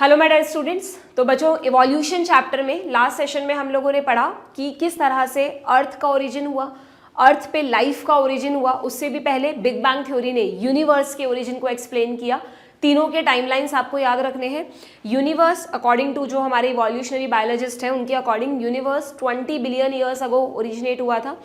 Hello my dear students. तो बच्चों, evolution chapter में लास्ट सेशन में हम लोगों ने पढ़ा कि किस तरह से अर्थ का ओरिजिन हुआ, अर्थ पे लाइफ का ओरिजिन हुआ। उससे भी पहले बिग बैंग थ्योरी ने यूनिवर्स के ओरिजिन को एक्सप्लेन किया। तीनों के टाइमलाइंस आपको याद रखने हैं। यूनिवर्स अकॉर्डिंग टू जो हमारे इवोल्यूशनरी बायोलॉजिस्ट हैं उनके according universe 20 billion years ago originate हुआ था,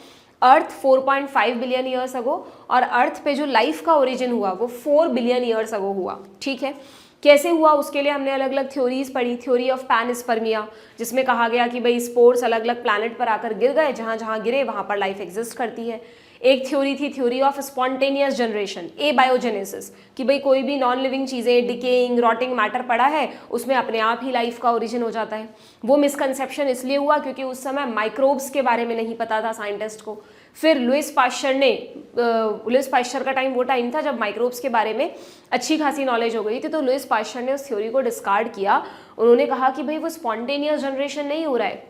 अर्थ 4.5 बिलियन ईयर्स अगो, और अर्थ पे जो लाइफ का ओरिजिन हुआ वो 4 बिलियन ईयर्स अगो हुआ। ठीक है, कैसे हुआ उसके लिए हमने अलग अलग थ्योरीज पढ़ी। थ्योरी ऑफ पैनस्पर्मिया, जिसमें कहा गया कि भाई स्पोर्स अलग अलग प्लैनेट पर आकर गिर गए, जहाँ जहाँ गिरे वहाँ पर लाइफ एग्जिस्ट करती है। एक थ्योरी थी थ्योरी ऑफ स्पॉन्टेनियस जनरेशन, एबायोजेनेसिस, कि भाई कोई भी नॉन लिविंग चीज़ें, डिकेइंग रॉटिंग मैटर पड़ा है उसमें अपने आप ही लाइफ का ओरिजिन हो जाता है। वो मिसकंसेप्शन इसलिए हुआ क्योंकि उस समय माइक्रोब्स के बारे में नहीं पता था साइंटिस्ट को। फिर लुइस पाश्चर का टाइम वो टाइम था जब माइक्रोब्स के बारे में अच्छी खासी नॉलेज हो गई थी, तो लुइस पाश्चर ने उस थ्योरी को डिस्कार्ड किया। उन्होंने कहा कि भाई वो स्पॉन्टेनियस जनरेशन नहीं हो रहा है,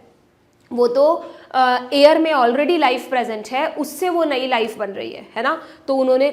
वो तो एयर में ऑलरेडी लाइफ प्रेजेंट है, उससे वो नई लाइफ बन रही है ना। तो उन्होंने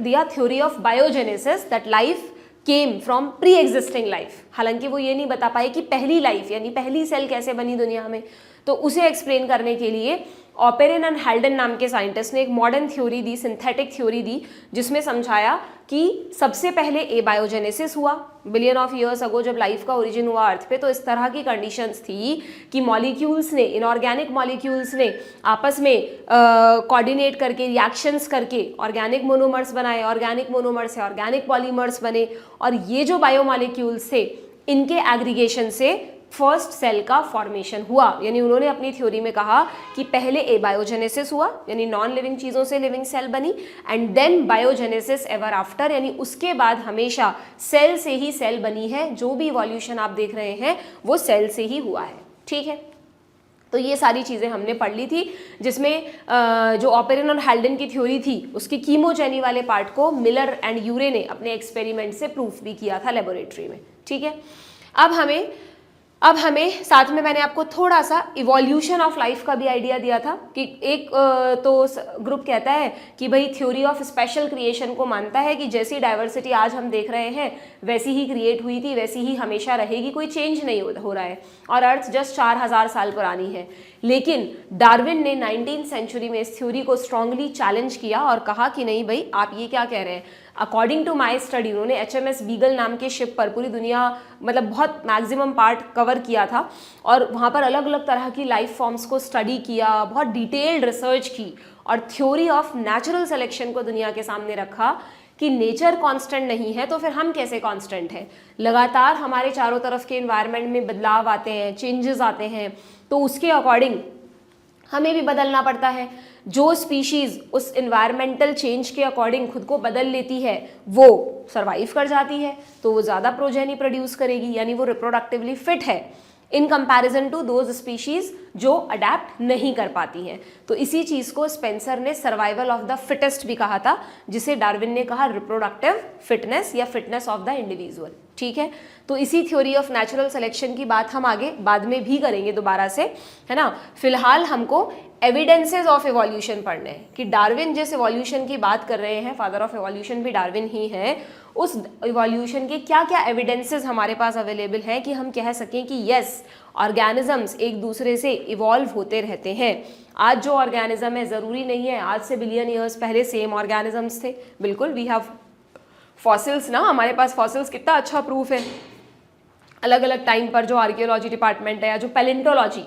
दिया theory of biogenesis, that life came from pre existing life. हालांकि वो ये नहीं बता पाए कि पहली लाइफ यानी पहली सेल कैसे बनी दुनिया में। तो उसे एक्सप्लेन करने के लिए ऑपेरिन एंड हेल्डन नाम के साइंटिस्ट ने एक मॉडर्न थ्योरी दी, सिंथेटिक थ्योरी दी, जिसमें समझाया कि सबसे पहले एबायोजेनेसिस हुआ बिलियन ऑफ ईयर्स अगो जब लाइफ का ओरिजिन हुआ अर्थ पे। तो इस तरह की कंडीशंस थी कि मॉलिक्यूल्स ने, इनऑर्गेनिक मॉलिक्यूल्स ने आपस में कोऑर्डिनेट करके, रिएक्शंस करके ऑर्गेनिक मोनोमर्स बनाए, ऑर्गेनिक मोनोमर से ऑर्गेनिक पॉलीमर्स बने, और ये जो बायोमॉलिक्यूल्स थे इनके एग्रीगेशन से फर्स्ट सेल का फॉर्मेशन हुआ। यानी उन्होंने अपनी थ्योरी में कहा कि पहले एबायोजेनेसिस हुआ यानी नॉन लिविंग चीज़ों से लिविंग सेल बनी, and then biogenesis ever after, यानी उसके बाद हमेशा सेल से ही सेल बनी है। जो भी इवोल्यूशन आप देख रहे हैं वो सेल से ही हुआ है। ठीक है, तो ये सारी चीज़ें हमने पढ़ ली थी, जिसमें जो ऑपेरिन और हेल्डन की थ्योरी थी उसकी कीमोजेनी वाले पार्ट को मिलर एंड यूरे ने अपने एक्सपेरिमेंट से प्रूफ भी किया था लेबोरेटरी में। ठीक है, अब हमें साथ में मैंने आपको थोड़ा सा इवोल्यूशन ऑफ लाइफ का भी आइडिया दिया था कि एक तो ग्रुप कहता है कि भाई थ्योरी ऑफ स्पेशल क्रिएशन को मानता है कि जैसी डाइवर्सिटी आज हम देख रहे हैं वैसी ही क्रिएट हुई थी, वैसी ही हमेशा रहेगी, कोई चेंज नहीं हो रहा है, और अर्थ जस्ट 4000 साल पुरानी है। लेकिन डार्विन ने 19वीं सेंचुरी में इस थ्योरी को स्ट्रांगली चैलेंज किया और कहा कि नहीं भाई, आप ये क्या कह रहे हैं। अकॉर्डिंग टू माई स्टडी, उन्होंने HMS बीगल नाम के शिप पर पूरी दुनिया, मतलब बहुत मैक्सिमम पार्ट कवर किया था, और वहाँ पर अलग अलग तरह की लाइफ फॉर्म्स को स्टडी किया, बहुत डिटेल्ड रिसर्च की, और थ्योरी ऑफ नेचुरल सिलेक्शन को दुनिया के सामने रखा कि नेचर कांस्टेंट नहीं है तो फिर हम कैसे कांस्टेंट हैं। लगातार हमारे चारों तरफ के एनवायरनमेंट में बदलाव आते हैं, चेंजेस आते हैं, तो उसके अकॉर्डिंग हमें भी बदलना पड़ता है। जो स्पीशीज़ उस इन्वायरमेंटल चेंज के अकॉर्डिंग खुद को बदल लेती है वो सर्वाइव कर जाती है, तो वो ज़्यादा प्रोजेनी प्रोड्यूस करेगी, यानी वो रिप्रोडक्टिवली फिट है in comparison to those species जो अडेप्ट नहीं कर पाती हैं। तो इसी चीज़ को स्पेंसर ने सर्वाइवल ऑफ द फिटेस्ट भी कहा था, जिसे डार्विन ने कहा रिप्रोडक्टिव फिटनेस या फिटनेस ऑफ द इंडिविजुअल। ठीक है, तो इसी थ्योरी ऑफ नेचुरल सिलेक्शन की बात हम आगे बाद में भी करेंगे दोबारा से, है ना। फिलहाल हमको एविडेंसेस ऑफ इवोल्यूशन पढ़ने हैं कि डार्विन जिस इवोल्यूशन की बात कर रहे हैं, फादर ऑफ इवोल्यूशन भी डार्विन ही है, उस इवोल्यूशन के क्या क्या एविडेंसेस हमारे पास अवेलेबल हैं कि हम कह सकें कि यस, ऑर्गेनिजम्स एक दूसरे से इवॉल्व होते रहते हैं। आज जो ऑर्गेनिज्म है ज़रूरी नहीं है आज से बिलियन ईयर्स पहले सेम ऑर्गेनिजम्स थे। बिल्कुल, वी हैव फॉसिल्स ना, हमारे पास फॉसिल्स कितना अच्छा प्रूफ है। अलग अलग टाइम पर जो आर्कियोलॉजी डिपार्टमेंट है या जो पैलेंटोलॉजी,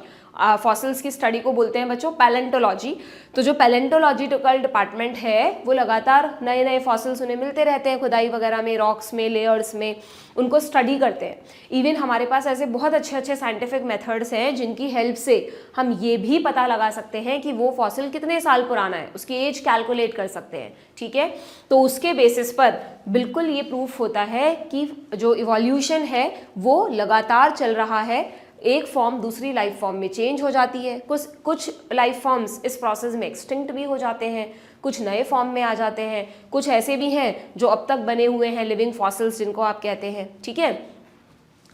फॉसिल्स की स्टडी को बोलते हैं बच्चों पैलेंटोलॉजी, तो जो पैलेंटोलॉजिकल डिपार्टमेंट है वो लगातार नए नए फॉसिल्स उन्हें मिलते रहते हैं खुदाई वगैरह में, रॉक्स में, लेयर्स में, उनको स्टडी करते हैं। इवन हमारे पास ऐसे बहुत अच्छे अच्छे साइंटिफिक मेथड्स हैं जिनकी हेल्प से हम ये भी पता लगा सकते हैं कि वो फॉसिल कितने साल पुराना है, उसकी एज कैलकुलेट कर सकते हैं। ठीक है, तो उसके बेसिस पर बिल्कुल ये प्रूफ होता है कि जो इवोल्यूशन है वो लगातार चल रहा है, एक फॉर्म दूसरी लाइफ फॉर्म में चेंज हो जाती है, कुछ लाइफ फॉर्म्स इस प्रोसेस में एक्सटिंक्ट भी हो जाते हैं, कुछ नए फॉर्म में आ जाते हैं, कुछ ऐसे भी हैं जो अब तक बने हुए हैं लिविंग फॉसिल्स जिनको आप कहते हैं। ठीक है,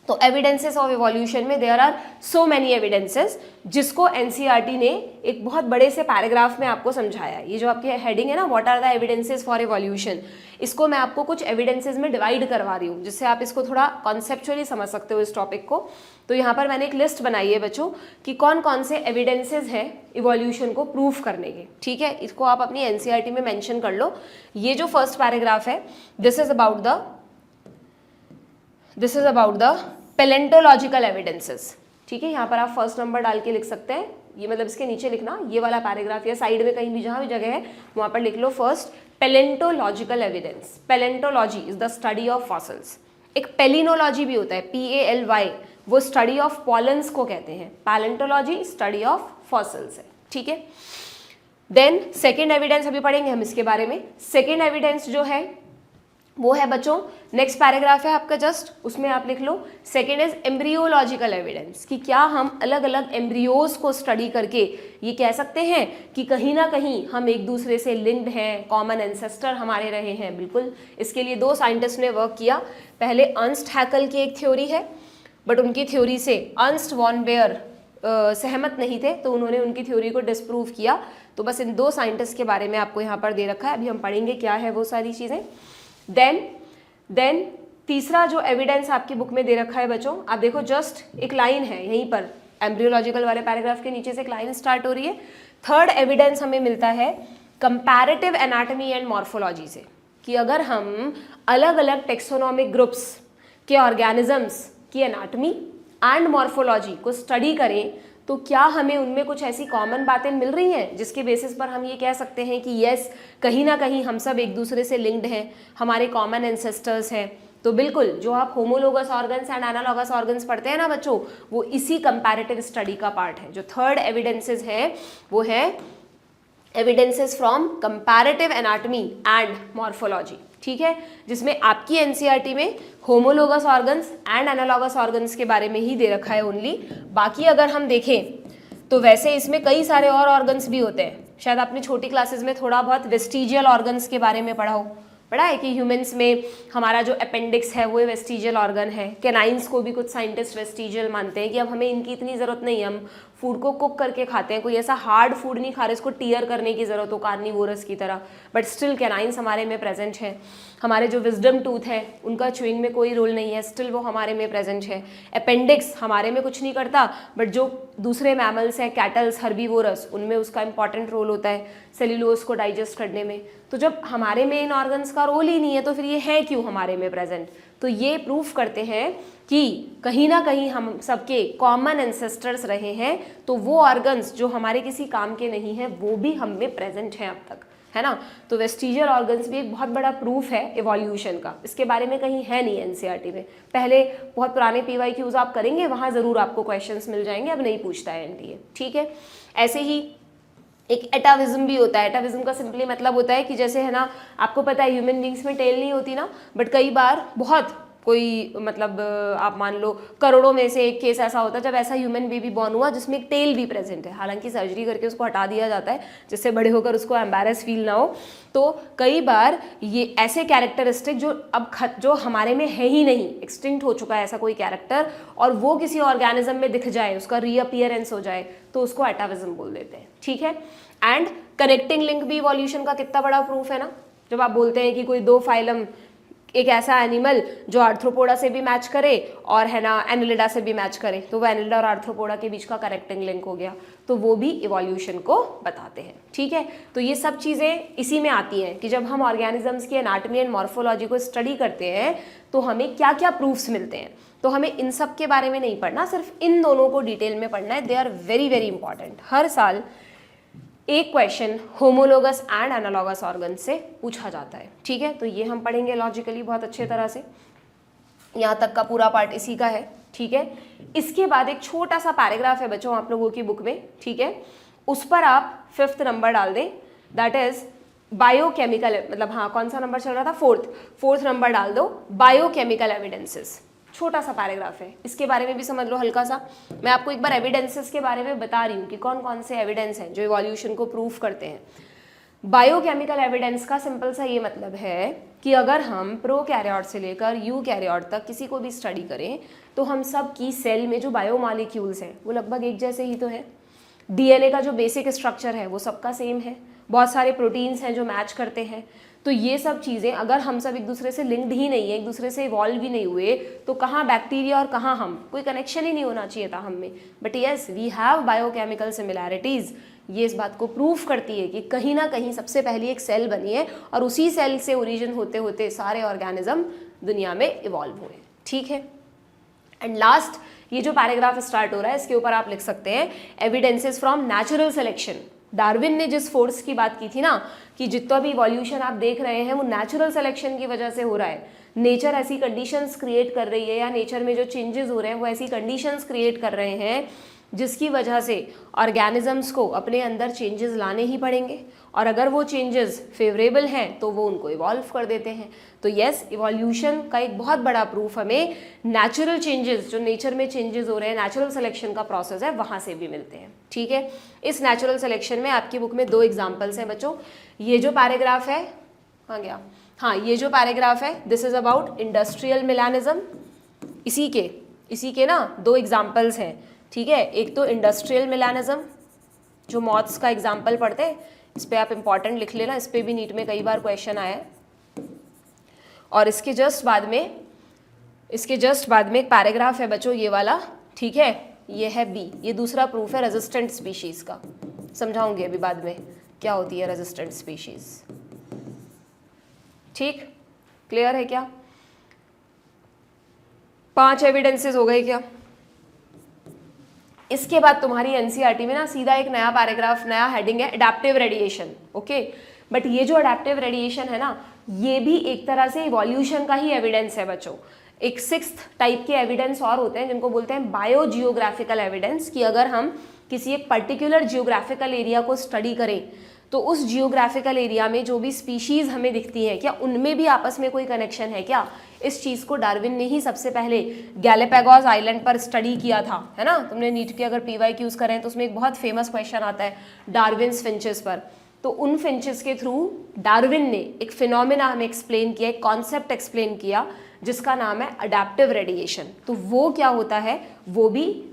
तो एविडेंसेस ऑफ इवोल्यूशन में there are so many evidences, जिसको एनसीईआरटी ने एक बहुत बड़े से पैराग्राफ में आपको समझाया है। ये जो आपकी हेडिंग है ना, what are the evidences for evolution, इसको मैं आपको कुछ एविडेंसेस में डिवाइड करवा रही हूँ, जिससे आप इसको थोड़ा कॉन्सेप्चुअली समझ सकते हो इस टॉपिक को। तो यहाँ पर मैंने एक लिस्ट बनाई है बच्चों कि कौन कौन से एविडेंसेस हैं इवोल्यूशन को प्रूफ करने के, ठीक है। इसको आप अपनी एनसीईआरटी में मेंशन कर लो। ये जो फर्स्ट पैराग्राफ है, this is about the palaeontological evidences, ठीक है। यहाँ पर आप फर्स्ट नंबर डाल के लिख सकते हैं, ये मतलब इसके नीचे लिखना, ये वाला पैराग्राफ या साइड में कहीं भी जहाँ भी जगह है वहाँ पर लिख लो first paleontological evidence. Paleontology is the study of fossils. एक पेलिनोलॉजी भी होता है, PALY, वो स्टडी ऑफ पॉलन्स को कहते हैं। पैलेंटोलॉजी स्टडी ऑफ फॉसिल्स है, ठीक है। देन सेकेंड एविडेंस अभी पढ़ेंगे हम इसके बारे में। सेकेंड एविडेंस जो है वो है बच्चों, नेक्स्ट पैराग्राफ है आपका जस्ट, उसमें आप लिख लो सेकेंड इज एम्ब्रियोलॉजिकल एविडेंस, कि क्या हम अलग अलग एम्ब्रियोज को स्टडी करके ये कह सकते हैं कि कहीं ना कहीं हम एक दूसरे से लिंक्ड हैं, कॉमन एंसेस्टर हमारे रहे हैं। बिल्कुल, इसके लिए 2 साइंटिस्ट ने वर्क किया। पहले अर्नस्ट हैकल की एक थ्योरी है, बट उनकी थ्योरी से अर्नस्ट वॉन बेयर सहमत नहीं थे, तो उन्होंने उनकी थ्योरी को डिस्प्रूव किया। तो बस इन 2 साइंटिस्ट के बारे में आपको यहाँ पर दे रखा है, अभी हम पढ़ेंगे क्या है वो सारी चीज़ें। देन तीसरा जो एविडेंस आपकी बुक में दे रखा है बच्चों, आप देखो जस्ट एक लाइन है यहीं पर, एम्ब्रियोलॉजिकल वाले पैराग्राफ के नीचे से एक लाइन स्टार्ट हो रही है। थर्ड एविडेंस हमें मिलता है कंपैरेटिव एनाटॉमी एंड मॉर्फोलॉजी से, कि अगर हम अलग अलग टेक्सोनॉमिक ग्रुप्स के ऑर्गेनिजम्स की एनाटॉमी एंड मॉर्फोलॉजी को स्टडी करें तो क्या हमें उनमें कुछ ऐसी कॉमन बातें मिल रही हैं जिसके बेसिस पर हम ये कह सकते हैं कि यस, कहीं ना कहीं हम सब एक दूसरे से लिंक्ड हैं, हमारे कॉमन एंसेस्टर्स हैं। तो बिल्कुल, जो आप homologous organs and analogous organs पढ़ते हैं ना बच्चों, वो इसी कंपैरेटिव स्टडी का पार्ट है। जो थर्ड एविडेंसेस है वो है evidences from comparative anatomy and morphology, ठीक है, जिसमें आपकी एनसीईआरटी में homologous organs and analogous organs के बारे में ही दे रखा है ओनली। बाकी अगर हम देखें तो वैसे इसमें कई सारे और ऑर्गन्स भी होते हैं। शायद आपने छोटी क्लासेस में थोड़ा बहुत वेस्टिजियल ऑर्गन्स के बारे में पढ़ा है कि ह्यूमंस में हमारा जो अपेंडिक्स है वो वेस्टिजियल ऑर्गन है। कैनाइंस को भी कुछ साइंटिस्ट वेस्टिजियल मानते हैं कि अब हमें इनकी इतनी ज़रूरत नहीं है, हम फूड को कुक करके खाते हैं, कोई ऐसा हार्ड फूड नहीं खा रहे इसको टीयर करने की ज़रूरत हो कार्निवोरस की तरह, बट स्टिल कैनाइंस हमारे में प्रेजेंट है। हमारे जो विजडम टूथ है उनका च्यूइंग में कोई रोल नहीं है, स्टिल वो हमारे में प्रेजेंट है। अपेंडिक्स हमारे में कुछ नहीं करता, बट जो दूसरे मैमल्स हैं, कैटल्स, हर्बीवोरस, उनमें उसका इंपॉर्टेंट रोल होता है सेल्यूलोज को डाइजेस्ट करने में। तो जब हमारे में इन ऑर्गन्स का रोल ही नहीं है तो फिर ये है क्यों हमारे में प्रेजेंट? तो ये प्रूफ करते हैं कि कहीं ना कहीं हम सबके कॉमन एंसेस्टर्स रहे हैं, तो वो ऑर्गन्स जो हमारे किसी काम के नहीं हैं वो भी हम में प्रेजेंट हैं अब तक, है ना। तो वेस्टिजियल ऑर्गन्स भी एक बहुत बड़ा प्रूफ है इवोल्यूशन का। इसके बारे में कहीं है नहीं एनसीईआरटी में। पहले बहुत पुराने PYQs आप करेंगे, वहाँ ज़रूर आपको क्वेश्चंस मिल जाएंगे, अब नहीं पूछता है एनटीए, ठीक है। ऐसे ही एक एटाविज्म भी होता है। एटाविज्म का सिंपली मतलब होता है कि जैसे है ना, आपको पता है ह्यूमन बींग्स में टेल नहीं होती ना, बट कई बार बहुत कोई मतलब आप मान लो करोड़ों में से एक केस ऐसा होता है जब ऐसा ह्यूमन बेबी बॉर्न हुआ जिसमें एक टेल भी प्रेजेंट है। हालांकि सर्जरी करके उसको हटा दिया जाता है जिससे बड़े होकर उसको एम्बैरेस फील ना हो। तो कई बार ये ऐसे कैरेक्टरिस्टिक जो हमारे में है ही नहीं, एक्सटिंक्ट हो चुका है ऐसा कोई कैरेक्टर, और वो किसी ऑर्गेनिज्म में दिख जाए, उसका रीअपियरेंस हो जाए, तो उसको एटाविज्म बोल देते हैं, ठीक है। एंड कनेक्टिंग लिंक भी इवोल्यूशन का कितना बड़ा प्रूफ है ना। जब आप बोलते हैं कि कोई 2 फाइलम, एक ऐसा एनिमल जो आर्थ्रोपोडा से भी मैच करे और है ना एनिलिडा से भी मैच करे, तो वो एनिलिडा और आर्थ्रोपोडा के बीच का कनेक्टिंग लिंक हो गया, तो वो भी इवोल्यूशन को बताते हैं, ठीक है। तो ये सब चीज़ें इसी में आती हैं कि जब हम ऑर्गेनिजम्स की एनाटॉमी एंड मॉर्फोलॉजी को स्टडी करते हैं तो हमें क्या क्या प्रूफ्स मिलते हैं। तो हमें इन सब के बारे में नहीं पढ़ना, सिर्फ इन दोनों को डिटेल में पढ़ना है। They are very very important. हर साल एक question homologous and analogous organ से पूछा जाता है, ठीक है। तो ये हम पढ़ेंगे लॉजिकली बहुत अच्छे तरह से, यहाँ तक का पूरा पार्ट इसी का है, ठीक है। इसके बाद एक छोटा सा पैराग्राफ है बच्चों आप लोगों की बुक में, ठीक है, उस पर आप 5th नंबर डाल दें, दैट इज बायोकेमिकल, मतलब हाँ कौन सा नंबर चल रहा था, 4th नंबर डाल दो, बायोकेमिकल एविडेंसेस। छोटा सा पैराग्राफ है, इसके बारे में भी समझ लो हल्का सा। मैं आपको एक बार एविडेंसेस के बारे में बता रही हूँ कि कौन कौन से एविडेंस हैं जो इवोल्यूशन को प्रूफ करते हैं। बायोकेमिकल एविडेंस का सिंपल सा ये मतलब है कि अगर हम प्रोकैरियोट से लेकर यूकैरियोट तक किसी को भी स्टडी करें तो हम सब की सेल में जो बायोमॉलिक्यूल्स हैं वो लगभग एक जैसे ही तो है। डीएनए का जो बेसिक स्ट्रक्चर है वो सबका सेम है, बहुत सारे प्रोटीन्स हैं जो मैच करते हैं। तो ये सब चीज़ें अगर हम सब एक दूसरे से लिंक्ड ही नहीं है, एक दूसरे से इवॉल्व ही नहीं हुए, तो कहाँ बैक्टीरिया और कहाँ हम, कोई कनेक्शन ही नहीं होना चाहिए था हम में। But yes, we have biochemical similarities. ये इस बात को प्रूफ करती है कि कहीं ना कहीं सबसे पहली एक सेल बनी है और उसी सेल से ओरिजिन होते होते सारे ऑर्गेनिज्म दुनिया में इवॉल्व हुए। ठीक है। एंड लास्ट ये जो पैराग्राफ स्टार्ट हो रहा है इसके ऊपर आप लिख सकते हैं evidences from natural selection. Darwin ने जिस फोर्स की बात की थी ना कि जितना भी इवोल्यूशन आप देख रहे हैं वो नेचुरल सिलेक्शन की वजह से हो रहा है, नेचर ऐसी कंडीशंस क्रिएट कर रही है या नेचर में जो चेंजेस हो रहे हैं वो ऐसी कंडीशंस क्रिएट कर रहे हैं जिसकी वजह से ऑर्गेनिजम्स को अपने अंदर चेंजेस लाने ही पड़ेंगे, और अगर वो चेंजेस फेवरेबल हैं तो वो उनको इवॉल्व कर देते हैं। तो येस, इवोल्यूशन का एक बहुत बड़ा प्रूफ हमें नेचुरल चेंजेस, जो नेचर में चेंजेस हो रहे हैं, नेचुरल सिलेक्शन का प्रोसेस है, वहाँ से भी मिलते हैं। ठीक है। इस नेचुरल सिलेक्शन में आपकी बुक में 2 एग्जाम्पल्स हैं बच्चों। ये जो पैराग्राफ है, हाँ गया, हाँ ये जो पैराग्राफ है दिस इज अबाउट इंडस्ट्रियल मिलानिज्म। इसी के ना 2 एग्जाम्पल्स हैं। ठीक है। एक तो इंडस्ट्रियल मिलानिज्म जो मॉथ्स का एग्जाम्पल पढ़ते हैं, इस पर आप इंपॉर्टेंट लिख लेना, इस पर भी नीट में कई बार क्वेश्चन आया है। और इसके जस्ट बाद में एक पैराग्राफ है बच्चों ये वाला। ठीक है। ये है बी, ये दूसरा प्रूफ है रेजिस्टेंट स्पीशीज का। समझाऊंगी अभी बाद में क्या होती है रेजिस्टेंट स्पीशीज। ठीक, क्लियर है क्या? 5 एविडेंसेस हो गए क्या? इसके बाद तुम्हारी एनसीईआरटी में ना सीधा एक नया पैराग्राफ, नया हेडिंग है एडेप्टिव रेडिएशन। ओके, बट ये जो एडेप्टिव रेडिएशन है ना ये भी एक तरह से इवोल्यूशन का ही एविडेंस है बच्चों। एक 6th टाइप के एविडेंस और होते हैं जिनको बोलते हैं बायो जियोग्राफिकल एविडेंस, कि अगर हम किसी एक पर्टिकुलर जियोग्राफिकल एरिया को स्टडी करें तो उस जियोग्राफिकल एरिया में जो भी स्पीशीज़ हमें दिखती हैं क्या उनमें भी आपस में कोई कनेक्शन है क्या। इस चीज़ को डार्विन ने ही सबसे पहले गैलापागोस आइलैंड पर स्टडी किया था, है ना। तुमने नीट के अगर PYQs करें तो उसमें एक बहुत फेमस क्वेश्चन आता है डार्विन्स फिंचेस पर। तो उन फिंचेस के थ्रू डार्विन ने एक फिनोमेना हमें एक्सप्लेन किया, एक कॉन्सेप्ट एक्सप्लेन किया जिसका नाम है अडेप्टिव रेडिएशन। तो वो क्या होता है, वो भी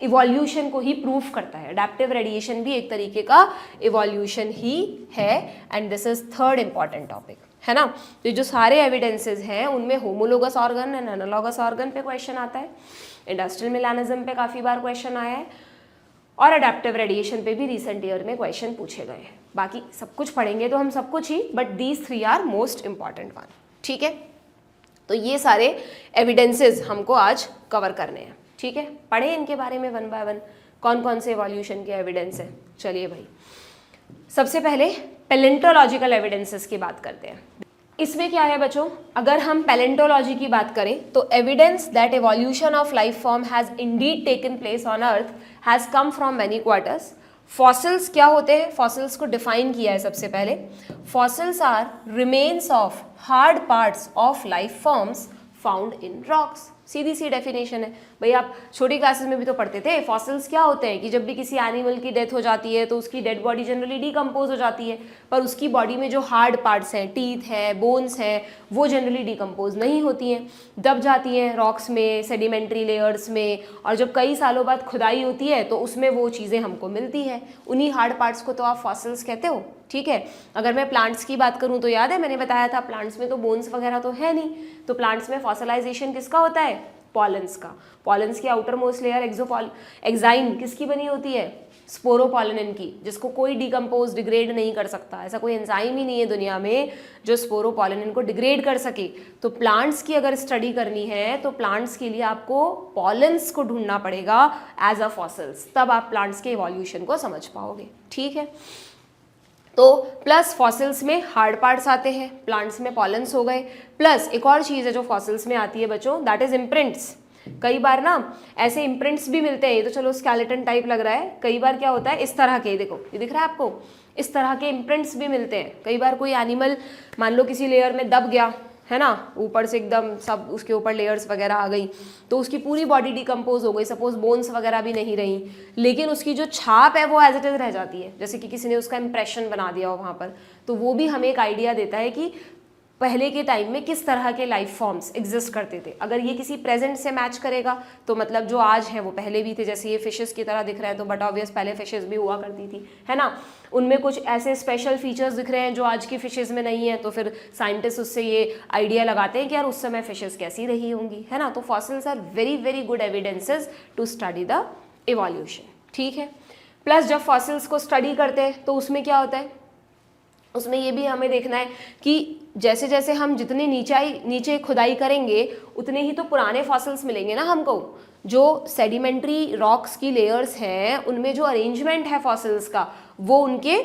इवोल्यूशन को ही प्रूफ करता है। अडेप्टिव रेडिएशन भी एक तरीके का इवोल्यूशन ही है। And this is 3rd important topic, है ना। तो जो सारे एविडेंसेस हैं उनमें homologous organ and analogous organ पे क्वेश्चन आता है, इंडस्ट्रियल मिलानिज्म पे काफ़ी बार क्वेश्चन आया है, और अडेप्टिव रेडिएशन पे भी रिसेंट ईयर में क्वेश्चन पूछे गए हैं। बाकी सब कुछ पढ़ेंगे तो हम सब कुछ ही, but these 3 are most important one. ठीक है। तो ये सारे एविडेंसेस हमको आज कवर करने हैं। ठीक है, पढ़े इनके बारे में 1 बाय 1 कौन कौन से इवोल्यूशन के एविडेंस है। चलिए भाई, सबसे पहले पैलेंटोलॉजिकल एविडेंसेस की बात करते हैं। इसमें क्या है बच्चों, अगर हम पैलेंटोलॉजी की बात करें तो evidence that evolution of life form has Indeed taken place on earth has come from many quarters. Fossils क्या होते हैं, फॉसिल्स को डिफाइन किया है सबसे पहले। Fossils are remains of hard parts of life forms found in rocks. सीधी सी डेफिनेशन है भाई, आप छोटी क्लासेस में भी तो पढ़ते थे। फॉसिल्स क्या होते हैं कि जब भी किसी एनिमल की डेथ हो जाती है तो उसकी डेड बॉडी जनरली डिकम्पोज हो जाती है, पर उसकी बॉडी में जो हार्ड पार्ट्स हैं, टीथ हैं, बोन्स हैं, वो जनरली डिकम्पोज नहीं होती हैं, दब जाती हैं रॉक्स में, सेडिमेंट्री लेयर्स में, और जब कई सालों बाद खुदाई होती है तो उसमें वो चीज़ें हमको मिलती हैं। उन्हीं हार्ड पार्ट्स को तो आप फॉसिल्स कहते हो। ठीक है। अगर मैं प्लांट्स की बात करूं तो याद है मैंने बताया था प्लांट्स में तो बोन्स वगैरह तो है नहीं, तो प्लांट्स में फॉसिलाइजेशन किसका होता है, पॉलेंस का। पॉलेंस की आउटर मोस्ट लेयर एक्साइन किसकी बनी होती है, स्पोरोपॉलेनिन की, जिसको कोई डिकम्पोज डिग्रेड नहीं कर सकता। ऐसा कोई एंजाइम ही नहीं है दुनिया में जो स्पोरोपॉलेनिन को डिग्रेड कर सके। तो प्लांट्स की अगर स्टडी करनी है तो प्लांट्स के लिए आपको पॉलेंस को ढूंढना पड़ेगा एज अ फॉसिल्स, तब आप प्लांट्स के इवोल्यूशन को समझ पाओगे। ठीक है। तो प्लस फॉसिल्स में हार्ड पार्ट्स आते हैं, प्लांट्स में पॉलेंस हो गए, प्लस एक और चीज़ है जो फॉसिल्स में आती है बच्चों, दैट इज इम्प्रिंट्स। कई बार ना ऐसे इम्प्रिंट्स भी मिलते हैं, ये तो चलो स्केलेटन टाइप लग रहा है, कई बार क्या होता है इस तरह के, देखो ये दिख रहा है आपको, इस तरह के इम्प्रिंट्स भी मिलते हैं। कई बार कोई एनिमल मान लो किसी लेयर में दब गया है ना, ऊपर से एकदम सब उसके ऊपर लेयर्स वगैरह आ गई तो उसकी पूरी बॉडी डिकम्पोज हो गई, सपोज बोन्स वगैरह भी नहीं रही, लेकिन उसकी जो छाप है वो एज इट इज रह जाती है, जैसे कि किसी ने उसका इंप्रेशन बना दिया हो वहाँ पर। तो वो भी हमें एक आइडिया देता है कि पहले के टाइम में किस तरह के लाइफ फॉर्म्स एग्जिस्ट करते थे। अगर ये किसी प्रेजेंट से मैच करेगा तो मतलब जो आज है वो पहले भी थे, जैसे ये फिशेस की तरह दिख रहे हैं तो बट ऑब्वियस पहले फिशेस भी हुआ करती थी, है ना। उनमें कुछ ऐसे स्पेशल फीचर्स दिख रहे हैं जो आज की फिशेस में नहीं है, तो फिर साइंटिस्ट उससे ये आइडिया लगाते हैं कि यार उस समय फिशेस कैसी रही होंगी, है ना। तो fossils are very very good evidences to study the evolution, ठीक है। प्लस जब फॉसिल्स को स्टडी करते हैं तो उसमें क्या होता है, उसमें ये भी हमें देखना है कि जैसे जैसे हम जितने नीचे खुदाई करेंगे उतने ही तो पुराने फॉसिल्स मिलेंगे ना हमको। जो सेडिमेंट्री रॉक्स की लेयर्स हैं उनमें जो अरेंजमेंट है फॉसिल्स का वो उनके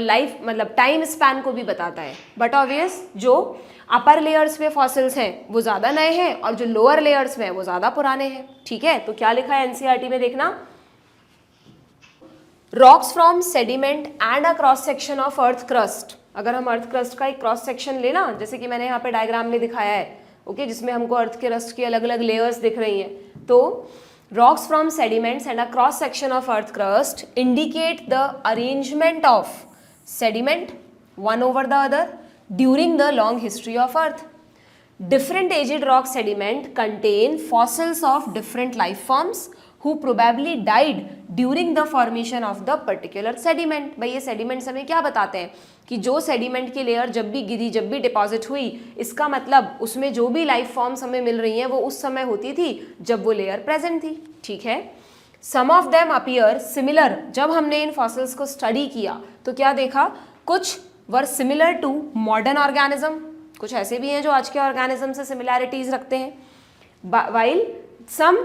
लाइफ मतलब टाइम स्पैन को भी बताता है। बट ऑब्वियस जो अपर लेयर्स में फॉसिल्स हैं वो ज़्यादा नए हैं और जो लोअर लेयर्स में वो ज़्यादा पुराने हैं, ठीक है। तो क्या लिखा है एनसीईआरटी में देखना, rocks from sediment and a cross section of earth crust. अगर हम अर्थ क्रस्ट का एक क्रॉस सेक्शन लेना, जैसे कि मैंने यहाँ पे डायग्राम में दिखाया है, ओके, जिसमें हमको अर्थ क्रस्ट की अलग अलग लेयर्स दिख रही हैं, तो rocks from sediments and a cross section of earth crust indicate the arrangement of sediment one over the other during the long history of earth. Different aged rock sediment contain fossils of different life forms who probably died during the formation of the particular sediment. भाई ये sediments हमें क्या बताते हैं कि जो sediment की layer जब भी गिरी, जब भी डिपॉजिट हुई, इसका मतलब उसमें जो भी लाइफ फॉर्म्स हमें मिल रही हैं वो उस समय होती थी जब वो लेयर प्रेजेंट थी, ठीक है। सम ऑफ देम अपीयर सिमिलर। जब हमने इन फॉसिल्स को स्टडी किया तो क्या देखा, कुछ वर सिमिलर टू मॉडर्न ऑर्गेनिज्म, कुछ ऐसे भी हैं जो आज के ऑर्गेनिज्म से सिमिलैरिटीज रखते हैं, while some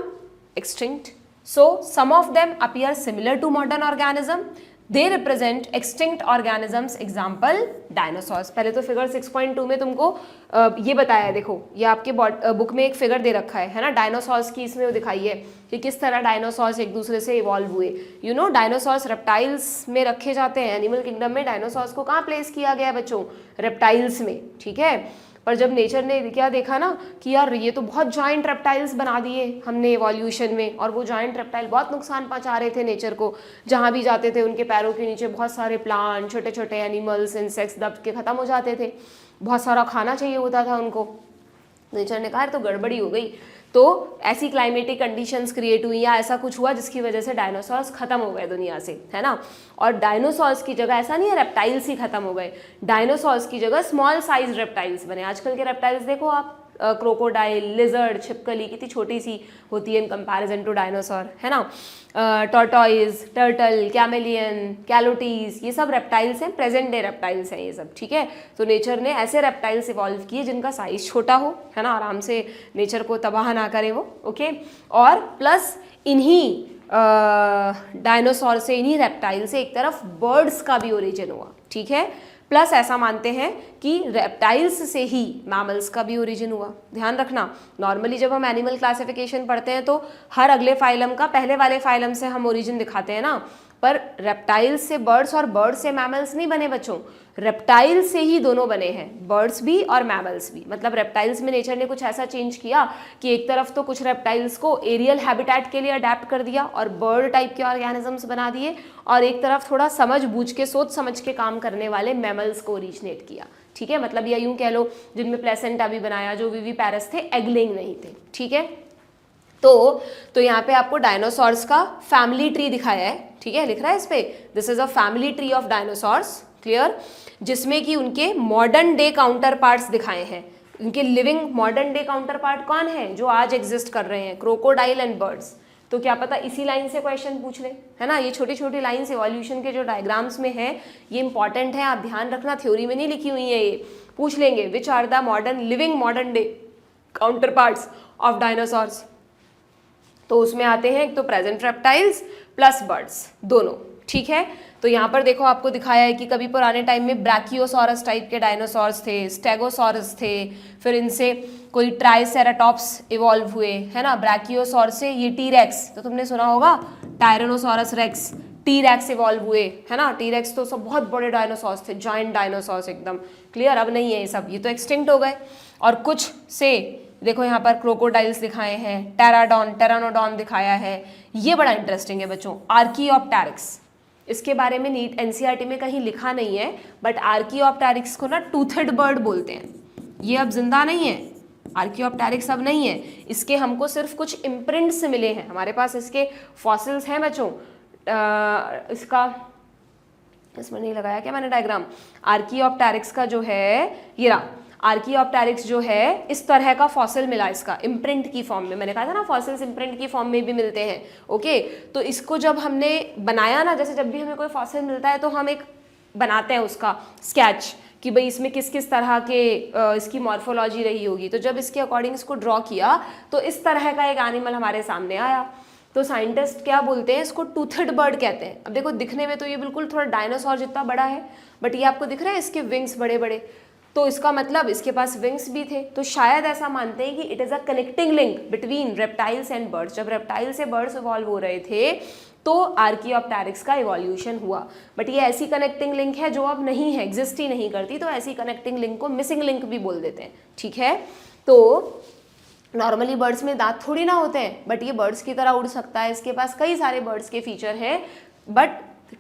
extinct. So some of them appear similar to modern organism. They represent extinct organisms. Example dinosaurs. पहले तो फिगर 6.2 में तुमको ये बताया है, देखो ये आपके बुक में एक फिगर दे रखा है ना, डायनासोर्स की इसमें वो दिखाई है कि किस तरह डायनासोर्स एक दूसरे से इवॉल्व हुए। यू नो डायनासोर्स रेप्टाइल्स में रखे जाते हैं, एनिमल किंगडम में डायनासोर्स को कहाँ प्लेस किया गया है बच्चों, रेप्टाइल्स में, ठीक है। पर जब नेचर ने क्या देखा ना कि यार ये तो बहुत जॉइंट रेप्टाइल्स बना दिए हमने इवोल्यूशन में, और वो जॉइंट रेप्टाइल बहुत नुकसान पहुंचा रहे थे नेचर को, जहाँ भी जाते थे उनके पैरों के नीचे बहुत सारे प्लांट, छोटे छोटे एनिमल्स, इंसेक्ट्स दब के ख़त्म हो जाते थे, बहुत सारा खाना चाहिए होता था उनको। नेचर ने कहा तो गड़बड़ी हो गई, तो ऐसी क्लाइमेटिक कंडीशंस क्रिएट हुई या ऐसा कुछ हुआ जिसकी वजह से डायनासोर्स खत्म हो गए दुनिया से, है ना। और डायनासोर्स की जगह ऐसा नहीं है रेप्टाइल्स ही खत्म हो गए, डायनासोर्स की जगह स्मॉल साइज रेप्टाइल्स बने। आजकल के रेप्टाइल्स देखो आप, क्रोकोडाइल, लिजर्ड, छिपकली कितनी छोटी सी होती है इन कंपैरिजन टू डायनासोर, है ना। टॉर्टॉइज, टर्टल, कैमेलियन, कैलोटीज, ये सब रेप्टाइल्स हैं, प्रेजेंट डे रेप्टाइल्स हैं ये सब, ठीक है। तो नेचर ने ऐसे रेप्टाइल्स इवॉल्व किए जिनका साइज छोटा हो, है ना, आराम से नेचर को तबाह ना करे वो, ओके। और प्लस इन्हीं डायनासोर से, इन्हीं रेप्टाइल से एक तरफ बर्ड्स का भी ओरिजिन हुआ, ठीक है। प्लस ऐसा मानते हैं कि रेप्टाइल्स से ही मैमल्स का भी ओरिजिन हुआ। ध्यान रखना, नॉर्मली जब हम एनिमल क्लासिफिकेशन पढ़ते हैं तो हर अगले फाइलम का पहले वाले फाइलम से हम ओरिजिन दिखाते हैं ना, पर रेप्टाइल्स से बर्ड्स और बर्ड्स से मैमल्स नहीं बने बच्चों, रेप्टाइल्स से ही दोनों बने हैं, बर्ड्स भी और मैमल्स भी। मतलब रेप्टाइल्स में नेचर ने कुछ ऐसा चेंज किया कि एक तरफ तो कुछ रेप्टाइल्स को एरियल हैबिटेट के लिए अडेप्ट कर दिया और बर्ड टाइप के ऑर्गेनिजम्स बना दिए, और एक तरफ थोड़ा समझ बूझ के, सोच समझ के काम करने वाले मैमल्स को ओरिजिनेट किया, ठीक है। मतलब या यूं कह लो जिनमें प्लेसेंटा भी बनाया, जो विविपैरस थे, एगलिंग नहीं थे, ठीक है। तो यहाँ पे आपको डायनासोर्स का फैमिली ट्री दिखाया है, ठीक है, लिख रहा है इस पे, this is a family tree of dinosaurs, clear, जिसमें कि उनके मॉडर्न डे काउंटर पार्ट्स दिखाए हैं। उनके living modern day counter part कौन है जो आज एग्जिस्ट कर रहे हैं, क्रोकोडाइल एंड बर्ड्स। तो क्या पता इसी लाइन से क्वेश्चन पूछ ले, है ना। ये छोटी छोटी लाइन्स इवोल्यूशन के जो डायग्राम्स में है ये इंपॉर्टेंट है, आप ध्यान रखना, थ्योरी में नहीं लिखी हुई है, ये पूछ लेंगे which are the modern living modern day counterparts of dinosaurs. तो उसमें आते हैं एक तो प्रेजेंट रेप्टाइल्स प्लस बर्ड्स दोनों, ठीक है। तो यहाँ पर देखो आपको दिखाया है कि कभी पुराने टाइम में ब्रैकियोसॉरस टाइप के डायनासोर्स थे, स्टेगोसॉरस थे, फिर इनसे कोई ट्राइसेराटॉप्स इवॉल्व हुए, है ना। ब्रैकियोसॉरस से ये टीरेक्स, तो तुमने सुना होगा टायरेनोसॉरस रेक्स, टीरेक्स इवॉल्व हुए, है ना। टीरेक्स तो सब बहुत बड़े डायनासोर्स थे, जॉइंट डायनासोर्स एकदम, क्लियर। अब नहीं है ये सब, ये तो एक्सटिंक्ट हो गए। और कुछ से देखो यहाँ पर क्रोकोडाइल्स दिखाए हैं, टेरानोडॉन दिखाया है। ये बड़ा इंटरेस्टिंग है बच्चों, आर्कियोप्टेरिक्स, इसके बारे में नीट एनसीईआरटी में कहीं लिखा नहीं है, बट आर्कियोप्टेरिक्स को ना टूथेड बर्ड बोलते हैं। ये अब जिंदा नहीं है, आर्कियोप्टेरिक्स अब नहीं है, इसके हमको सिर्फ कुछ इम्प्रिंट्स मिले हैं, हमारे पास इसके फॉसिल्स हैं बच्चों। इसका इसमें नहीं लगाया क्या मैंने डायग्राम, आर्कियोप्टेरिक्स का जो है ये रहा, आर्कियोप्टेरिक्स जो है इस तरह का फॉसिल मिला इसका इम्प्रिंट की फॉर्म में। मैंने कहा था ना फॉसिल्स इम्प्रिंट की फॉर्म में भी मिलते हैं। ओके, तो इसको जब हमने बनाया ना, जैसे जब भी हमें कोई फॉसिल मिलता है तो हम एक बनाते हैं उसका स्केच कि भाई इसमें किस किस तरह के इसकी मॉर्फोलॉजी रही होगी। तो जब इसके अकॉर्डिंग इसको ड्रॉ किया तो इस तरह का एक एनिमल हमारे सामने आया। तो साइंटिस्ट क्या बोलते हैं, इसको टूथेड बर्ड कहते हैं। अब देखो दिखने में तो ये बिल्कुल थोड़ा डायनासोर जितना बड़ा है, बट ये आपको दिख रहा है इसके विंग्स बड़े बड़े, तो इसका मतलब इसके पास विंग्स भी थे। तो शायद ऐसा मानते हैं कि it is a connecting link between reptiles and birds. जब रेप्टाइल से बर्ड्स इवॉल्व हो रहे थे तो आर्कियोप्टेरिक्स का इवोल्यूशन हुआ, बट ये ऐसी कनेक्टिंग लिंक है जो अब नहीं है, एग्जिस्ट ही नहीं करती। तो ऐसी कनेक्टिंग लिंक को मिसिंग लिंक भी बोल देते हैं, ठीक है। तो नॉर्मली बर्ड्स में दांत थोड़ी ना होते हैं, बट ये बर्ड्स की तरह उड़ सकता है, इसके पास कई सारे बर्ड्स के फीचर हैं, बट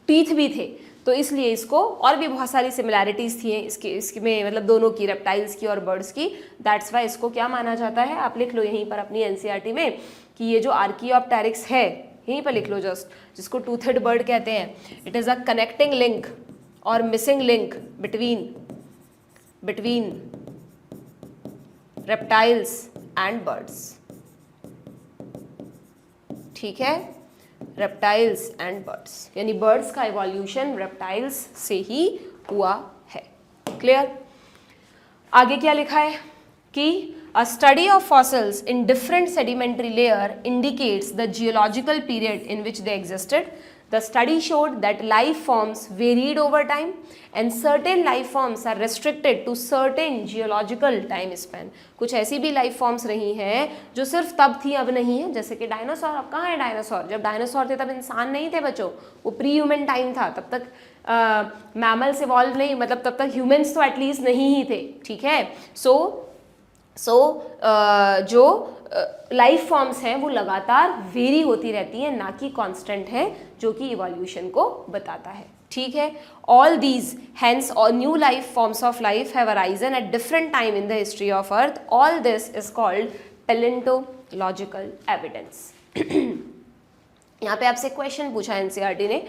टीथ भी थे। तो इसलिए इसको और भी बहुत सारी सिमिलैरिटीज़ थी इसमें, मतलब दोनों की, रेप्टाइल्स की और बर्ड्स की। दैट्स वाई इसको क्या माना जाता है, आप लिख लो यहीं पर अपनी एनसीईआरटी में कि ये जो आर्कियोप्टेरिक्स है, यहीं पर लिख लो जस्ट, जिसको टूथेड बर्ड कहते हैं, it is a connecting link और missing link between reptiles and birds, ठीक है, रेप्टाइल्स एंड बर्ड्स, यानी बर्ड्स का इवोल्यूशन रेप्टाइल्स से ही हुआ है। क्लियर। आगे क्या लिखा है कि a study of fossils in different sedimentary layer indicates the geological period in which they existed. The study showed that life forms varied over time and certain life forms are restricted to certain geological time span. कुछ ऐसी भी life forms रही हैं जो सिर्फ तब थी अब नहीं है, जैसे कि डायनासोर। अब कहाँ है डायनासोर, जब डायनासोर थे तब इंसान नहीं थे बच्चों, वो प्री ह्यूमन टाइम था, तब तक मैमल्स इवॉल्व नहीं, मतलब तब तक ह्यूमंस तो एटलीस्ट नहीं ही थे, ठीक है। जो लाइफ फॉर्म्स हैं वो लगातार वेरी होती रहती हैं, ना कि कांस्टेंट है, जो कि इवोल्यूशन को बताता है, ठीक है। ऑल दीज हेंस और new life forms of life have arisen at different time in the history of earth. All this is called palaeontological evidence. यहाँ पे आपसे क्वेश्चन पूछा एनसीईआरटी ने,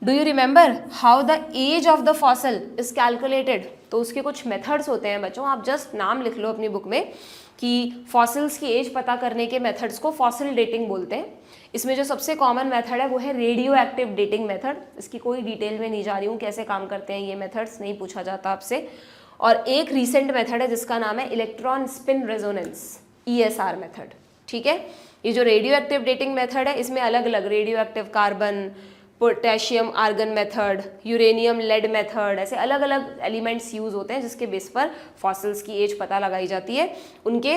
do you remember how the age of the fossil is calculated. तो उसके कुछ methods होते हैं बच्चों, आप जस्ट नाम लिख लो अपनी बुक में कि फॉसिल्स की एज पता करने के मेथड्स को फॉसिल डेटिंग बोलते हैं। इसमें जो सबसे कॉमन मेथड है वो है रेडियो एक्टिव डेटिंग मेथड। इसकी कोई डिटेल में नहीं जा रही हूँ, कैसे काम करते हैं ये मेथड्स नहीं पूछा जाता आपसे। और एक रिसेंट मेथड है जिसका नाम है electron spin resonance, ESR method, ठीक है। ये जो रेडियो एक्टिव डेटिंग मेथड है इसमें अलग अलग radioactive carbon, potassium argon method, uranium lead method, ऐसे अलग अलग एलिमेंट्स यूज़ होते हैं जिसके बेस पर फॉसिल्स की एज पता लगाई जाती है, उनके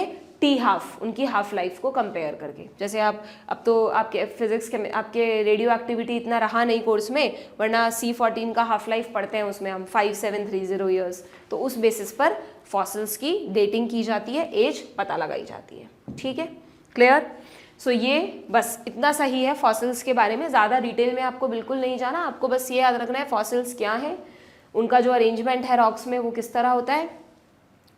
उनकी हाफ लाइफ को कंपेयर करके। जैसे अब तो आपके फिजिक्स के आपके रेडियो एक्टिविटी इतना रहा नहीं कोर्स में, वरना C14 का हाफ लाइफ पढ़ते हैं उसमें हम 5730 ईयर्स। तो उस बेसिस पर फॉसिल्स की डेटिंग की जाती है, एज पता लगाई जाती है, ठीक है। क्लियर। सो ये बस इतना सही है फॉसिल्स के बारे में, ज़्यादा डिटेल में आपको बिल्कुल नहीं जाना, आपको बस ये याद रखना है फॉसिल्स क्या है, उनका जो अरेंजमेंट है रॉक्स में वो किस तरह होता है,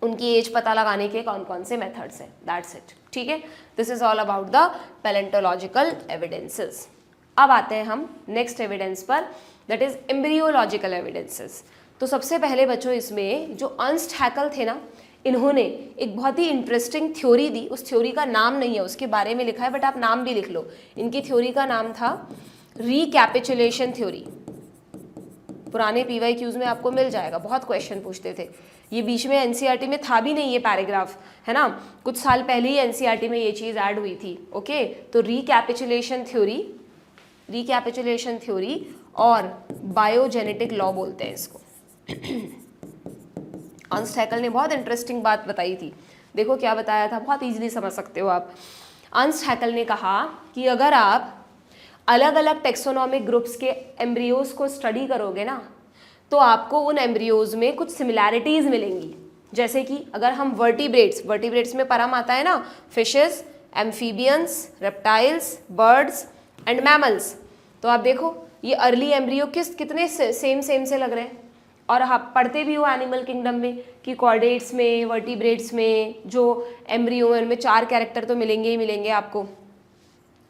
उनकी एज पता लगाने के कौन कौन से मेथड्स हैं, दैट्स इट, ठीक है। This is all about the palaeontological evidences. अब आते हैं हम नेक्स्ट एविडेंस पर, दैट इज एम्ब्रियोलॉजिकल एविडेंसेस। तो सबसे पहले बच्चों इसमें जो अर्नस्ट हैकल थे ना, इन्होंने एक बहुत ही इंटरेस्टिंग थ्योरी दी। उस थ्योरी का नाम नहीं है, उसके बारे में लिखा है, बट आप नाम भी लिख लो। इनकी थ्योरी का नाम था रिकैपिचुलेशन थ्योरी। पुराने PYQs में आपको मिल जाएगा, बहुत क्वेश्चन पूछते थे। ये बीच में एनसीईआरटी में था भी नहीं ये पैराग्राफ, है ना, कुछ साल पहले ही एनसीईआरटी में ये चीज़ ऐड हुई थी। ओके, तो रिकैपिचुलेशन थ्योरी और बायोजेनेटिक लॉ बोलते हैं इसको। अर्नस्ट हैकल ने बहुत इंटरेस्टिंग बात बताई थी, देखो क्या बताया था, बहुत इजीली समझ सकते हो आप। अर्नस्ट हैकल ने कहा कि अगर आप अलग अलग टेक्सोनॉमिक ग्रुप्स के एम्ब्रियोज को स्टडी करोगे ना, तो आपको उन एम्ब्रियोज में कुछ सिमिलैरिटीज मिलेंगी। जैसे कि अगर हम वर्टिब्रेट्स में परम आता है ना, fishes, amphibians, reptiles, birds and mammals. तो आप देखो ये अर्ली एम्ब्रियो कितने सेम से लग रहे हैं, और आप पढ़ते भी हो एनिमल किंगडम में कि कॉर्डेट्स में, वर्टिब्रेट्स में जो एम्ब्रियो है उनमें 4 कैरेक्टर तो मिलेंगे ही मिलेंगे आपको,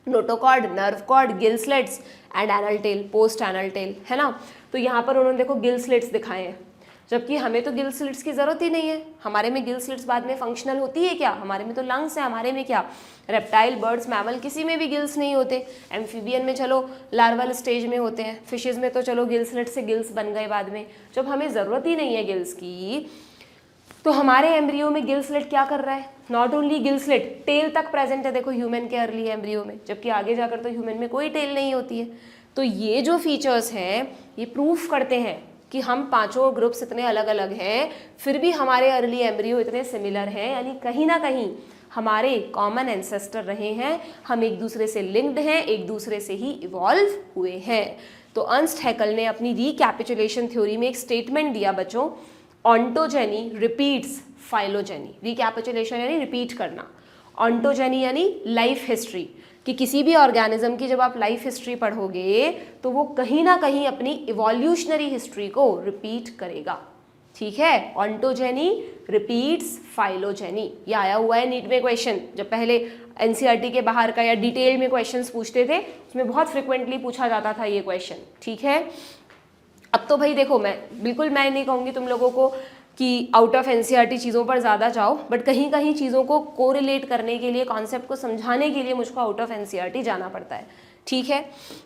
notochord, nerve cord, gill slits and anal tail, post anal tail, है ना। तो यहाँ पर उन्होंने देखो गिल स्लेट्स दिखाए हैं, जबकि हमें तो गिल स्लिट्स की ज़रूरत ही नहीं है। हमारे में गिल स्लिट्स बाद में फंक्शनल होती है क्या? हमारे में तो लंग्स है, हमारे में क्या, रेप्टाइल, बर्ड्स, मैमल किसी में भी गिल्स नहीं होते। एम्फीबियन में चलो लार्वल स्टेज में होते हैं, फिशेज में तो चलो गिल स्लिट से गिल्स बन गए बाद में। जब हमें ज़रूरत ही नहीं है गिल्स की, तो हमारे एम्ब्रियो में गिल स्लिट क्या कर रहा है? Not only gill slit, tail तक प्रेजेंट है देखो ह्यूमन के अर्ली एम्ब्रियो में, जबकि आगे जाकर तो ह्यूमन में कोई टेल नहीं होती है। तो ये जो फीचर्स हैं ये प्रूफ करते हैं कि हम पांचों ग्रुप्स इतने अलग अलग हैं, फिर भी हमारे अर्ली एम्ब्रियो इतने सिमिलर हैं, यानी कहीं ना कहीं हमारे कॉमन एंसेस्टर रहे हैं, हम एक दूसरे से लिंक्ड हैं, एक दूसरे से ही इवॉल्व हुए हैं। तो अर्नस्ट हैकल ने अपनी रिकैपिचुलेशन थ्योरी में एक स्टेटमेंट दिया बच्चों, ऑन्टोजेनी रिपीट्स फाइलोजेनी। रिकैपिचुलेशन यानी रिपीट करना, ऑन्टोजेनी यानी लाइफ हिस्ट्री, कि किसी भी ऑर्गेनिज्म की जब आप लाइफ हिस्ट्री पढ़ोगे तो वो कहीं ना कहीं अपनी इवोल्यूशनरी हिस्ट्री को रिपीट करेगा। ठीक है, ऑन्टोजेनी रिपीट्स फाइलोजेनी, ये आया हुआ है नीट में क्वेश्चन। जब पहले एनसीईआरटी के बाहर का या डिटेल में क्वेश्चंस पूछते थे उसमें बहुत फ्रिक्वेंटली पूछा जाता था ये क्वेश्चन। ठीक है, अब तो भाई देखो मैं नहीं कहूँगी तुम लोगों को कि आउट ऑफ एनसीईआरटी चीज़ों पर ज़्यादा जाओ, बट कहीं कहीं चीज़ों को कोरिलेट करने के लिए, कॉन्सेप्ट को समझाने के लिए मुझको आउट ऑफ एनसीईआरटी जाना पड़ता है। ठीक है,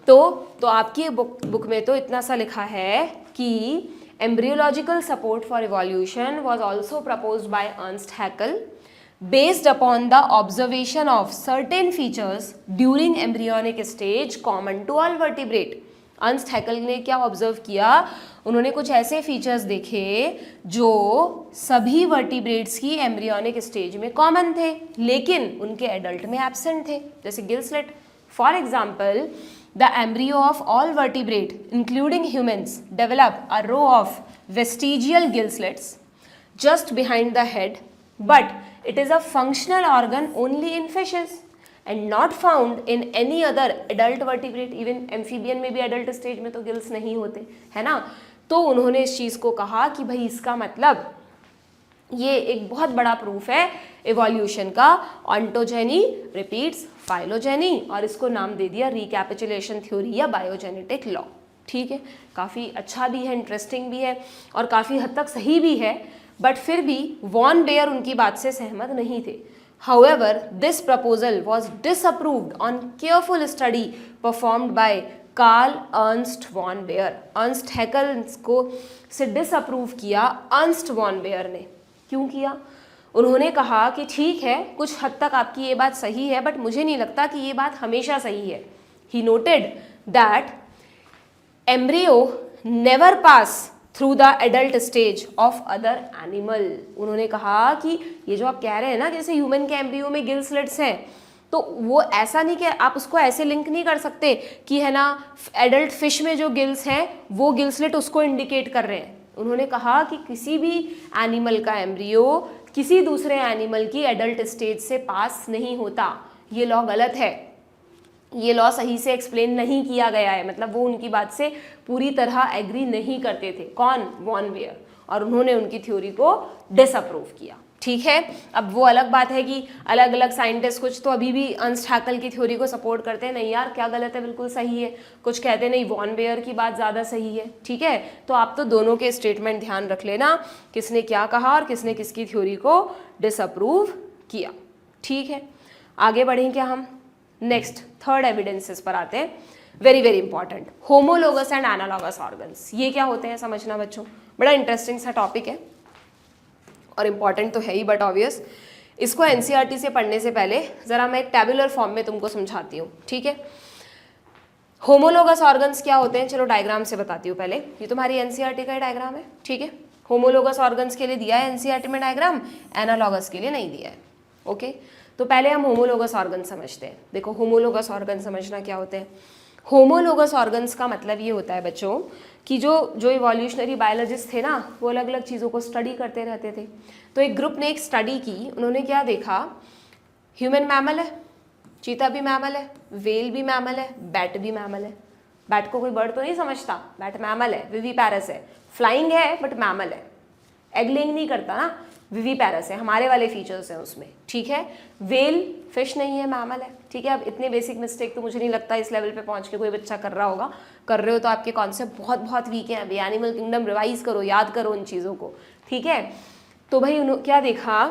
तो आपकी बुक में तो इतना सा लिखा है कि embryological support for evolution was also proposed by Ernst Haeckel based upon the observation of certain features during embryonic stage common to all vertebrate. Ernst Haeckel ने क्या ऑब्जर्व किया? उन्होंने कुछ ऐसे फीचर्स देखे जो सभी वर्टिब्रेट्स की एम्ब्रियोनिक स्टेज में कॉमन थे लेकिन उनके एडल्ट में एब्सेंट थे, जैसे gill slit. For example, the embryo of all vertebrate including humans develop a row of vestigial gill slits just behind the head, but it is a functional organ only in fishes and not found in any other adult vertebrate. even amphibian में भी adult stage में तो gills नहीं होते, है ना। तो उन्होंने इस चीज़ को कहा कि भाई इसका मतलब ये एक बहुत बड़ा प्रूफ है इवोल्यूशन का, ऑन्टोजेनी रिपीट्स फाइलोजेनी, और इसको नाम दे दिया रिकैपिचुलेशन थ्योरी या बायोजेनेटिक लॉ। ठीक है, काफ़ी अच्छा भी है, इंटरेस्टिंग भी है और काफ़ी हद तक सही भी है, बट फिर भी वॉन बेयर उनकी बात से सहमत नहीं थे। However, this proposal was disapproved on careful study performed by Karl Ernst von Baer. Ernst Haeckel को से डिसअप्रूव किया अर्नस्ट वॉन बेयर ने। क्यों किया? उन्होंने कहा कि ठीक है, कुछ हद तक आपकी ये बात सही है, बट मुझे नहीं लगता कि ये बात हमेशा सही है। He noted that embryo never pass through the adult stage of other animal. उन्होंने कहा कि ये जो आप कह रहे हैं ना, जैसे ह्यूमन के एम्ब्रियो में गिल स्लिट्स हैं, तो वो ऐसा नहीं कि आप उसको ऐसे लिंक नहीं कर सकते कि है ना एडल्ट फिश में जो गिल्स हैं वो गिल स्लिट उसको इंडिकेट कर रहे हैं। उन्होंने कहा कि किसी भी एनिमल का एम्ब्रियो किसी दूसरे एनिमल की एडल्ट स्टेज से पास नहीं होता। ये लॉ गलत है, ये लॉ सही से एक्सप्लेन नहीं किया गया है, मतलब वो उनकी बात से पूरी तरह एग्री नहीं करते थे। कौन? Von Baer. और उन्होंने उनकी थ्योरी को डिसअप्रूव किया। ठीक है, अब वो अलग बात है कि अलग अलग साइंटिस्ट कुछ तो अभी भी अर्नस्ट हैकल की थ्योरी को सपोर्ट करते हैं, नहीं यार क्या गलत है, बिल्कुल सही है। कुछ कहते हैं नहीं वॉन बेयर की बात ज़्यादा सही है। ठीक है, तो आप तो दोनों के स्टेटमेंट ध्यान रख लेना, किसने क्या कहा और किसने किसकी थ्योरी को डिसअप्रूव किया। ठीक है, आगे बढ़ें क्या हम? नेक्स्ट थर्ड एविडेंसेस पर आते हैं, very very important, homologous and analogous organs. ये क्या होते हैं समझना बच्चों, बड़ा इंटरेस्टिंग सा टॉपिक है और इम्पॉर्टेंट तो है ही, बट ऑब्वियस इसको एनसीईआरटी से पढ़ने से पहले ज़रा मैं एक टेबुलर फॉर्म में तुमको समझाती हूँ। ठीक है, होमोलोगस ऑर्गन्स क्या होते हैं, चलो डायग्राम से बताती हूँ पहले। ये तुम्हारी एनसीईआरटी का डायग्राम है। ठीक है, होमोलोगस ऑर्गन्स के लिए दिया है एनसीईआरटी में डायग्राम, एनालॉगस के लिए नहीं दिया है। ओके, तो पहले हम होमोलोगस ऑर्गन समझते हैं। देखो होमोलोगस ऑर्गन समझना क्या होते हैं। होमोलोगस ऑर्गन्स का मतलब ये होता है बच्चों कि जो इवोल्यूशनरी बायोलॉजिस्ट थे ना, वो अलग अलग चीज़ों को स्टडी करते रहते थे। तो एक ग्रुप ने एक स्टडी की, उन्होंने क्या देखा, ह्यूमन मैमल है, चीता भी मैमल है, वेल भी मैमल है, बैट भी मैमल है। बैट को कोई बर्ड तो नहीं समझता, बैट मैमल है, विवीपैरस है, फ्लाइंग है बट मैमल है, एग लेइंग नहीं करता ना, विवीपैरस है, हमारे वाले फीचर्स हैं उसमें, ठीक है। वेल फिश नहीं है, मैमल है, ठीक है। अब इतने बेसिक मिस्टेक तो मुझे नहीं लगता इस लेवल पे पहुंच के कोई बच्चा कर रहा होगा, कर रहे हो तो आपके कॉन्सेप्ट बहुत बहुत वीक हैं अभी, एनिमल किंगडम रिवाइज करो, याद करो उन चीज़ों को, ठीक है। तो भाई उन्होंने क्या देखा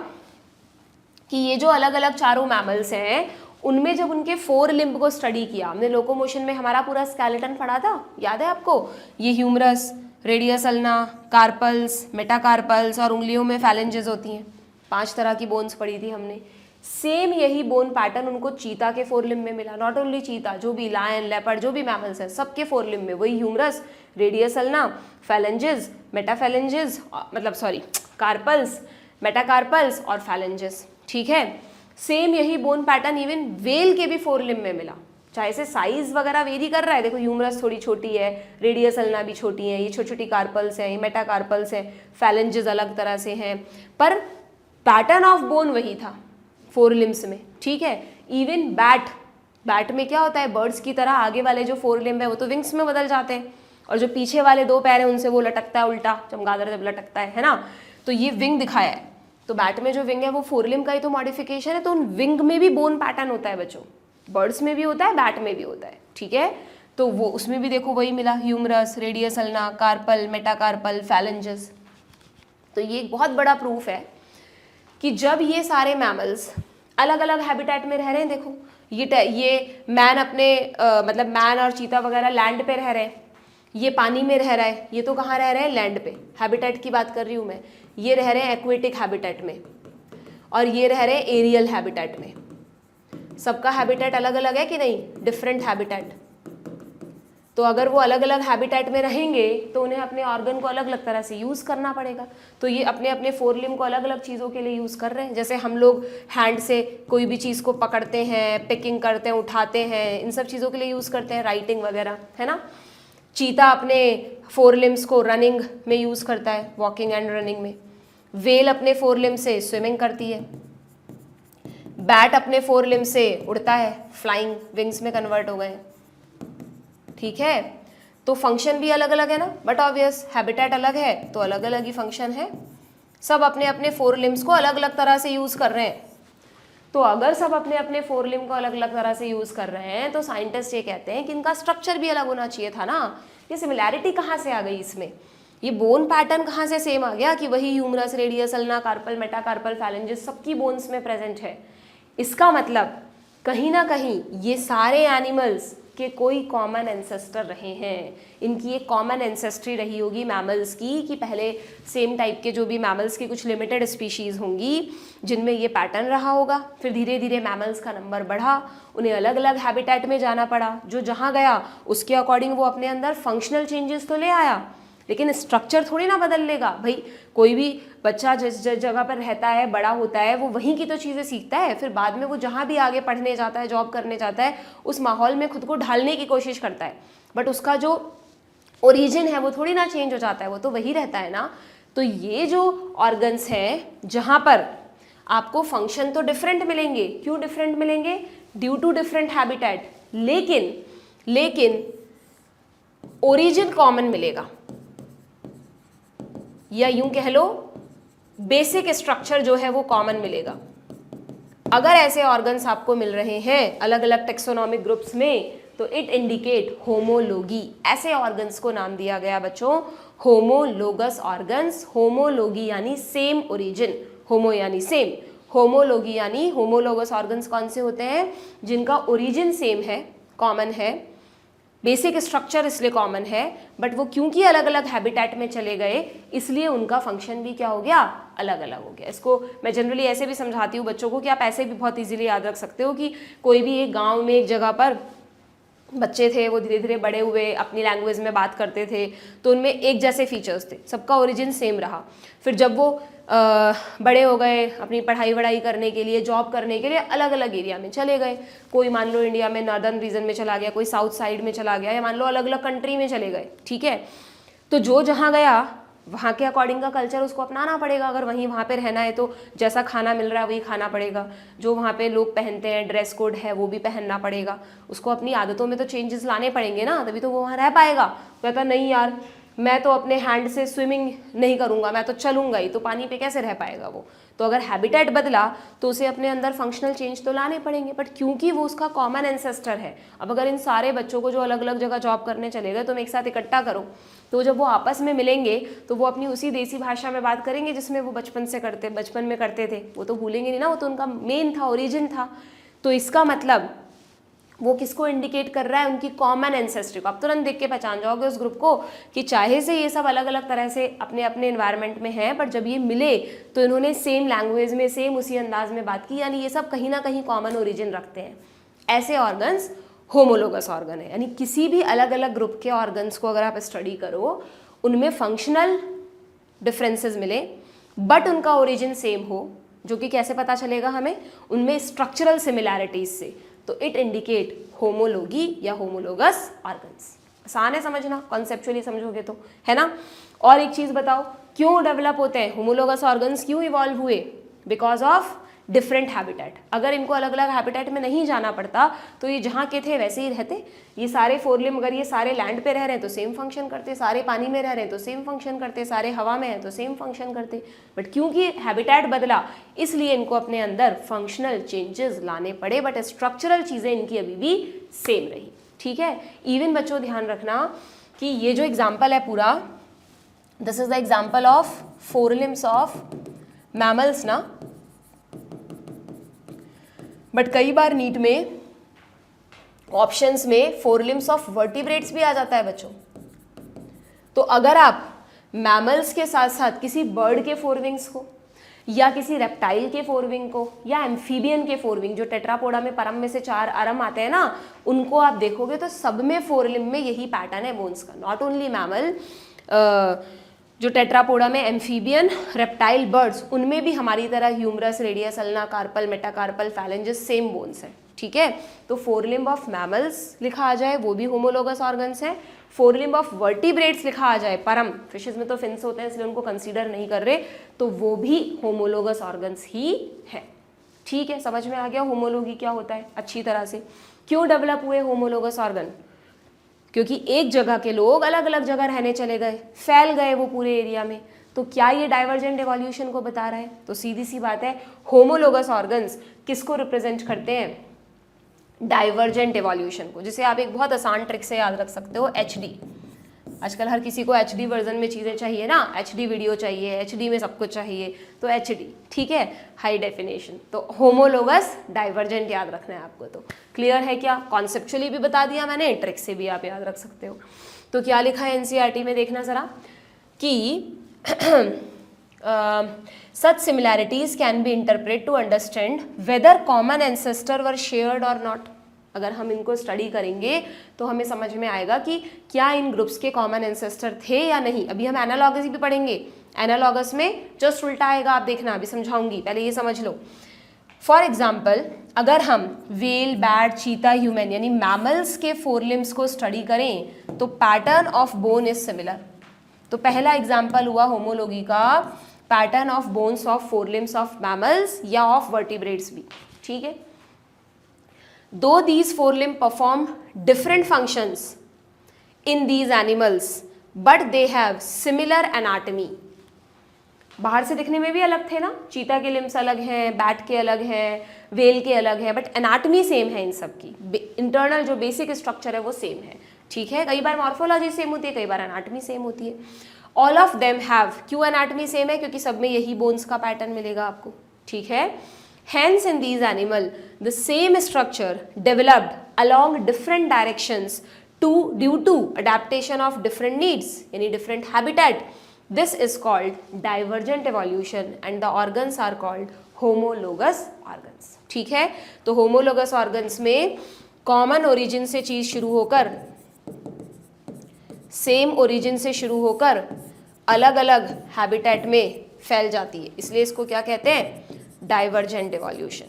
कि ये जो अलग अलग चारों मैमल्स हैं उनमें जब उनके 4 लिम्ब को स्टडी किया, हमने लोकोमोशन में हमारा पूरा स्केलेटन पढ़ा था, याद है आपको, ये humerus, radius ulna, carpals, metacarpals और उंगलियों में फैलेंजेस होती हैं, 5 तरह की बोन्स पढ़ी थी हमने। सेम यही बोन पैटर्न उनको चीता के 4 लिम्ब में मिला, नॉट ओनली चीता, जो भी लायन, लेपर्ड, जो भी मैमल्स हैं सबके 4 लिम्ब में वही ह्यूमरस, रेडियस अल्ना, फैलेंजेस, मेटाफैलेंजेस, मतलब सॉरी कार्पल्स, मेटाकार्पल्स और फैलेंजेस, ठीक है। सेम यही बोन पैटर्न इवन वेल के भी 4 लिम्ब में मिला, चाहे से साइज वगैरह वेरी कर रहा है, देखो ह्यूमरस थोड़ी छोटी है, रेडियस अल्ना भी छोटी है, ये छोटी छोटी कार्पल्स हैं, ये मेटाकार्पल्स हैं, फैलेंजेस अलग तरह से हैं, पर पैटर्न ऑफ बोन वही था 4 लिम्ब्स में, ठीक है। इवन बैट में क्या होता है, बर्ड्स की तरह आगे वाले जो 4 लिम्ब है वो तो विंग्स में बदल जाते हैं, और जो पीछे वाले 2 पैर हैं उनसे वो लटकता है उल्टा, चमगादड़ जब लटकता है ना, तो ये विंग दिखाया है। तो बैट में जो विंग है वो 4 लिम्ब का ही तो मॉडिफिकेशन है, तो उन विंग में भी बोन पैटर्न होता है बच्चों, बर्ड्स में भी होता है, बैट में भी होता है, ठीक है। तो वो उसमें भी देखो वही मिला, humerus, radius ulna, carpal, metacarpal, phalanges. तो ये एक बहुत बड़ा प्रूफ है कि जब ये सारे मैमल्स अलग अलग हैबिटेट में रह रहे हैं, देखो ये मैन अपने मतलब मैन और चीता वगैरह लैंड पे रह रहे हैं, ये पानी में रह रहा है, ये तो कहाँ रह रहे हैं, लैंड पे, हैबिटेट की बात कर रही हूँ मैं, ये रह रहे हैं एक्वेटिक हैबिटेट में और ये रह रहे हैं एरियल हैबिटेट में। सबका हैबिटेट अलग अलग है कि नहीं, डिफरेंट हैबिटेट। तो अगर वो अलग अलग हैबिटेट में रहेंगे तो उन्हें अपने ऑर्गन को अलग अलग तरह से यूज़ करना पड़ेगा। तो ये अपने अपने 4 लिम्ब को अलग अलग चीज़ों के लिए यूज़ कर रहे हैं। जैसे हम लोग हैंड से कोई भी चीज़ को पकड़ते हैं, पिकिंग करते हैं, उठाते हैं, इन सब चीज़ों के लिए यूज़ करते हैं, राइटिंग वगैरह, है ना। चीता अपने 4 लिम्ब्स को रनिंग में यूज़ करता है, वॉकिंग एंड रनिंग में। वेल अपने 4 लिम्ब से स्विमिंग करती है। बैट अपने 4 लिम्ब से उड़ता है, फ्लाइंग विंग्स में कन्वर्ट हो गए, ठीक है। तो फंक्शन भी अलग अलग है ना, बट ऑब्वियस हैबिटेट अलग है तो अलग अलग ही फंक्शन है। सब अपने अपने 4 लिम्ब्स को अलग अलग तरह से यूज़ कर रहे हैं। तो अगर सब अपने अपने 4 लिम्ब को अलग अलग तरह से यूज़ कर रहे हैं तो साइंटिस्ट ये कहते हैं कि इनका स्ट्रक्चर भी अलग होना चाहिए था ना। ये सिमिलैरिटी कहाँ से आ गई इसमें, ये बोन पैटर्न कहाँ से सेम आ गया कि वही humerus, radius ulna, carpal, metacarpal, phalanges सबकी बोन्स में प्रेजेंट है। इसका मतलब कहीं ना कहीं ये सारे एनिमल्स के कोई कॉमन एंसेस्टर रहे हैं, इनकी एक कॉमन एंसेस्ट्री रही होगी मैमल्स की, कि पहले सेम टाइप के जो भी मैमल्स की कुछ लिमिटेड स्पीशीज़ होंगी जिनमें ये पैटर्न रहा होगा। फिर धीरे धीरे मैमल्स का नंबर बढ़ा, उन्हें अलग अलग हैबिटेट में जाना पड़ा, जो जहाँ गया उसके अकॉर्डिंग वो अपने अंदर फंक्शनल चेंजेस तो ले आया, लेकिन स्ट्रक्चर थोड़ी ना बदल लेगा। भाई कोई भी बच्चा जिस जगह पर रहता है, बड़ा होता है, वो वहीं की तो चीज़ें सीखता है, फिर बाद में वो जहाँ भी आगे पढ़ने जाता है, जॉब करने जाता है, उस माहौल में खुद को ढालने की कोशिश करता है, बट उसका जो ओरिजिन है वो थोड़ी ना चेंज हो जाता है, वो तो वही रहता है ना। तो ये जो ऑर्गन्स हैं जहाँ पर आपको फंक्शन तो डिफरेंट मिलेंगे, क्यों डिफरेंट मिलेंगे, ड्यू टू डिफरेंट हैबिटेट, लेकिन ओरिजिन कॉमन मिलेगा, या यूं कह लो बेसिक स्ट्रक्चर जो है वो कॉमन मिलेगा। अगर ऐसे ऑर्गन्स आपको मिल रहे हैं अलग अलग टेक्सोनॉमिक ग्रुप्स में तो इट इंडिकेट होमोलोगी। ऐसे ऑर्गन्स को नाम दिया गया बच्चों होमोलोगस ऑर्गन्स। होमोलोगी यानी सेम ओरिजिन, होमो यानी सेम, होमोलोगी यानी होमोलोगस ऑर्गन्स कौन से होते हैं, जिनका ओरिजिन सेम है, कॉमन है, बेसिक स्ट्रक्चर इसलिए कॉमन है, बट वो क्योंकि अलग अलग हैबिटेट में चले गए इसलिए उनका फंक्शन भी क्या हो गया, अलग अलग हो गया। इसको मैं जनरली ऐसे भी समझाती हूँ बच्चों को कि आप ऐसे भी बहुत इजीली याद रख सकते हो कि कोई भी एक गांव में एक जगह पर बच्चे थे, वो धीरे धीरे बड़े हुए, अपनी लैंग्वेज में बात करते थे, तो उनमें एक जैसे फीचर्स थे, सबका ओरिजिन सेम रहा। फिर जब वो बड़े हो गए, अपनी पढ़ाई वढ़ाई करने के लिए, जॉब करने के लिए अलग अलग एरिया में चले गए, कोई मान लो इंडिया में नॉर्दर्न रीजन में चला गया, कोई साउथ साइड में चला गया, या मान लो अलग अलग कंट्री में चले गए, ठीक है। तो जो जहाँ गया वहाँ के अकॉर्डिंग का कल्चर उसको अपनाना पड़ेगा। अगर वहाँ पे रहना है तो जैसा खाना मिल रहा है वही खाना पड़ेगा, जो वहाँ पे लोग पहनते हैं ड्रेस कोड है वो भी पहनना पड़ेगा, उसको अपनी आदतों में तो चेंजेस लाने पड़ेंगे ना, तभी तो वो वहाँ रह पाएगा। कहता नहीं यार मैं तो अपने हैंड से स्विमिंग नहीं करूँगा, मैं तो चलूँगा ही, तो पानी पे कैसे रह पाएगा वो। तो अगर हैबिटेट बदला तो उसे अपने अंदर फंक्शनल चेंज तो लाने पड़ेंगे, बट क्योंकि वो उसका कॉमन एंसेस्टर है। अब अगर इन सारे बच्चों को जो अलग अलग जगह जॉब करने चले गए तुम एक साथ इकट्ठा करो, तो जब वो आपस में मिलेंगे तो वो अपनी उसी देसी भाषा में बात करेंगे जिसमें वो बचपन में करते थे, वो तो भूलेंगे नहीं ना, वो तो उनका मेन था, ओरिजिन था। तो इसका मतलब वो किसको इंडिकेट कर रहा है, उनकी कॉमन एंसेस्ट्री को। आप तुरंत देख के पहचान जाओगे उस ग्रुप को कि चाहे से ये सब अलग अलग तरह से अपने अपने एनवायरनमेंट में हैं, पर जब ये मिले तो इन्होंने सेम लैंग्वेज में सेम उसी अंदाज में बात की, यानी ये सब कहीं ना कहीं कॉमन ओरिजिन रखते हैं। ऐसे ऑर्गन्स होमोलोगस ऑर्गन है, यानी किसी भी अलग अलग ग्रुप के ऑर्गन्स को अगर आप स्टडी करो उनमें फंक्शनल डिफरेंसेस मिले बट उनका ओरिजिन सेम हो, जो कि कैसे पता चलेगा हमें, उनमें स्ट्रक्चरल सिमिलैरिटीज से, तो इट इंडिकेट होमोलोगी या होमोलोगस ऑर्गन्स। आसान है समझना, कॉन्सेप्चुअली समझोगे तो, है ना। और एक चीज बताओ, क्यों डेवलप होते हैं होमोलोगस ऑर्गन्स, क्यों इवॉल्व हुए? Because of different habitat. अगर इनको अलग अलग हैबिटेट में नहीं जाना पड़ता तो ये जहाँ के थे वैसे ही रहते। ये सारे फोरलिम, अगर ये सारे लैंड पे रह रहे हैं तो सेम फंक्शन करते, सारे पानी में रह रहे हैं तो सेम फंक्शन करते, सारे हवा में हैं तो सेम फंक्शन करते, बट क्योंकि हैबिटेट बदला इसलिए इनको अपने अंदर फंक्शनल चेंजेस लाने पड़े, बट स्ट्रक्चरल चीज़ें इनकी अभी भी सेम रही। ठीक है। इवन बच्चों ध्यान रखना कि ये जो एग्जाम्पल है पूरा, this is the example of forelimbs of mammals ना, बट कई बार नीट में ऑप्शंस में फोरलिम्स ऑफ वर्टिब्रेट्स भी आ जाता है बच्चों। तो अगर आप मैमल्स के साथ साथ किसी बर्ड के फोरविंग्स को या किसी रेप्टाइल के फोरविंग को या एम्फीबियन के फोरविंग, जो टेट्रापोडा में परम में से 4 अरम आते हैं ना, उनको आप देखोगे तो सब में फोरलिम में यही पैटर्न है बोन्स का। नॉट ओनली मैमल, जो टेट्रापोडा में एम्फीबियन, रेप्टाइल, बर्ड्स, उनमें भी हमारी तरह humerus, radius, ulna, carpal, metacarpal, phalanges same bones हैं। ठीक है। तो फोरलिम्ब ऑफ मैमल्स लिखा आ जाए वो भी होमोलोगस ऑर्गन्स है। फोरलिम्ब ऑफ वर्टिब्रेट्स लिखा आ जाए, परम, फिशेज में तो फिन्स होते हैं इसलिए उनको कंसीडर नहीं कर रहे, तो वो भी होमोलोगस ऑर्गन्स ही है। ठीक है, समझ में आ गया होमोलोगी क्या होता है अच्छी तरह से। क्यों डेवलप हुए होमोलोगस ऑर्गन? क्योंकि एक जगह के लोग अलग अलग जगह रहने चले गए, फैल गए वो पूरे एरिया में। तो क्या ये डाइवर्जेंट एवोल्यूशन को बता रहा है? तो सीधी सी बात है, होमोलोगस ऑर्गन्स किसको रिप्रेजेंट करते हैं? डाइवर्जेंट एवोल्यूशन को, जिसे आप एक बहुत आसान ट्रिक से याद रख सकते हो, HD। आजकल हर किसी को HD वर्जन में चीज़ें चाहिए ना, HD वीडियो चाहिए, HD में सब कुछ चाहिए, तो HD, ठीक है, हाई डेफिनेशन। तो होमोलोगस डाइवर्जेंट याद रखना है आपको। तो क्लियर है क्या? कॉन्सेप्चुअली भी बता दिया मैंने, ट्रिक से भी आप याद रख सकते हो। तो क्या लिखा है NCERT में, देखना ज़रा कि such similarities can be interpreted to understand whether common ancestor were shared or not। अगर हम इनको स्टडी करेंगे तो हमें समझ में आएगा कि क्या इन ग्रुप्स के कॉमन एंसेस्टर थे या नहीं। अभी हम एनालॉगस भी पढ़ेंगे, एनालॉगस में जस्ट उल्टा आएगा, आप देखना, अभी समझाऊंगी, पहले ये समझ लो। फॉर एग्जाम्पल, अगर हम वेल, बैट, चीता, ह्यूमन यानी मैमल्स के फोरलिम्स को स्टडी करें तो pattern of bone is similar. तो पहला एग्जाम्पल हुआ होमोलोगी का, pattern of bones of forelimbs of mammals या ऑफ वर्टिब्रेट्स भी। ठीक है। Though these forelimb perform different functions in these animals, but they have similar anatomy। बाहर से दिखने में भी अलग थे ना, चीता के लिम्स अलग हैं, बैट के अलग हैं, वेल के अलग हैं, बट एनाटमी सेम है इन सब की। इंटरनल जो बेसिक स्ट्रक्चर है वो सेम है। ठीक है। कई बार मॉर्फोलॉजी सेम होती है, कई बार एनाटमी सेम होती है। ऑल ऑफ देम हैव, क्यों एनाटमी सेम है? क्योंकि सब में यही बोन्स का पैटर्न मिलेगा आपको। ठीक है। Hence in these animal the same structure developed along different directions due to adaptation of different needs, यानी different habitat। This is called divergent evolution and the organs are called homologous organs। ठीक है। तो homologous organs में common origin से चीज शुरू होकर, same origin से शुरू होकर अलग अलग habitat में फैल जाती है, इसलिए इसको क्या कहते हैं? Divergent evolution.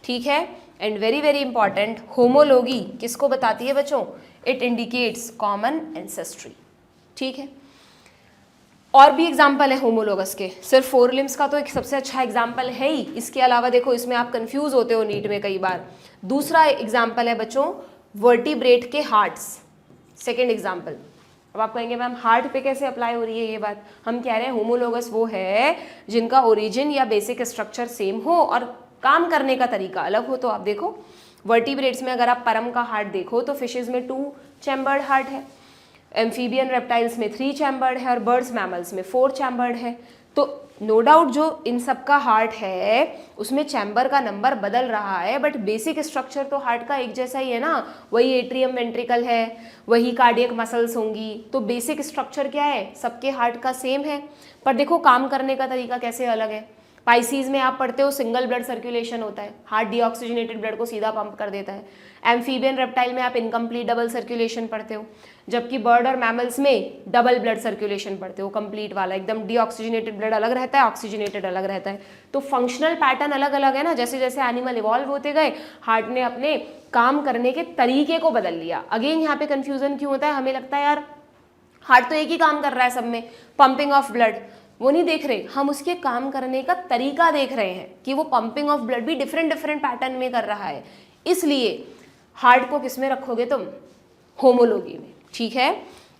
ठीक है। And very very important, homology किसको बताती है बच्चों? It indicates common ancestry. ठीक है। और भी एग्जाम्पल है होमोलोगस के, सिर्फ फोर लिम्स का तो एक सबसे अच्छा एग्जाम्पल है ही, इसके अलावा देखो इसमें आप कंफ्यूज होते हो नीट में कई बार। दूसरा एग्जाम्पल है बच्चों वर्टिब्रेट के हार्ट्स, सेकेंड एग्जाम्पल। अब आप कहेंगे मैम हार्ट पे कैसे अप्लाई हो रही है ये बात, हम कह रहे हैं होमोलोगस वो है जिनका ओरिजिन या बेसिक स्ट्रक्चर सेम हो और काम करने का तरीका अलग हो। तो आप देखो वर्टिब्रेट्स में अगर आप परम का हार्ट देखो तो फिशेज में 2 चैम्बर्ड हार्ट है, एम्फीबियन रेप्टाइल्स में 3 चैम्बर्ड है और बर्ड्स मैमल्स में 4 चैम्बर्ड है। तो नो डाउट जो इन सब का हार्ट है उसमें चैम्बर का नंबर बदल रहा है, बट बेसिक स्ट्रक्चर तो हार्ट का एक जैसा ही है ना, वही एट्रियम वेंट्रिकल है, वही कार्डियक मसल्स होंगी, तो बेसिक स्ट्रक्चर क्या है सबके हार्ट का सेम है। पर देखो काम करने का तरीका कैसे अलग है। पाइसीज में आप पढ़ते हो सिंगल ब्लड सर्कुलेशन होता है, हार्ट डीऑक्सीजनेटेड ब्लड को सीधा पंप कर देता है। एम्फीबियन रेप्टाइल में आप इनकम्प्लीट डबल सर्कुलेशन पढ़ते हो, जबकि बर्ड और मैमल्स में डबल ब्लड सर्कुलेशन पढ़ते हो, कंप्लीट वाला, एकदम डीऑक्सीजनेटेड ब्लड अलग रहता है, ऑक्सीजनेटेड अलग रहता है। तो फंक्शनल पैटर्न अलग अलग है ना, जैसे जैसे एनिमल इवॉल्व होते गए हार्ट ने अपने काम करने के तरीके को बदल लिया। अगेन यहाँ पे कंफ्यूजन क्यों होता है, हमें लगता है यार हार्ट तो एक ही काम कर रहा है सब में, पंपिंग ऑफ ब्लड, वो नहीं देख रहे, हम उसके काम करने का तरीका देख रहे हैं कि वो पंपिंग ऑफ ब्लड भी डिफरेंट डिफरेंट पैटर्न में कर रहा है। इसलिए हार्ट को किस में रखोगे तुम, होमोलोगी में, ठीक है।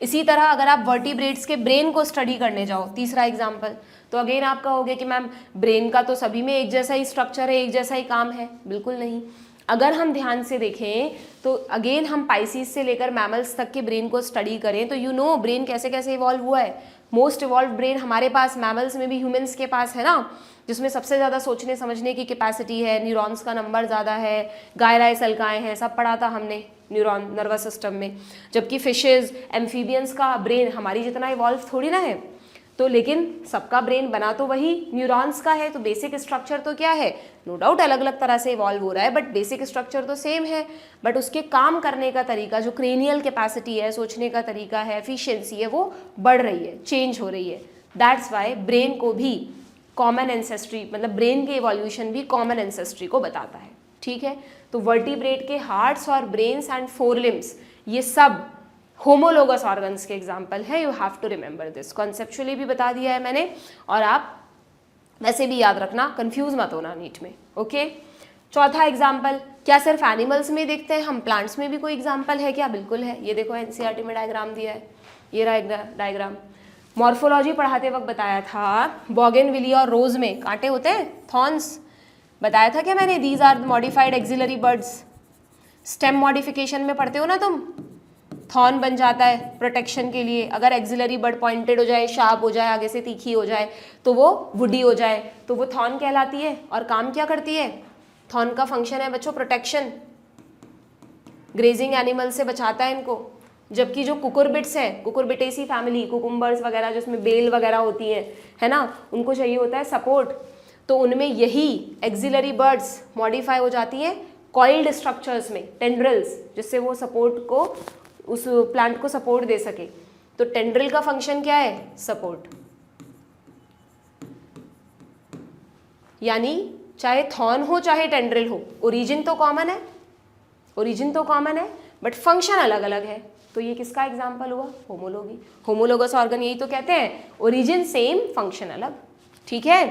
इसी तरह अगर आप वर्टिब्रेट्स के ब्रेन को स्टडी करने जाओ, तीसरा एग्जाम्पल, तो अगेन आप कहोगे कि मैम ब्रेन का तो सभी में एक जैसा ही स्ट्रक्चर है, एक जैसा ही काम है, बिल्कुल नहीं। अगर हम ध्यान से देखें तो अगेन हम पाइसीज से लेकर मैमल्स तक के ब्रेन को स्टडी करें तो यू नो ब्रेन कैसे कैसे इवॉल्व हुआ है। मोस्ट इवॉल्व ब्रेन हमारे पास मैमल्स में भी ह्यूमंस के पास है ना, जिसमें सबसे ज़्यादा सोचने समझने की कैपेसिटी है, न्यूरॉन्स का नंबर ज़्यादा है, गायराए सल्काएँ हैं, सब पढ़ा था हमने न्यूरॉन नर्वस सिस्टम में। जबकि फिशेज एम्फीबियंस का ब्रेन हमारी जितना इवॉल्व थोड़ी ना है, तो लेकिन सबका ब्रेन बना तो वही न्यूरॉन्स का है, तो बेसिक स्ट्रक्चर तो क्या है, नो डाउट अलग अलग तरह से इवॉल्व हो रहा है, बट बेसिक स्ट्रक्चर तो सेम है, बट उसके काम करने का तरीका, जो क्रेनियल कैपेसिटी है, सोचने का तरीका है, एफिशिएंसी है, वो बढ़ रही है, चेंज हो रही है। दैट्स वाई ब्रेन को भी कॉमन एंसेस्ट्री, मतलब ब्रेन के इवोल्यूशन भी कॉमन एंसेस्ट्री को बताता है, ठीक है। तो वर्टिब्रेट के हार्ट्स और ब्रेन्स एंड फोरलिम्स ये सब होमोलोगस ऑर्गन्स के एग्जाम्पल है। You have to remember this, conceptually भी बता दिया है मैंने, और आप वैसे भी याद रखना, कंफ्यूज मत होना नीट में, ओके। चौथा एग्जाम्पल, क्या सिर्फ एनिमल्स में देखते हैं हम, प्लांट्स में भी कोई एग्जाम्पल है क्या, बिल्कुल है। ये देखो एनसीईआरटी में डायग्राम दिया है, ये रहा डायग्राम। मॉर्फोलॉजी पढ़ाते वक्त बताया था बोगेनविलिया और रोज में कांटे होते हैं, थॉर्न्स, बताया था क्या मैंने, these are modified axillary buds. Stem modification में पढ़ते हो ना तुम, थॉर्न बन जाता है प्रोटेक्शन के लिए, अगर एक्सिलरी बर्ड पॉइंटेड हो जाए, शार्प हो जाए, आगे से तीखी हो जाए तो वो वुडी हो जाए, तो वो थॉर्न कहलाती है। और काम क्या करती है, थॉर्न का फंक्शन है बच्चों प्रोटेक्शन, ग्रेजिंग एनिमल से बचाता है इनको। जबकि जो कुकुरबिट्स है, कुकुरबिटेसी फैमिली, कुकुम्बर्स वगैरह जिसमें बेल वगैरह होती है ना, उनको चाहिए होता है सपोर्ट, तो उनमें यही एक्सिलरी बर्ड्स मॉडिफाई हो जाती हैं कॉइल्ड स्ट्रक्चर्स में, टेंड्रिल्स, जिससे वो सपोर्ट को, उस प्लांट को सपोर्ट दे सके। तो टेंड्रिल का फंक्शन क्या है, सपोर्ट। यानी चाहे थॉर्न हो चाहे टेंड्रिल हो, ओरिजिन तो कॉमन है, ओरिजिन तो कॉमन है, बट फंक्शन अलग अलग है। तो ये किसका एग्जाम्पल हुआ, होमोलोगी। होमोलोगस ऑर्गन यही तो कहते हैं, ओरिजिन सेम फंक्शन अलग, ठीक है।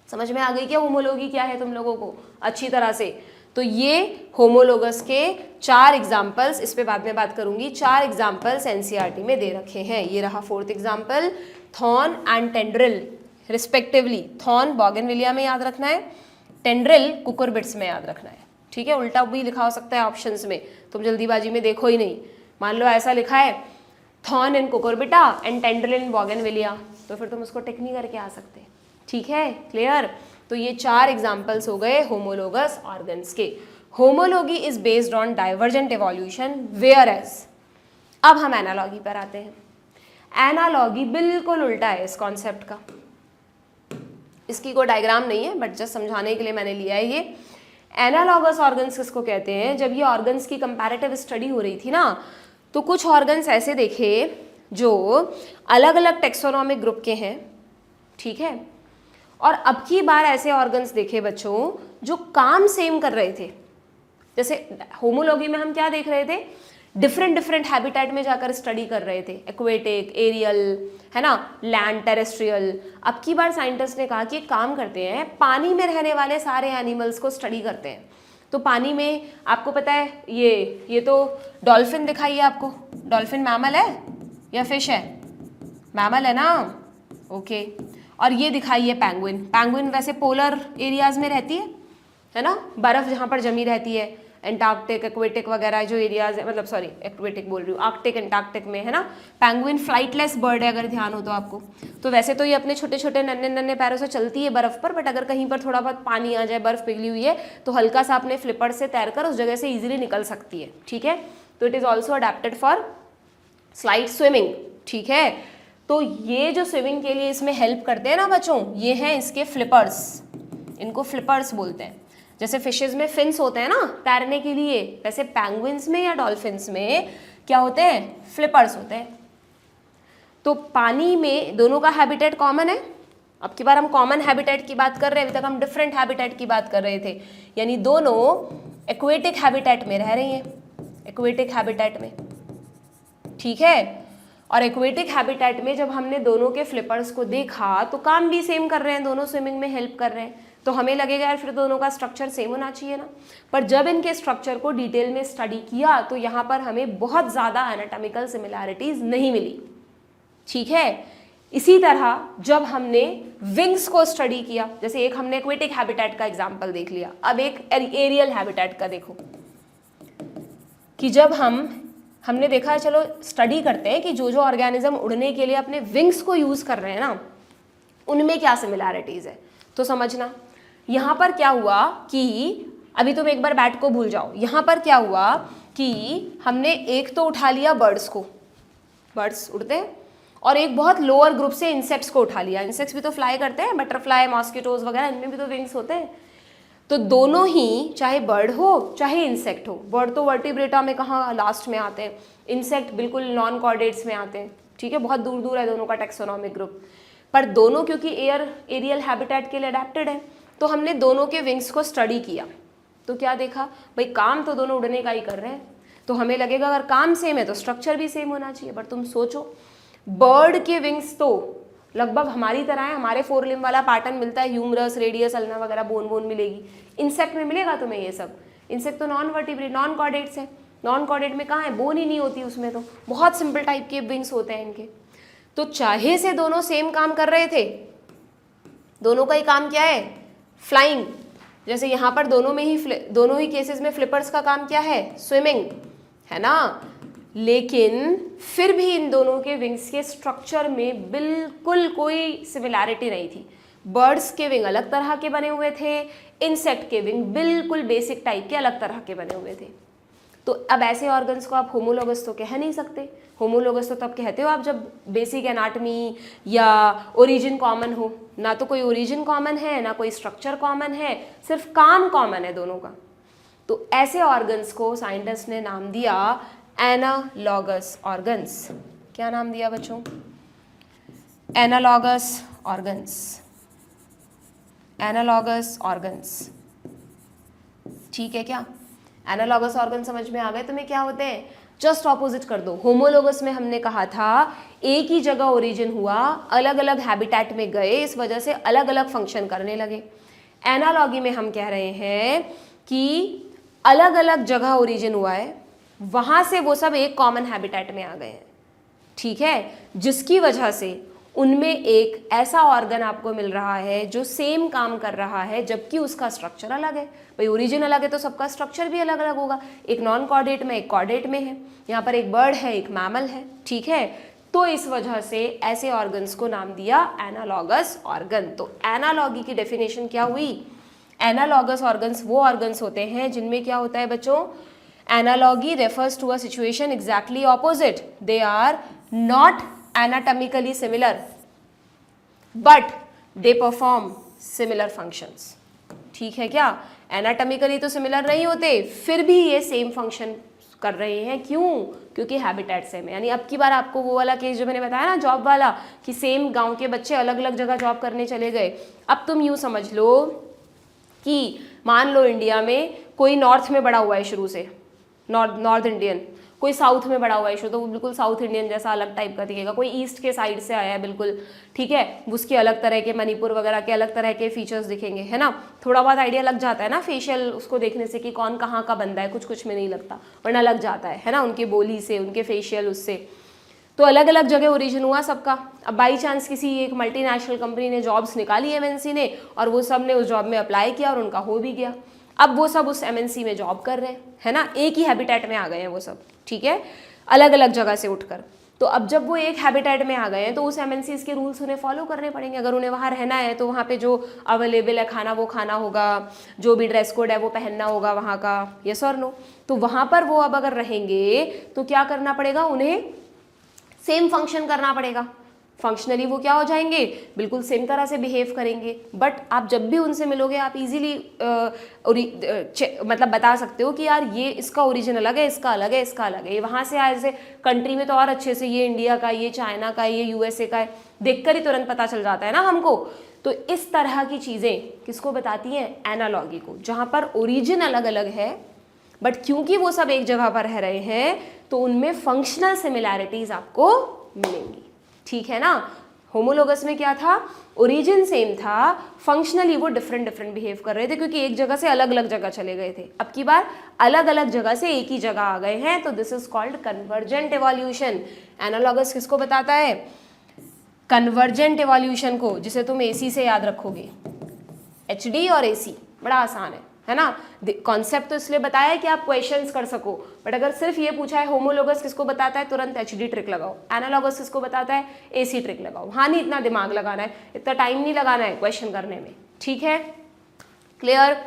समझ में आ गई क्या होमोलोगी क्या है तुम लोगों को अच्छी तरह से। तो ये होमोलोगस के 4 एग्जाम्पल्स, इस पे बाद में बात करूंगी, 4 एग्जाम्पल्स एनसीईआरटी में दे रखे हैं। ये रहा 4th example, thorn and tendril respectively. Thorn bougainvillea में याद रखना है, टेंड्रिल कुकुरबिट्स में याद रखना है, ठीक है। उल्टा भी लिखा हो सकता है ऑप्शंस में, तुम जल्दीबाजी में देखो ही नहीं। मान लो ऐसा लिखा है thorn in Cucurbita and tendril in bougainvillea, तो फिर तुम उसको टिक नहीं करके आ सकते, ठीक है, क्लियर। तो ये 4 एग्जाम्पल्स हो गए होमोलोगस ऑर्गन्स के। Homology is based on divergent evolution, whereas, अब हम एनालॉगी पर आते हैं। एनालॉगी बिल्कुल उल्टा है इस कॉन्सेप्ट का, इसकी कोई डायग्राम नहीं है, बट जस्ट समझाने के लिए मैंने लिया है ये। एनालॉगस ऑर्गन्स किसको कहते हैं, जब ये ऑर्गन्स की कंपैरेटिव स्टडी हो रही थी ना, तो कुछ ऑर्गन्स ऐसे देखे जो अलग अलग टेक्सोनॉमिक ग्रुप के हैं, ठीक है, और अब की बार ऐसे ऑर्गन्स देखे बच्चों जो काम सेम कर रहे थे। जैसे होमोलोगी में हम क्या देख रहे थे, डिफरेंट डिफरेंट हैबिटेट में जाकर स्टडी कर रहे थे, एक्वेटिक, एरियल, है ना, लैंड, टेरेस्ट्रियल। अब की बार साइंटिस्ट ने कहा कि एक काम करते हैं, पानी में रहने वाले सारे एनिमल्स को स्टडी करते हैं। तो पानी में आपको पता है ये तो डॉल्फिन दिखाई है आपको, डॉल्फिन मैमल है या फिश है? मैमल है ना, ओके। और ये दिखाई है पैंगुइन। पैंगुइन वैसे पोलर एरियाज में रहती है ना, बर्फ जहाँ पर जमी रहती है, एंटार्क्टिक, एक्वेटिक वगैरह जो एरियाज है, मतलब सॉरी एक्वेटिक बोल रही हूँ, आर्कटिक, एंटार्क्टिक में, है ना। पैंगुइन फ्लाइटलेस बर्ड है अगर ध्यान हो तो आपको। तो वैसे तो ये अपने छोटे छोटे नन्हे नन्हे पैरों से चलती है बर्फ पर, बट अगर कहीं पर थोड़ा बहुत पानी आ जाए, बर्फ पिघली हुई है, तो हल्का सा अपने फ्लिपर से तैरकर उस जगह से ईजिली निकल सकती है, ठीक है। तो it is also adapted for slide swimming, ठीक है। तो ये जो स्विमिंग के लिए इसमें हेल्प करते हैं ना बच्चों, ये हैं इसके फ्लिपर्स, इनको फ्लिपर्स बोलते हैं। जैसे फिशेज में फिन्स होते हैं ना तैरने के लिए, वैसे पैंगुइन्स में या डॉल्फिन्स में क्या होते हैं? फ्लिपर्स होते हैं। तो पानी में दोनों का हैबिटेट कॉमन है। अब की बार हम कॉमन हैबिटेट की बात कर रहे हैं, अभी तक हम डिफरेंट हैबिटेट की बात कर रहे थे, यानी दोनों एक्वेटिक हैबिटेट में रह रही हैं, एक्वेटिक हैबिटेट में, ठीक है। और एक्वेटिक हैबिटेट में जब हमने दोनों के फ्लिपर्स को देखा तो काम भी सेम कर रहे हैं, दोनों स्विमिंग में हेल्प कर रहे हैं, तो हमें लगेगा यार फिर दोनों का स्ट्रक्चर सेम होना चाहिए ना। पर जब इनके स्ट्रक्चर को डिटेल में स्टडी किया तो यहाँ पर हमें बहुत ज़्यादा एनाटॉमिकल सिमिलैरिटीज नहीं मिली, ठीक है। इसी तरह जब हमने विंग्स को स्टडी किया, जैसे एक हमने एक्वेटिक हैबिटेट का एग्जाम्पल देख लिया, अब एक एरियल हैबिटेट का देखो कि जब हमने देखा, चलो स्टडी करते हैं कि जो जो ऑर्गेनिज्म उड़ने के लिए अपने विंग्स को यूज कर रहे हैं ना, उनमें क्या सिमिलैरिटीज है। तो समझना यहाँ पर क्या हुआ कि अभी तुम एक बार बैट को भूल जाओ, यहाँ पर क्या हुआ कि हमने एक तो उठा लिया बर्ड्स को, बर्ड्स उड़ते हैं, और एक बहुत लोअर ग्रुप से इंसेक्ट्स को उठा लिया। इंसेक्ट्स भी तो फ्लाई करते हैं, बटरफ्लाई, मॉस्किटोज वगैरह, इनमें भी तो विंग्स होते हैं। तो दोनों ही, चाहे बर्ड हो चाहे इंसेक्ट हो, बर्ड तो वर्टिब्रेटा में कहाँ लास्ट में आते हैं, इंसेक्ट बिल्कुल नॉन कॉर्डेट्स में आते हैं, ठीक है, बहुत दूर दूर है दोनों का टेक्सोनॉमिक ग्रुप, पर दोनों क्योंकि एरियल हैबिटेट के लिए अडेप्टेड है, तो हमने दोनों के विंग्स को स्टडी किया। तो क्या देखा भाई, काम तो दोनों उड़ने का ही कर रहे हैं, तो हमें लगेगा अगर काम सेम है तो स्ट्रक्चर भी सेम होना चाहिए। पर तुम सोचो, बर्ड के विंग्स तो लगभग हमारी तरह है, हमारे 4 लिम्ब वाला पैटर्न मिलता है, ह्यूमरस, रेडियस, अल्ना वगैरह, बोन मिलेगी। इंसेक्ट में मिलेगा तुम्हें ये सब? इंसेक्ट तो नॉन वर्टिब्रेट, नॉन कॉर्डेट्स है। नॉन कॉर्डेट में कहाँ है? बोन ही नहीं होती उसमें, तो बहुत सिंपल टाइप के विंग्स होते हैं इनके। तो चाहे से दोनों सेम काम कर रहे थे, दोनों का ही काम क्या है? फ्लाइंग। जैसे यहाँ पर दोनों ही केसेस में फ्लिपर्स का काम क्या है? स्विमिंग, है ना। लेकिन फिर भी इन दोनों के विंग्स के स्ट्रक्चर में बिल्कुल कोई सिमिलैरिटी नहीं थी। बर्ड्स के विंग अलग तरह के बने हुए थे, इंसेक्ट के विंग बिल्कुल बेसिक टाइप के अलग तरह के बने हुए थे। तो अब ऐसे ऑर्गन्स को आप होमोलोगस तो कह नहीं सकते। होमोलोगस तो तब कहते हो आप जब बेसिक एनाटमी या ओरिजिन कॉमन हो। ना तो कोई ओरिजिन कॉमन है, ना कोई स्ट्रक्चर कॉमन है, सिर्फ काम कॉमन है दोनों का। तो ऐसे ऑर्गन्स को साइंटिस्ट ने नाम दिया एनालॉगस ऑर्गन्स। क्या नाम दिया बच्चों? एनालॉगस ऑर्गन्स, एनालॉगस ऑर्गन्स, ठीक है क्या? एनालॉगस ऑर्गन समझ में आ गए तुम्हें क्या होते हैं? जस्ट ऑपोजिट कर दो। होमोलोगस में हमने कहा था एक ही जगह ओरिजिन हुआ, अलग अलग हैबिटेट में गए, इस वजह से अलग अलग फंक्शन करने लगे। एनालॉगी में हम कह रहे हैं कि अलग अलग जगह ओरिजिन हुआ है, वहां से वो सब एक कॉमन हैबिटेट में आ गए हैं, ठीक है, जिसकी वजह से उनमें एक ऐसा ऑर्गन आपको मिल रहा है जो सेम काम कर रहा है, जबकि उसका स्ट्रक्चर अलग है। भाई ओरिजिन अलग है तो सबका स्ट्रक्चर भी अलग अलग होगा। एक नॉन कॉर्डेट में, एक कॉर्डेट में है, यहाँ पर एक बर्ड है, एक मैमल है, ठीक है। तो इस वजह से ऐसे ऑर्गन्स को नाम दिया एनालॉगस ऑर्गन। तो एनालॉगी की डेफिनेशन क्या हुई? एनालॉगस ऑर्गन्स वो ऑर्गन्स होते हैं जिनमें क्या होता है बच्चों? Analogy refers to a situation exactly opposite. They are not anatomically similar, but they perform similar functions. ठीक है क्या? एनाटॉमिकली तो सिमिलर नहीं होते, फिर भी ये सेम फंक्शन कर रहे हैं। क्यों? क्योंकि हैबिटेट सेम है। यानी अब की बार आपको वो वाला केस जो मैंने बताया ना जॉब वाला, कि सेम गांव के बच्चे अलग अलग जगह जॉब करने चले गए। अब तुम यूँ समझ लो कि मान लो इंडिया में कोई नॉर्थ में बड़ा हुआ है शुरू से, नॉर्थ इंडियन, कोई साउथ में बड़ा हुआ इशू तो वो बिल्कुल साउथ इंडियन जैसा अलग टाइप का दिखेगा, कोई ईस्ट के साइड से आया है बिल्कुल, ठीक है, उसके अलग तरह के, मणिपुर वगैरह के अलग तरह के फीचर्स दिखेंगे, है ना। थोड़ा बहुत आइडिया लग जाता है ना फेशियल उसको देखने से कि कौन कहाँ का बंदा है, कुछ कुछ में नहीं लगता, वरना लग जाता है ना, उनकी बोली से, उनके फेशियल उससे। तो अलग अलग जगह ओरिजिन हुआ सबका। अब बाई चांस किसी एक मल्टीनेशनल कंपनी ने जॉब्स निकाली एमएनसी ने, और वो सब ने उस जॉब में अप्लाई किया और उनका हो भी गया। अब वो सब उस एमएनसी में जॉब कर रहे हैं, है ना, एक ही हैबिटेट में आ गए हैं वो सब, ठीक है, अलग अलग जगह से उठकर। तो अब जब वो एक हैबिटेट में आ गए हैं तो उस एमएनसीज के रूल्स उन्हें फॉलो करने पड़ेंगे। अगर उन्हें वहाँ रहना है तो वहाँ पे जो अवेलेबल है खाना वो खाना होगा, जो भी ड्रेस कोड है वो पहनना होगा वहाँ का, यस और नो। तो वहाँ पर वो अब अगर रहेंगे तो क्या करना पड़ेगा, उन्हें सेम फंक्शन करना पड़ेगा। फंक्शनली वो क्या हो जाएंगे, बिल्कुल सेम तरह से बिहेव करेंगे। बट आप जब भी उनसे मिलोगे आप इजीली मतलब बता सकते हो कि यार ये इसका ओरिजिन अलग है, इसका अलग है, इसका अलग है, ये वहाँ से आए, जैसे कंट्री में तो और अच्छे से ये इंडिया का, ये चाइना का, ये यूएसए का है, देखकर ही तुरंत पता चल जाता है ना हमको। तो इस तरह की चीज़ें किसको बताती हैं, एनालॉगी को, जहाँ पर ओरिजिन अलग अलग है बट क्योंकि वो सब एक जगह पर रह रहे हैं तो उनमें फंक्शनल सिमिलैरिटीज आपको मिलेंगी, ठीक है ना। होमोलोगस में क्या था, ओरिजिन सेम था, फंक्शनली वो डिफरेंट डिफरेंट बिहेव कर रहे थे क्योंकि एक जगह से अलग अलग जगह चले गए थे। अब की बार अलग अलग जगह से एक ही जगह आ गए हैं, तो this is called convergent evolution. Analogous किसको बताता है, कन्वर्जेंट एवोल्यूशन को, जिसे तुम एसी से याद रखोगे, एचडी और एसी, बड़ा आसान है ना। कॉन्सेप्ट तो इसलिए बताया है कि आप क्वेश्चंस कर सको, बट अगर सिर्फ ये पूछा है होमोलोगस किसको बताता है, तुरंत एचडी ट्रिक लगाओ, एनालॉगस किसको बताता है, एसी ट्रिक लगाओ। हाँ, नहीं इतना दिमाग लगाना है, इतना टाइम नहीं लगाना है क्वेश्चन करने में, ठीक है, clear.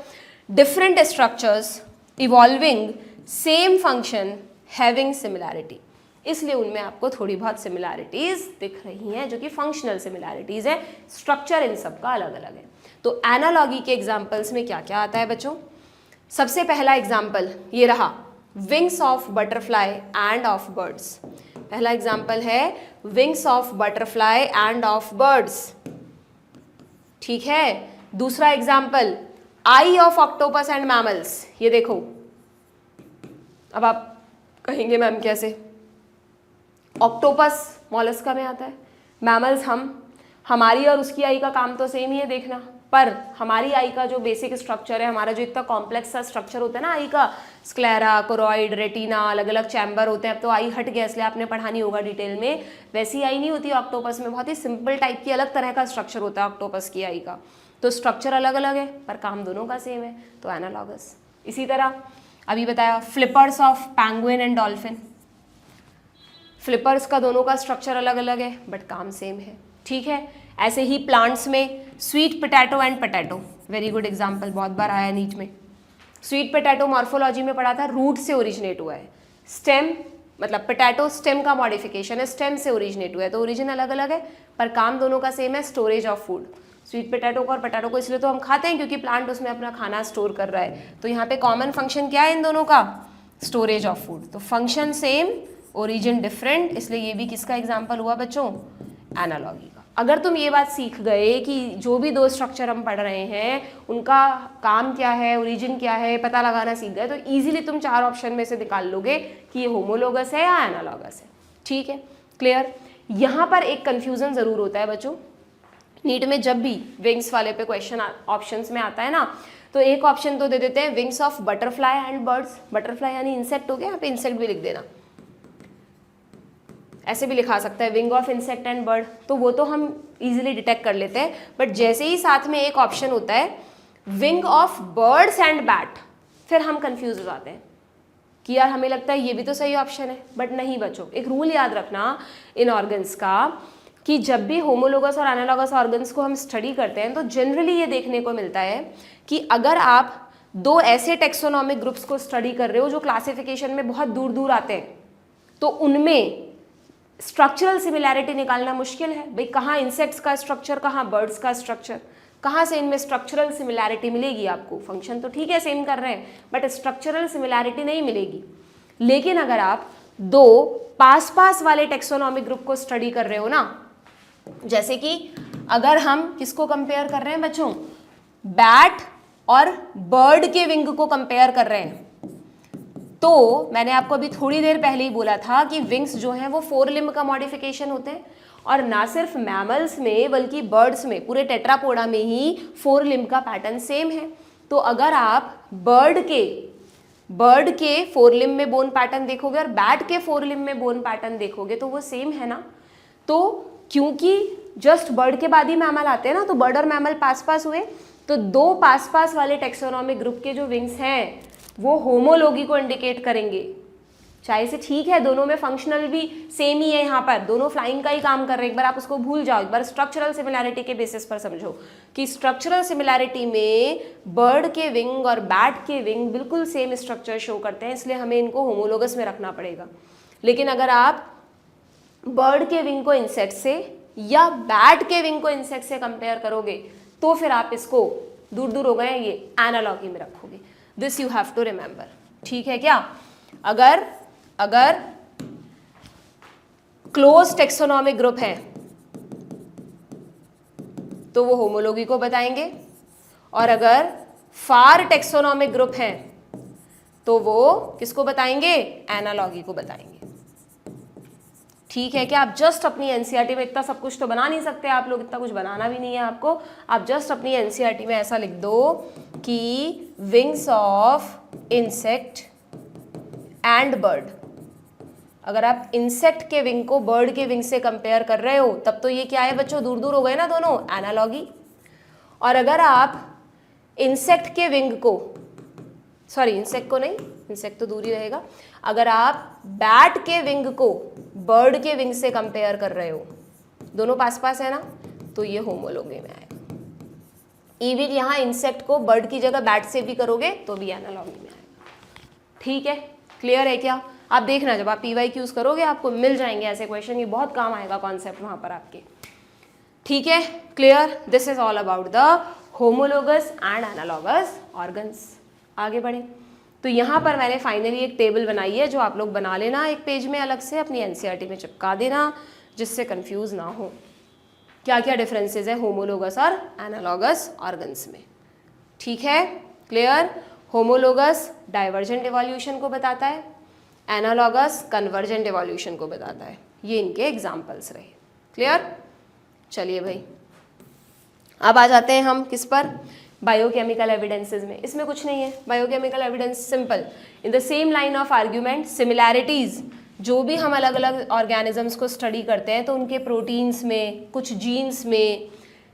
Different structures evolving same function having similarity, इसलिए उनमें आपको थोड़ी बहुत सिमिलैरिटीज दिख रही हैं जो कि फंक्शनल सिमिलैरिटीज है, स्ट्रक्चर इन सब का अलग अलग है। तो एनालॉगी के एग्जाम्पल्स में क्या क्या आता है बच्चों, सबसे पहला एग्जाम्पल ये रहा, wings of butterfly end of birds. पहला एग्जाम्पल है wings of butterfly end of birds, ठीक है। दूसरा example I of octopus and mammals. ये देखो, अब आप कहेंगे मैम कैसे, ऑक्टोपस मॉलस्का में आता है, मैमल्स हमारी और उसकी आई का काम तो सेम ही है देखना, पर हमारी आई का जो बेसिक स्ट्रक्चर है, हमारा जो इतना कॉम्प्लेक्स सा स्ट्रक्चर होता है ना आई का, स्क्लेरा, कोरॉइड, रेटिना, अलग अलग चैम्बर होते हैं। अब तो आई हट गया इसलिए आपने पढ़ा नहीं होगा डिटेल में, वैसी आई नहीं होती ऑक्टोपस में, बहुत ही सिंपल टाइप की अलग तरह का स्ट्रक्चर होता है ऑक्टोपस की आई का। तो स्ट्रक्चर अलग अलग है पर काम दोनों का सेम है, तो एनालॉगस। इसी तरह अभी बताया flippers of penguin and dolphin, flippers का दोनों का स्ट्रक्चर अलग अलग है बट काम सेम है, ठीक है। ऐसे ही प्लांट्स में sweet potato and potato, very good example, बहुत बार आया नीट में। स्वीट पोटैटो मॉर्फोलॉजी में पढ़ा था, रूट से ओरिजिनेट हुआ है, स्टेम मतलब पोटैटो स्टेम का मॉडिफिकेशन है, स्टेम से ओरिजिनेट हुआ है, तो ओरिजिन अलग अलग है पर काम दोनों का सेम है, storage of food. Sweet potato को और पोटैटो को इसलिए तो हम खाते हैं क्योंकि प्लांट उसमें अपना खाना स्टोर कर रहा है, तो यहाँ पे कॉमन फंक्शन क्या है इन दोनों का, स्टोरेज ऑफ फूड। तो फंक्शन सेम, ओरिजिन डिफरेंट, इसलिए ये भी किसका एग्जाम्पल हुआ बच्चों, एनालॉगी का। अगर तुम ये बात सीख गए कि जो भी दो स्ट्रक्चर हम पढ़ रहे हैं उनका काम क्या है, ओरिजिन क्या है, पता लगाना सीख गए, तो इजीली तुम चार ऑप्शन में से निकाल लोगे कि ये होमोलोगस है या एनालॉगस है, ठीक है, क्लियर। यहाँ पर एक कंफ्यूजन जरूर होता है बच्चों, नीट में जब भी विंग्स वाले पे क्वेश्चन ऑप्शंस में आता है ना, तो एक ऑप्शन तो दे देते हैं wings of butterfly and birds, butterfly यानी इंसेक्ट हो गया, यहाँ पे इंसेक्ट भी लिख देना, ऐसे भी लिखा सकता है wing of insect and bird, तो वो तो हम इजीली डिटेक्ट कर लेते हैं। बट जैसे ही साथ में एक ऑप्शन होता है wing of birds and bat, फिर हम कंफ्यूज हो जाते हैं कि यार हमें लगता है ये भी तो सही ऑप्शन है, बट नहीं बच्चों। एक रूल याद रखना इन ऑर्गन्स का कि जब भी होमोलोगस और एनालॉगस ऑर्गन्स को हम स्टडी करते हैं तो जनरली ये देखने को मिलता है कि अगर आप दो ऐसे टेक्सोनॉमिक ग्रुप्स को स्टडी कर रहे हो जो क्लासिफिकेशन में बहुत दूर दूर आते हैं, तो उनमें स्ट्रक्चरल सिमिलैरिटी निकालना मुश्किल है। भाई कहाँ इंसेक्ट्स का स्ट्रक्चर, कहाँ बर्ड्स का स्ट्रक्चर, कहाँ से इनमें स्ट्रक्चरल सिमिलैरिटी मिलेगी आपको। फंक्शन तो ठीक है सेम कर रहे हैं बट स्ट्रक्चरल सिमिलैरिटी नहीं मिलेगी। लेकिन अगर आप दो पास पास वाले टेक्सोनॉमिक ग्रुप को स्टडी कर रहे हो ना, जैसे कि अगर हम किसको कंपेयर कर रहे हैं बच्चों, बैट और बर्ड के विंग को कंपेयर कर रहे हैं, तो मैंने आपको अभी थोड़ी देर पहले ही बोला था कि विंग्स जो हैं वो 4 लिम्ब का मॉडिफिकेशन होते हैं, और ना सिर्फ मैमल्स में बल्कि बर्ड्स में, पूरे टेट्रापोडा में ही 4 लिम्ब का पैटर्न सेम है। तो अगर आप बर्ड के 4 लिम्ब में बोन पैटर्न देखोगे और बैट के 4 लिम्ब में बोन पैटर्न देखोगे तो वो सेम है ना। तो क्योंकि जस्ट बर्ड के बाद ही मैमल आते हैं ना, तो बर्ड और मैमल पास पास हुए, तो 2 पास पास वाले टेक्सोनॉमिक ग्रुप के जो विंग्स हैं वो होमोलॉगी को इंडिकेट करेंगे। चाहे से ठीक है, दोनों में फंक्शनल भी सेम ही है, यहाँ पर दोनों फ्लाइंग का ही काम कर रहे हैं। एक बार आप उसको भूल जाओ, एक बार स्ट्रक्चरल सिमिलैरिटी के बेसिस पर समझो कि स्ट्रक्चरल सिमिलैरिटी में बर्ड के विंग और बैट के विंग बिल्कुल सेम स्ट्रक्चर शो करते हैं, इसलिए हमें इनको होमोलोगस में रखना पड़ेगा। लेकिन अगर आप बर्ड के विंग को इंसेक्ट से या बैट के विंग को इंसेक्ट से कंपेयर करोगे तो फिर आप इसको दूर दूर हो गए ये एनालॉगी में रखोगे। This you have to remember, ठीक है क्या। अगर क्लोज टेक्सोनॉमिक ग्रुप है तो वो होमोलॉगी को बताएंगे, और अगर फार टेक्सोनॉमिक ग्रुप है तो वो किसको बताएंगे, एनालॉगी को बताएंगे। ठीक है क्या। आप जस्ट अपनी एनसीईआरटी में इतना सब कुछ तो बना नहीं सकते आप लोग, इतना कुछ बनाना भी नहीं है आपको। आप जस्ट अपनी एनसीईआरटी में ऐसा लिख दो कि wings of insect and bird. अगर आप इंसेक्ट के विंग को बर्ड के विंग से कंपेयर कर रहे हो तब तो ये क्या है बच्चों, दूर दूर हो गए ना दोनों, एनालॉगी। और अगर आप इंसेक्ट के विंग को, सॉरी इंसेक्ट को नहीं, इंसेक्ट तो दूर ही रहेगा, अगर आप बैट के विंग को बर्ड के विंग से कंपेयर कर रहे हो, दोनों पास पास है ना, तो ये होमोलॉगी में आएगा। इवन यहाँ इंसेक्ट को बर्ड की जगह बैट से भी करोगे तो भी एनालॉगी में आएगा। ठीक है, क्लियर है क्या। आप देखना जब आप PYQs करोगे आपको मिल जाएंगे ऐसे क्वेश्चन, ये बहुत काम आएगा कॉन्सेप्ट वहाँ पर आपके। ठीक है, clear. This is all about the homologous and analogous organs. आगे बढ़े तो यहाँ पर मैंने फाइनली एक टेबल बनाई है जो आप लोग बना लेना एक पेज में अलग से, अपनी एनसीईआरटी में चिपका देना जिससे कंफ्यूज ना हो क्या क्या डिफरेंसेस है होमोलोगस और एनालॉगस ऑर्गन्स में। ठीक है, क्लियर। होमोलोगस डाइवर्जेंट इवोल्यूशन को बताता है, एनालॉगस कन्वर्जेंट इवोल्यूशन को बताता है। ये इनके एग्जाम्पल्स रहे। क्लियर। चलिए भाई, अब आ जाते हैं हम किस पर, बायोकेमिकल एविडेंसेस में। इसमें कुछ नहीं है, biochemical evidence simple, in the same line of argument similarities. जो भी हम अलग अलग ऑर्गेनिजम्स को स्टडी करते हैं तो उनके प्रोटीन्स में, कुछ जीन्स में,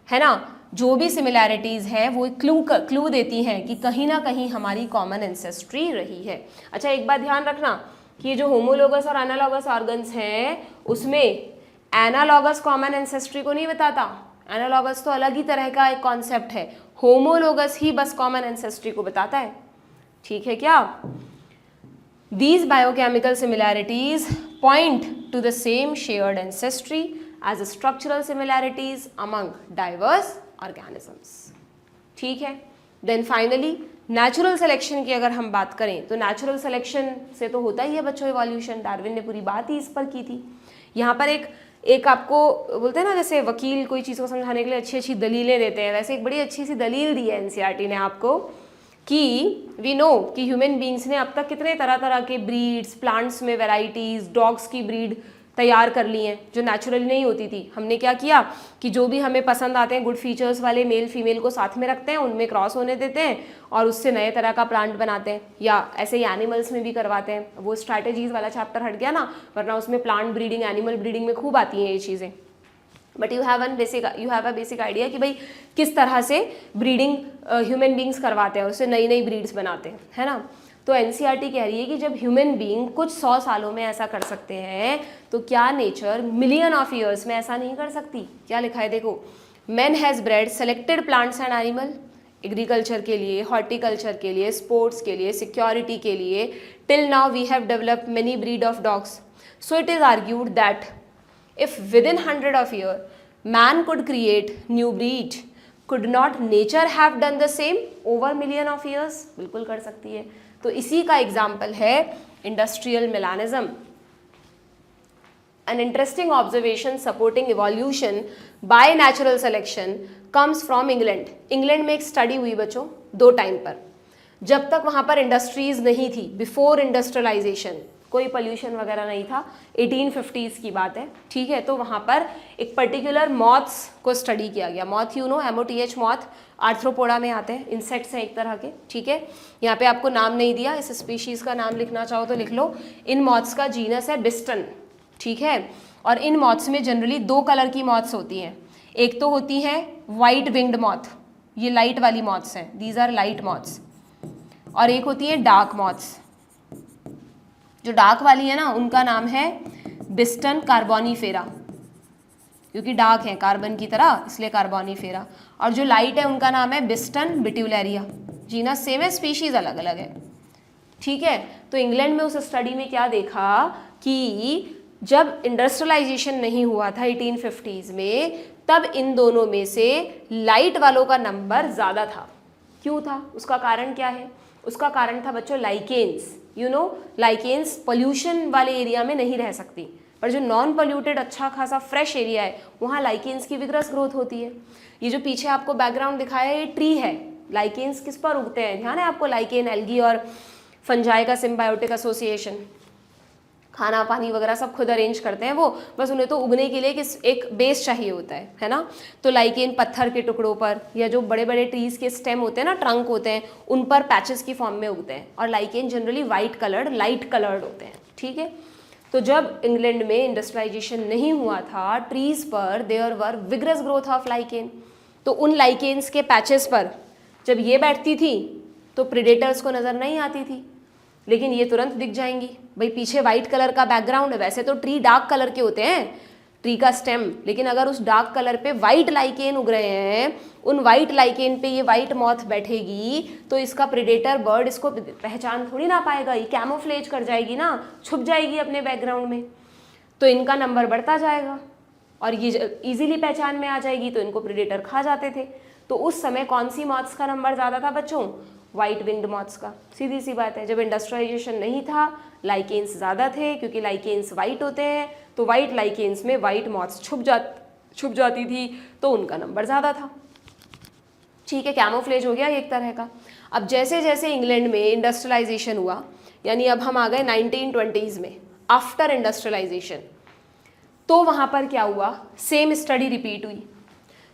है ना, जो भी सिमिलैरिटीज़ हैं वो क्लू देती हैं कि कहीं ना कहीं हमारी कॉमन एंसेस्ट्री रही है। अच्छा, एक बात ध्यान रखना कि ये जो होमोलोगस और एनालॉगस ऑर्गन्स हैं उसमें एनालॉगस कॉमन एंसेस्ट्री को नहीं बताता, एनालॉगस तो अलग ही तरह का एक कॉन्सेप्ट है, होमोलोगस ही बस कॉमन एंसेस्ट्री को बताता है। ठीक है क्या। These biochemical similarities point to the same shared ancestry as structural similarities among diverse organisms. ठीक है। Then finally natural selection की अगर हम बात करें तो natural selection से तो होता ही है बच्चों evolution, डार्विन ने पूरी बात ही इस पर की थी। यहाँ पर एक आपको बोलते हैं ना, जैसे वकील कोई चीज़ को समझाने के लिए अच्छी अच्छी दलीलें देते हैं, वैसे एक बड़ी अच्छी सी दलील दी है एनसीईआरटी ने आपको कि वी नो कि ह्यूमन बींग्स ने अब तक कितने तरह तरह के ब्रीड्स, प्लांट्स में वैरायटीज़, डॉग्स की ब्रीड तैयार कर ली हैं जो नेचुरली नहीं होती थी। हमने क्या किया कि जो भी हमें पसंद आते हैं गुड फीचर्स वाले मेल फीमेल को साथ में रखते हैं, उनमें क्रॉस होने देते हैं और उससे नए तरह का प्लांट बनाते हैं, या ऐसे ही एनिमल्स में भी करवाते हैं। वो स्ट्रैटेजीज वाला चैप्टर हट गया ना, वरना उसमें प्लांट ब्रीडिंग, एनिमल ब्रीडिंग में खूब आती हैं ये चीज़ें। But you have a basic idea कि भाई किस तरह से ब्रीडिंग ह्यूमन बींग्स करवाते हैं, उससे नई नई ब्रीड्स बनाते हैं, है ना। तो एनसीईआरटी कह रही है कि जब ह्यूमन बींग कुछ 100 सालों में ऐसा कर सकते हैं तो क्या नेचर मिलियन ऑफ ईयर्स में ऐसा नहीं कर सकती। क्या लिखा है देखो, man has bread selected plants and animal, agriculture के लिए, हॉर्टिकल्चर के लिए, स्पोर्ट्स के लिए, सिक्योरिटी के लिए। Till now we have developed many breed of dogs, so it is argued that if within 100 of years man could create new breed, could not nature have done the same over million of years? बिल्कुल कर सकती है। तो इसी का example है industrial melanism, an interesting observation supporting evolution by natural selection comes from England. England में एक स्टडी हुई बच्चों 2 टाइम पर, जब तक वहाँ पर इंडस्ट्रीज नहीं थी, बिफोर इंडस्ट्रियलाइजेशन, कोई पोल्यूशन वगैरह नहीं था, 1850s की बात है, ठीक है। तो वहाँ पर एक पर्टिकुलर मॉथ्स को स्टडी किया गया। Moth you know, MOTH moth, arthropoda में आते हैं, इंसेक्ट्स हैं एक तरह के, ठीक है। यहाँ पे आपको नाम नहीं दिया, इस स्पीशीज़ का नाम लिखना चाहो तो लिख लो। इन मॉथ्स का जीनस है बिस्टन, ठीक है। और इन मॉथ्स में जनरली 2 कलर की मॉथ्स होती हैं। एक तो होती है वाइट विंग्ड मॉथ, ये लाइट वाली मॉथ्स हैं, दीज आर लाइट मॉथ्स। और एक होती है डार्क मॉथ्स। जो डार्क वाली है ना, उनका नाम है बिस्टन कार्बोनीफेरा, क्योंकि डार्क है कार्बन की तरह, इसलिए कार्बोनीफेरा। और जो लाइट है उनका नाम है बिस्टन बिट्यूलेरिया। जीनस सेम है, स्पीशीज अलग अलग है, ठीक है। तो इंग्लैंड में उस स्टडी में क्या देखा कि जब इंडस्ट्रियलाइजेशन नहीं हुआ था 1850s में, तब इन दोनों में से लाइट वालों का नंबर ज़्यादा था। क्यों था? उसका कारण क्या है? उसका कारण था बच्चों lichens. You know, lichens pollution वाले एरिया में नहीं रह सकती, पर जो नॉन पोल्यूटेड अच्छा खासा फ्रेश एरिया है वहाँ लाइकेन्स की विग्रस ग्रोथ होती है। ये जो पीछे आपको बैकग्राउंड दिखाया है, ये ट्री है। लाइकेन्स किस पर उगते हैं? ध्यान है आपको, लाइकेन, एल्गी और फंजाई का सिम्बायोटिक एसोसिएशन। खाना पानी वगैरह सब खुद अरेंज करते हैं वो, बस उन्हें तो उगने के लिए एक बेस चाहिए होता है ना। तो लाइकेन पत्थर के टुकड़ों पर, या जो बड़े बड़े ट्रीज के स्टेम होते हैं ना, ट्रंक होते हैं, उन पर पैचेस की फॉर्म में उगते हैं। और lichen generally white coloured, light coloured होते हैं, ठीक है। तो जब इंग्लैंड में इंडस्ट्रियलाइजेशन नहीं हुआ था, ट्रीज पर there were vigorous growth of lichen. तो उन लाइकेन्स के पैचेस पर जब ये बैठती थी तो प्रेडेटर्स को नज़र नहीं आती थी, लेकिन ये तुरंत दिख जाएंगी। भाई पीछे वाइट कलर का बैकग्राउंड है, वैसे तो ट्री डार्क कलर के होते हैं, ट्री का स्टेम, लेकिन अगर उस डार्क कलर पे वाइट लाइकेन उग रहे हैं, उन वाइट लाइकेन पे ये वाइट मॉथ बैठेगी, तो इसका प्रेडेटर बर्ड इसको पहचान थोड़ी ना पाएगा, ये कैमोफ्लेज कर जाएगी ना, छुप जाएगी अपने बैकग्राउंड में, तो इनका नंबर बढ़ता जाएगा और ये इजीली पहचान में आ जाएगी, तो इनको प्रेडेटर खा जाते थे। तो उस समय कौन सी मॉथ्स का नंबर ज़्यादा था बच्चों? वाइट विंग्ड मॉथ्स का। सीधी सी बात है, जब इंडस्ट्रियलाइजेशन नहीं था लाइकेन्स ज़्यादा थे, क्योंकि लाइकेन्स वाइट होते हैं, तो वाइट लाइकेन्स में वाइट मॉथ्स छुप जाती थी, तो उनका नंबर ज़्यादा था, ठीक है। कैमोफ्लेज हो गया एक तरह का। अब जैसे जैसे इंग्लैंड में इंडस्ट्रियलाइजेशन हुआ, यानी अब हम आ गए 1920s में, आफ्टर इंडस्ट्रियलाइजेशन, तो वहाँ पर क्या हुआ, सेम स्टडी रिपीट हुई।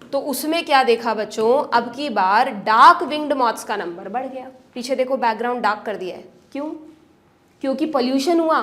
तो उसमें क्या देखा बच्चों, अब की बार डार्क विंग्ड मॉथ्स का नंबर बढ़ गया। पीछे देखो बैकग्राउंड डार्क कर दिया है, क्यों? क्योंकि पोल्यूशन हुआ,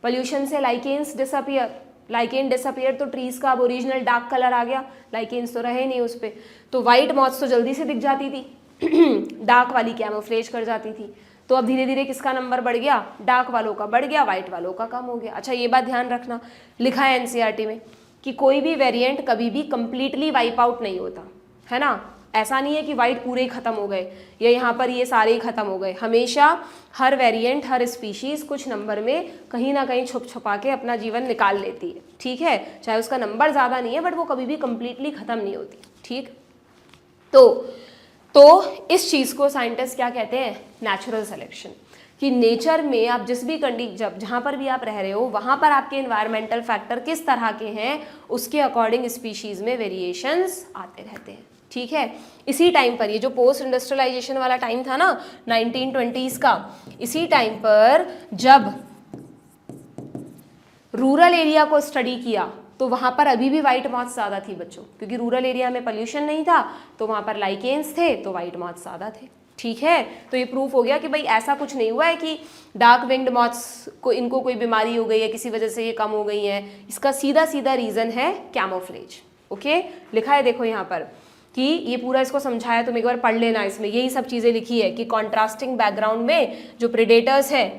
पोल्यूशन से लाइकेन्स डिसअपियर, लाइकेन डिसअपियर तो ट्रीज का अब ओरिजिनल डार्क कलर आ गया, लाइकेन्स तो रहे नहीं उस पर, तो वाइट मॉथ्स तो जल्दी से दिख जाती थी डार्क वाली कैमोफ्लेज कर जाती थी। तो अब धीरे धीरे किसका नंबर बढ़ गया? डार्क वालों का बढ़ गया, वाइट वालों का कम हो गया। अच्छा ये बात ध्यान रखना, लिखा है NCERT में कि कोई भी वेरिएंट कभी भी कंप्लीटली वाइप आउट नहीं होता, है ना। ऐसा नहीं है कि वाइट पूरे ही खत्म हो गए या यहाँ पर ये सारे ही खत्म हो गए। हमेशा हर वेरिएंट, हर स्पीशीज कुछ नंबर में कहीं ना कहीं छुप छुपा के अपना जीवन निकाल लेती है, ठीक है। चाहे उसका नंबर ज़्यादा नहीं है, बट वो कभी भी कंप्लीटली खत्म नहीं होती, ठीक। तो इस चीज़ को साइंटिस्ट क्या कहते हैं? Natural selection. कि नेचर में आप जिस भी जहाँ पर भी आप रह रहे हो, वहाँ पर आपके इन्वायरमेंटल फैक्टर किस तरह के हैं, उसके अकॉर्डिंग स्पीशीज़ में वेरिएशंस आते रहते हैं, ठीक है। इसी टाइम पर, ये जो पोस्ट इंडस्ट्रियलाइजेशन वाला टाइम था ना 1920s का, इसी टाइम पर जब रूरल एरिया को स्टडी किया, तो वहाँ पर अभी भी वाइट मॉथ्स ज़्यादा थी बच्चों, क्योंकि रूरल एरिया में पोल्यूशन नहीं था, तो वहाँ पर लाइकेन्स थे, तो वाइट मॉथ्स ज़्यादा थे, ठीक है। तो ये प्रूफ हो गया कि भाई ऐसा कुछ नहीं हुआ है कि डार्क विंग्ड मॉथ्स को इनको कोई बीमारी हो गई है, किसी वजह से ये कम हो गई हैं। इसका सीधा सीधा रीज़न है कैमोफ्लेज, ओके। लिखा है देखो यहाँ पर कि ये पूरा इसको समझाया, तुम एक बार पढ़ लेना, इसमें यही सब चीज़ें लिखी है कि कॉन्ट्रास्टिंग बैकग्राउंड में जो प्रेडेटर्स हैं,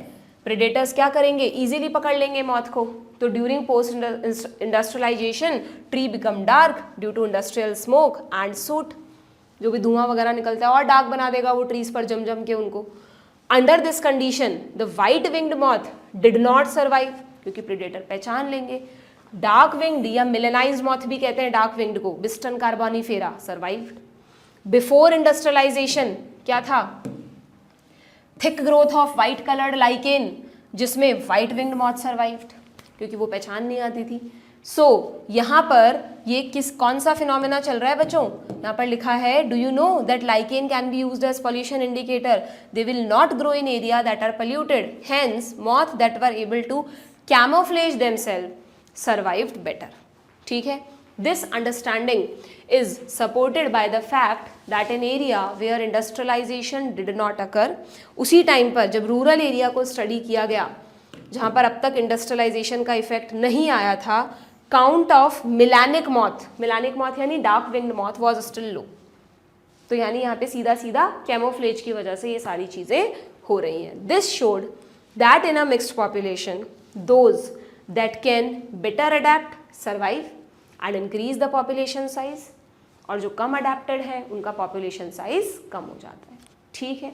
प्रेडेटर्स क्या करेंगे? इजीली पकड़ लेंगे मॉथ को। तो during post industrialization tree become dark due to industrial smoke and soot, जो भी धुआं वगैरह निकलता है और डार्क बना देगा वो ट्रीज पर जम जम के उनको। Under this condition the white winged moth did not survive, क्योंकि प्रेडेटर पहचान लेंगे। डार्क विंग्ड या मिलेनाइज्ड मॉथ भी कहते हैं डार्क विंग्ड को, बिस्टन कार्बोनीफेरा सर्वाइव्ड। बिफोर इंडस्ट्रियलाइजेशन क्या था? Thick growth of white coloured lichen, जिसमें वाइट विंग्ड मॉथ सर्वाइव्ड, क्योंकि वो पहचान नहीं आती थी। सो यहाँ पर ये कौन सा फिनोमेना चल रहा है बच्चों? यहाँ पर लिखा है, do you know that lichen can be used as pollution indicator, they will not grow in area that are polluted, hence moth that were able to camouflage themselves survived better. ठीक है, this understanding is supported by the fact that an area where industrialization did not occur, उसी time पर जब rural area को study किया गया जहाँ पर अब तक इंडस्ट्रियलाइजेशन का इफेक्ट नहीं आया था, काउंट ऑफ मिलानिक मॉथ यानी dark winged moth was still low. तो यानी यहाँ पे सीधा सीधा कैमोफ्लेज की वजह से ये सारी चीज़ें हो रही हैं। This showed that in a mixed population those that can better adapt survive and increase the population size, और जो कम अडेप्टेड है उनका पॉपुलेशन साइज कम हो जाता है। ठीक है,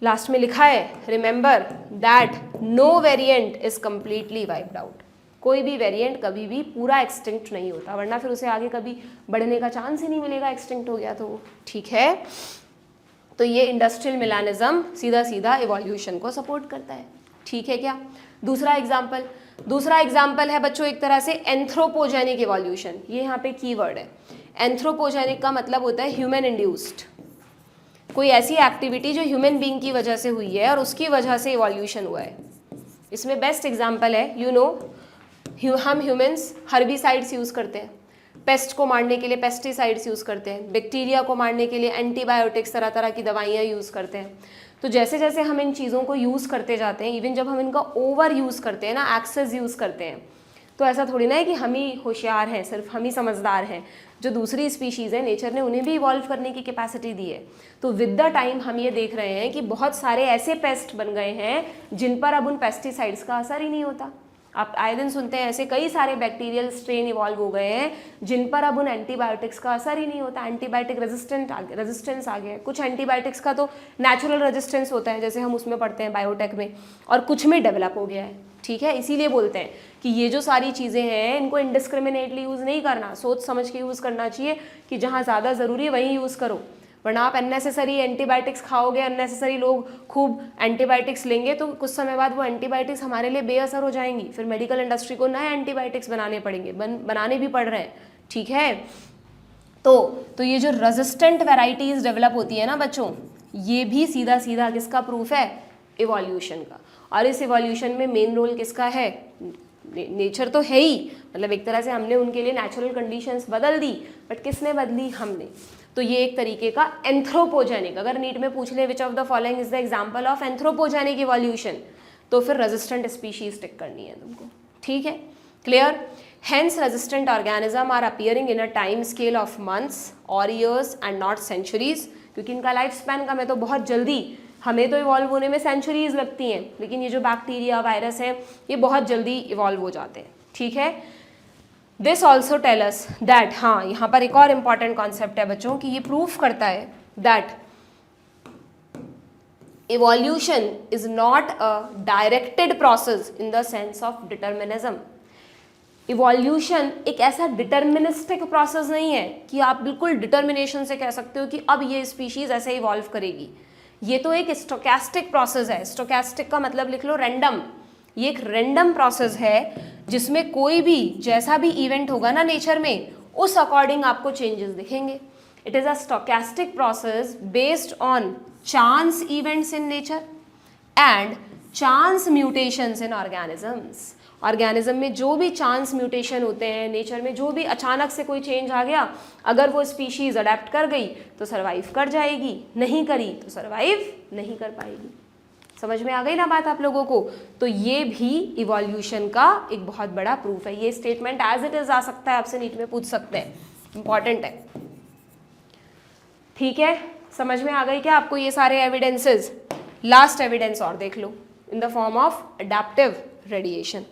लास्ट में लिखा है, remember that no variant is completely wiped out. कोई भी वेरिएंट कभी भी पूरा एक्सटिंक्ट नहीं होता, वरना फिर उसे आगे कभी बढ़ने का चांस ही नहीं मिलेगा, एक्सटिंक्ट हो गया तो। ठीक है, तो ये इंडस्ट्रियल मिलानिज्म सीधा सीधा इवोल्यूशन को सपोर्ट करता है। ठीक है क्या? दूसरा एग्जाम्पल है बच्चों एक तरह से एंथ्रोपोजेनिक इवोल्यूशन। ये यहाँ पे कीवर्ड है। एंथ्रोपोजेनिक का मतलब होता है ह्यूमन इंड्यूस्ड, कोई ऐसी एक्टिविटी जो ह्यूमन बीइंग की वजह से हुई है और उसकी वजह से इवोल्यूशन हुआ है। इसमें बेस्ट एग्जांपल है, यू नो, हम ह्यूमंस हर्बिसाइड्स यूज़ करते हैं, पेस्ट को मारने के लिए पेस्टिसाइड्स यूज़ करते हैं, बैक्टीरिया को मारने के लिए एंटीबायोटिक्स तरह तरह की दवाइयाँ यूज़ करते हैं। तो जैसे जैसे हम इन चीज़ों को यूज़ करते जाते हैं, इवन जब हम इनका ओवर यूज़ करते हैं ना, एक्सेस यूज़ करते हैं, तो ऐसा थोड़ी ना है कि हम ही होशियार हैं, सिर्फ हम ही समझदार हैं। जो दूसरी स्पीशीज़ हैं, नेचर ने उन्हें भी इवॉल्व करने की कैपेसिटी दी है। तो विद द टाइम हम ये देख रहे हैं कि बहुत सारे ऐसे पेस्ट बन गए हैं जिन पर अब उन पेस्टिसाइड्स का असर ही नहीं होता। आप आए दिन सुनते हैं ऐसे कई सारे बैक्टीरियल स्ट्रेन इवॉल्व हो गए हैं जिन पर अब उन एंटीबायोटिक्स का असर ही नहीं होता। एंटीबायोटिक रेजिस्टेंस आ गया है। कुछ एंटीबायोटिक्स का तो नेचुरल रेजिस्टेंस होता है, जैसे हम उसमें पढ़ते हैं बायोटेक में, और कुछ में डेवलप हो गया है। ठीक है, इसीलिए बोलते हैं कि ये जो सारी चीज़ें हैं इनको इंडिस्क्रिमिनेटली यूज़ नहीं करना, सोच समझ के यूज़ करना चाहिए कि जहाँ ज़्यादा ज़रूरी है वहीं यूज़ करो, वरना आप अननेसेसरी एंटीबायोटिक्स खाओगे, अननेसेसरी लोग खूब एंटीबायोटिक्स लेंगे तो कुछ समय बाद वो एंटीबायोटिक्स हमारे लिए बेअसर हो जाएंगी। फिर मेडिकल इंडस्ट्री को नए एंटीबायोटिक्स बनाने पड़ेंगे, बनाने भी पड़ रहे हैं। ठीक है, तो ये जो रेजिस्टेंट वेराइटीज़ डेवलप होती है ना बच्चों, ये भी सीधा सीधा किसका प्रूफ है? इवोल्यूशन का। और इस इवोल्यूशन में मेन रोल किसका है? नेचर तो है ही, मतलब एक तरह से हमने उनके लिए नेचुरल कंडीशंस बदल दी, बट किसने बदली? हमने। तो ये एक तरीके का एंथ्रोपोजेनिक, अगर नीट में पूछ ले विच of the following is the example of anthropogenic evolution, तो फिर रेजिस्टेंट स्पीशीज टिक करनी है तुमको। ठीक है, clear? Hence resistant organism are appearing in a time scale of months और ईयर्स एंड नॉट सेंचुरीज, क्योंकि इनका लाइफ स्पैन कम है, तो बहुत जल्दी, हमें तो इवॉल्व होने में सेंचुरीज लगती हैं, लेकिन ये जो बैक्टीरिया वायरस है ये बहुत जल्दी इवॉल्व हो जाते हैं। ठीक है, this also tell us that, हाँ यहाँ पर एक और इम्पॉर्टेंट कॉन्सेप्ट है बच्चों कि ये प्रूफ करता है that evolution is not a directed process in the sense of determinism. Evolution एक ऐसा डिटर्मिनिस्टिक प्रोसेस नहीं है कि आप बिल्कुल डिटर्मिनेशन से कह सकते हो कि अब ये स्पीशीज ऐसे इवॉल्व करेगी। ये तो एक स्टोकेस्टिक प्रोसेस है। स्टोकेस्टिक का मतलब लिख लो रैंडम। ये एक रैंडम प्रोसेस है जिसमें कोई भी जैसा भी इवेंट होगा ना नेचर में, उस अकॉर्डिंग आपको चेंजेस दिखेंगे। It is a stochastic process based on chance events in nature and chance mutations in organisms. Organism में जो भी चांस म्यूटेशन होते हैं, नेचर में जो भी अचानक से कोई चेंज आ गया, अगर वो स्पीशीज अडेप्ट कर गई तो सर्वाइव कर जाएगी, नहीं करी तो सर्वाइव नहीं कर पाएगी। समझ में आ गई ना बात आप लोगों को? तो ये भी इवोल्यूशन का एक बहुत बड़ा प्रूफ है। ये स्टेटमेंट एज इट इज आ सकता है, आपसे नीट में पूछ सकते हैं, इंपॉर्टेंट है। ठीक है, समझ में आ गई क्या आपको ये सारे एविडेंसेस? लास्ट एविडेंस और देख लो, in the form of adaptive radiation.